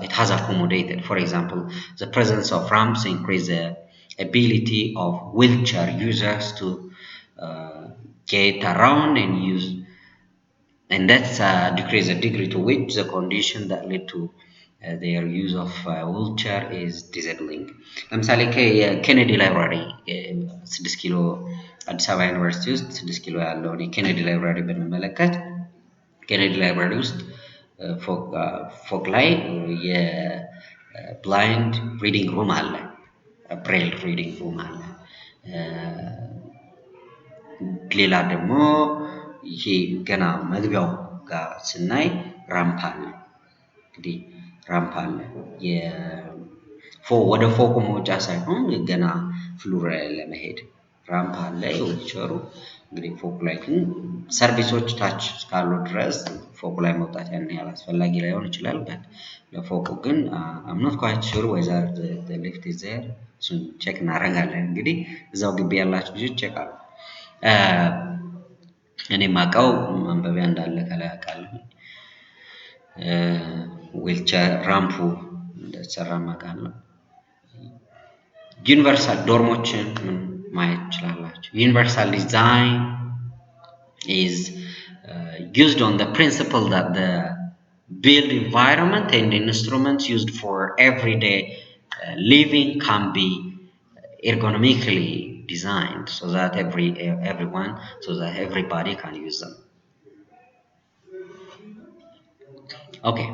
It has accommodated, for example, the presence of ramps increase the ability of wheelchair users to get around and use, and that's decrease the degree to which the condition that led to their use of wheelchair is disabling. ለምሳሌ ከኬኔዲ ላይብራሪ 6 ኪሎ አዲስ አበባ ዩኒቨርሲቲ ውስጥ 6 ኪሎ ያለውን የኬኔዲ ላይብራሪ ብንመለከት ኬኔዲ ላይብራሪ ውስጥ ፎቅ ላይ የብላይንድ ሪዲንግ ሩም አለ ብሬል ሪዲንግ ሩም አለ ሌላ ደግሞ ይሄ ገና መግቢያው ጋር ስናይ ራምፕ አለ እንግዲህ ራምፕ አለ ወደ ፎቁ መውጫ ሳይሆን ገና ፍሎር ለመሄድ ራምፕ አለ ይወጭሩ እንግዲህ ፎቅ ላይ ግን ሰርቪሶች ታች እስካሉ ድረስ ፎቅ ላይ መውጣት ያን ያህል አስፈላጊ ላይሆን ይችላል ለፎቁ ግን I'm not quite sure whether the lift is there ቼክ እናደርጋለን እንግዲህ እዛው ግቢ ያላችሁ ልጆች ቼክ አድርጉ እኔ ማቀው መንበቢያ እንዳለ ከላይ አውቃለሁ። ዊልቸር ራምፑ እንደተሰራ ማውቃለሁ። ዩኒቨርሳል ዶርሞችን ማየት ትችላላችሁ። ዩኒቨርሳል ዲዛይን is used on the principle that the built environment and instruments used for everyday living can be ergonomically designed so that everybody can use them. Okay.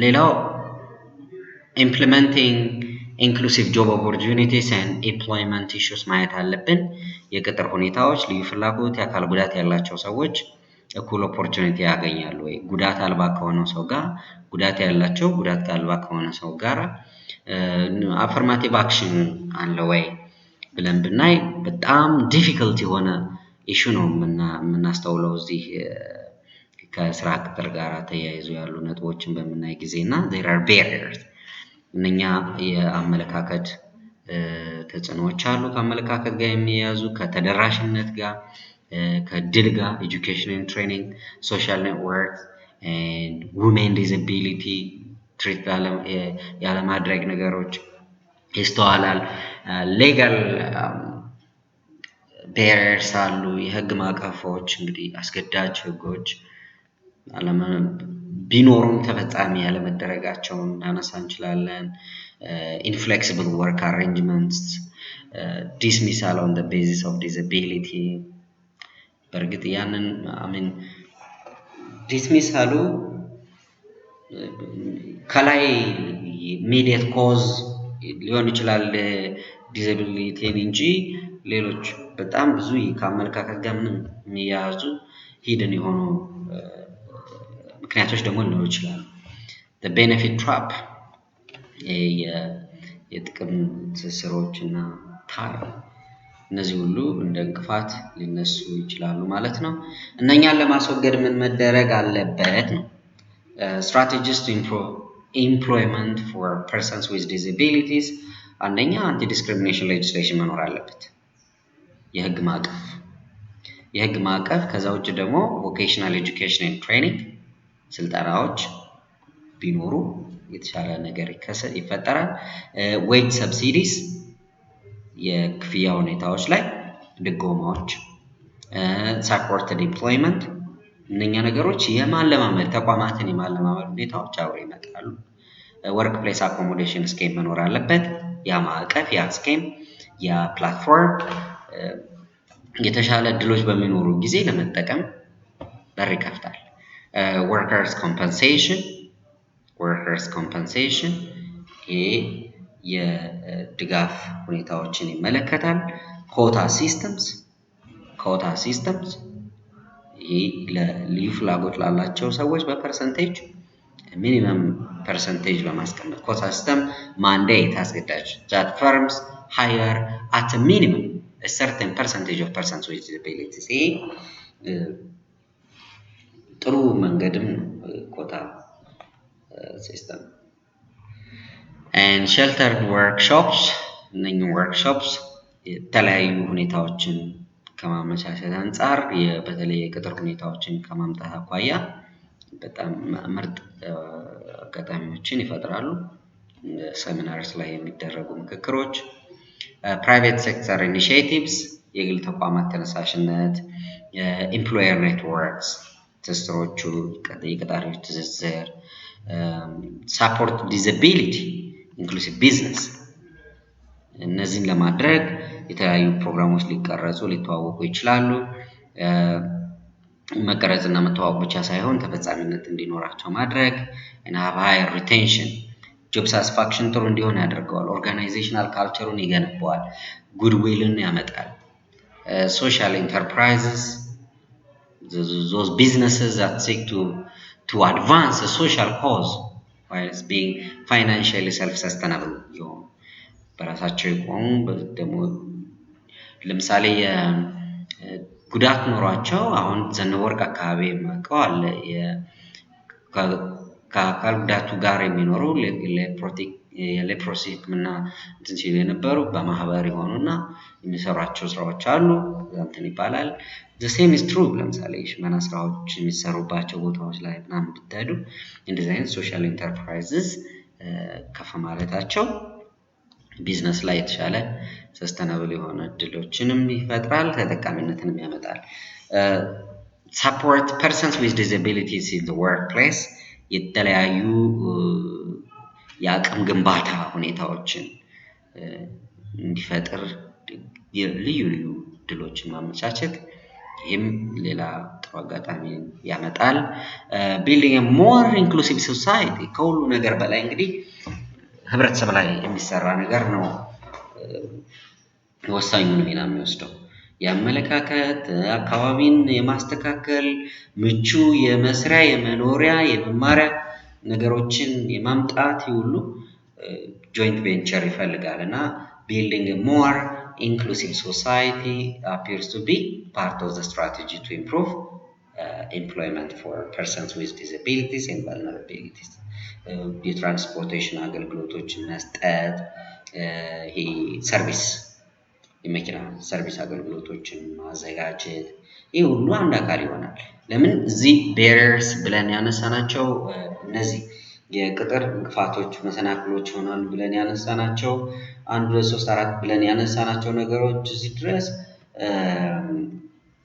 ሌላው implementing inclusive job opportunities and employment issues ማየት አለብን። የቅጥር ሁኔታዎች ልዩ ፍላጎት የአካል ጉዳት ያላቸው ሰዎች እኩል ኦፖርቹኒቲ ያገኛሉ ወይ? ጉዳት አልባ ከሆነው ሰው ጋር ጉዳት ያላቸው ጉዳት አልባ ከሆነ ሰው ጋር አፈርማቲቭ አክሽን አለ ወይ ብለን ብናይ በጣም ዲፊከልት የሆነ ኢሹ ነው የምናስተውለው እዚህ ከስራ ቅጥር ጋር ተያይዞ ያሉ ነጥቦችን በመናይ ጊዜና there are barriers እነኛ የአመለካከት ተጽዕኖዎች አሉ ከአመለካከት ጋር የሚያያዙ ከተደራሽነት ጋር ከድል ጋር education and training social networks and women disability treat ያለ ማድረግ ነገሮች ይስተዋላል legal barriers አሉ የህግ ማዕቀፎች እንግዲህ አስገዳጅ ህጎች ቢኖሩም ተፈጻሚ ያለ መደረጋቸውን እናነሳ እንችላለን inflexible work arrangements dismissal on the basis of disability በርግጥ ያንን dismissal ከላይ immediate cause ሊሆን ይችላል ዲዛቢሊቲ እንጂ ሌሎች በጣም ብዙ ከአመለካከት ጋር ምንም የሚያያዙ ሂድን የሆኑ ምክንያቶች ደግሞ ሊኖሩ ይችላሉ the benefit trap የጥቅም ትስስሮችና ታር እነዚህ ሁሉ እንደ እንቅፋት ሊነሱ ይችላሉ ማለት ነው እነኛን ለማስወገድ ምን መደረግ አለበት ነው strategies to improve employment for persons with disabilities አንደኛ anti discrimination legislation መኖር አለበት የህግ ማዕቀፍ ከዛ ውጭ ደግሞ vocational education and training ስልጠናዎች ቢኖሩ የተሻለ ነገር ይፈጠራል wage subsidies የክፍያ ሁኔታዎች ላይ ድጎማዎች supported employment እነኛ ነገሮች የማለማመድ ተቋማትን የማለማመድ ሁኔታዎች አብረው ይመጣሉ workplace accommodation scheme መኖር አለበት ያ ማዕቀፍ ያ ስኬም ያ ፕላትፎርም የተሻለ እድሎች በሚኖሩ ጊዜ ለመጠቀም በር ይከፍታል workers compensation የድጋፍ ሁኔታዎችን ይመለከታል quota systems ለልዩ ፍላጎት ላላቸው ሰዎች በፐርሰንቴጅ ሚኒመም ፐርሰንቴጅ በማስቀመጥ quota system mandate አስገዳጅ that firms hire at a minimum a certain percentage of persons with disabilities ጥሩ መንገድም quota system and sheltered workshops እነኚህ workshops የተለያዩ ሁኔታዎችን ከማመቻቸት አንፃር በተለይ የቅጥር ሁኔታዎችን ከማምጣት አኳያ በጣም ምርጥ አጋጣሚዎችን ይፈጥራሉ ሴሚናርስ ላይ የሚደረጉ ምክክሮች private sector initiatives የግል ተቋማት ተነሳሽነት employer networks ትስስሮቹ የቀጣሪዎች ትስስር support disability inclusive business እነዚህን ለማድረግ የተለያዩ ፕሮግራሞች ሊቀረጹ ሊተዋወቁ ይችላሉ መቀረጽና መተዋወቅ ብቻ ሳይሆን ተፈጻሚነት እንዲኖራቸው ማድረግ and have higher retention job satisfaction ጥሩ እንዲሆን ያደርገዋል organizational culture-ን ይገነባዋል goodwill-ን ያመጣል social enterprises those businesses that seek to advance a social cause while being financially self-sustainable በራሳቸው ይቆሙ ደግሞ ለምሳሌ ጉዳት ኖሯቸው አሁን ዘነወርቅ አካባቢ ማቀው አለ ከአካል ጉዳቱ ጋር የሚኖሩ የሌፕሮሲ ህክምና እንትን ሲሉ የነበሩ በማህበር የሆኑና የሚሰሯቸው ስራዎች አሉ። እንትን ይባላል። the same is true ለምሳሌ ሽመና ስራዎች የሚሰሩባቸው ቦታዎች ላይ ምናምን ብትሄዱ እንደዚህ አይነት ሶሻል ኢንተርፕራይዝስ ከፍ ማለታቸው ቢዝነስ ላይ የተሻለ ሰስተናብል የሆነ እድሎችንም ይፈጥራል፣ ተጠቃሚነትንም ያመጣል። support persons with disabilities in the workplace የተለያዩ የአቅም ግንባታ ሁኔታዎችን እንዲፈጥር ልዩ ልዩ እድሎችን ማመቻቸት ይህም ሌላ ጥሩ አጋጣሚ ያመጣል። building a more inclusive society ከሁሉ ነገር በላይ እንግዲህ ህብረተሰብ ላይ የሚሰራ ነገር ነው ወሳኙን ሚና የሚወስደው። የአመለካከት አካባቢን የማስተካከል ምቹ የመስሪያ የመኖሪያ የመማሪያ ነገሮችን የማምጣት ሁሉ joint venture ይፈልጋልና building a more inclusive society appears to be part of the strategy to improve employment for persons with disabilities and vulnerabilities. የትራንስፖርቴሽን አገልግሎቶችን መስጠት ይሄ ሰርቪስ የመኪና ሰርቪስ አገልግሎቶችን ማዘጋጀት ይሄ ሁሉ አንድ አካል ይሆናል። ለምን እዚህ barriers ብለን ያነሳናቸው እነዚህ የቅጥር እንቅፋቶች መሰናክሎች ይሆናሉ ብለን ያነሳናቸው 1 2 3 4 ብለን ያነሳናቸው ነገሮች እዚህ ድረስ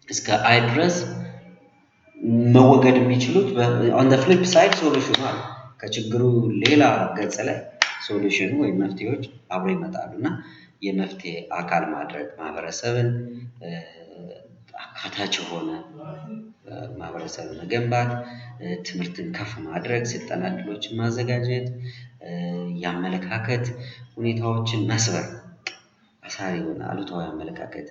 እስከ አይ ድረስ መወገድ የሚችሉት on the flip side ሶሉሽኑ አለ። ከችግሩ ሌላ ገጽ ላይ ሶሉሽኑ ወይ መፍትሄዎች አብረው ይመጣሉና የመፍትሄ አካል ማድረግ ማህበረሰብን አካታች ሆነ ማህበረሰብ መገንባት ትምህርትን ከፍ ማድረግ ስልጠና እድሎችን ማዘጋጀት ያመለካከት ሁኔታዎችን መስበር አሳሪ የሆነ አሉታዊ አመለካከት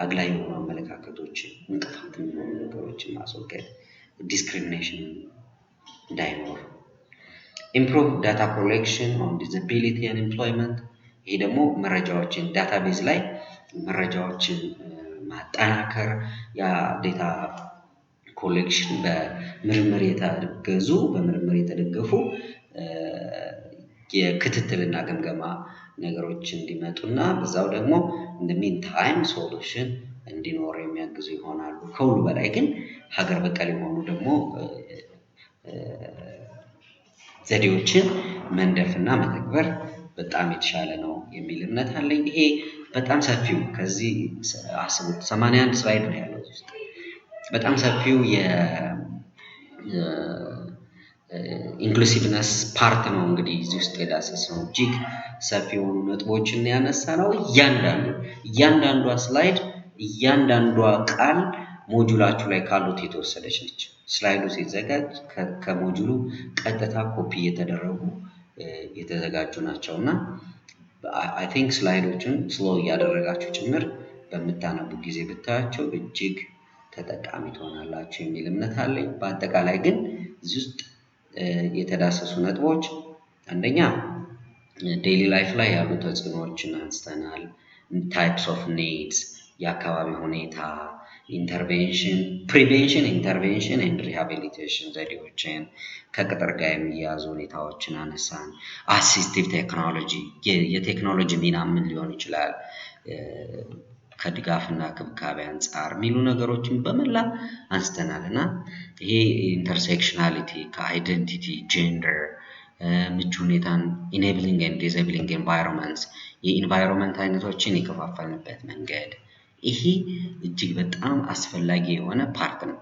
አግላይ የሆኑ አመለካከቶችን እንቅፋት የሚሆኑ ነገሮችን ማስወገድ discrimination እንዳይኖር improve data collection on disability and employment ይሄ ደግሞ መረጃዎችን ዳታቤዝ ላይ መረጃዎችን ማጠናከር ያ ዴታ ኮሌክሽን በምርምር የተደገፉ የክትትልና ግምገማ ነገሮች እንዲመጡና በዛው ደግሞ in the meantime solution እንዲኖር የሚያግዙ ይሆናሉ። ከሁሉ በላይ ግን ሀገር በቀል የሆኑ ደግሞ ዘዴዎችን መንደፍና መተግበር በጣም የተሻለ ነው የሚል እምነት አለኝ። ይሄ በጣም ሰፊው ከዚህ አስቡት 81 ስላይድ ነው ያለው ውስጥ በጣም ሰፊው ኢንክሉሲቭነስ ፓርት ነው እንግዲህ እዚህ ውስጥ የዳሰሰው እጅግ ሰፊ የሆኑ ነጥቦችን ያነሳነው እያንዳንዷ ስላይድ እያንዳንዷ ቃል ሞጁላችሁ ላይ ካሉት የተወሰደች ነች። ስላይዱ ሲዘጋጅ ከሞጁሉ ቀጥታ ኮፒ የተደረጉ የተዘጋጁ ናቸውና I think ስላይዶችን ስሎው ያደረጋችሁ ጭምር በመታነቡ ጊዜ ብታያቸው እጅግ ተጠቃሚ ትሆናላችሁ የሚል እምነት አለኝ። በአጠቃላይ ግን እዚህ ውስጥ የተዳሰሱ ነጥቦች አንደኛ ዴይሊ ላይፍ ላይ ያሉ ተጽዕኖዎችን አንስተናል። types of needs የአካባቢ ሁኔታ ኢንተርቬንሽን ፕሪቬንሽን ኢንተርቬንሽን ኤንድ ሪሃቢሊቴሽን ዘዴዎችን ከቅጥር ጋር የሚያያዙ ሁኔታዎችን አነሳን። አሲስቲቭ ቴክኖሎጂ የቴክኖሎጂ ሚና ምን ሊሆን ይችላል ከድጋፍና ክብካቤ አንፃር የሚሉ ነገሮችን በመላ አንስተናልና ይሄ ኢንተርሴክሽናሊቲ ከአይደንቲቲ ጀንደር ምቹ ሁኔታን ኢኔብሊንግ ኤንድ ዲሴብሊንግ ኤንቫይሮንመንትስ የኢንቫይሮንመንት አይነቶችን የከፋፈልንበት መንገድ ይሄ እጅግ በጣም አስፈላጊ የሆነ ፓርት ነው።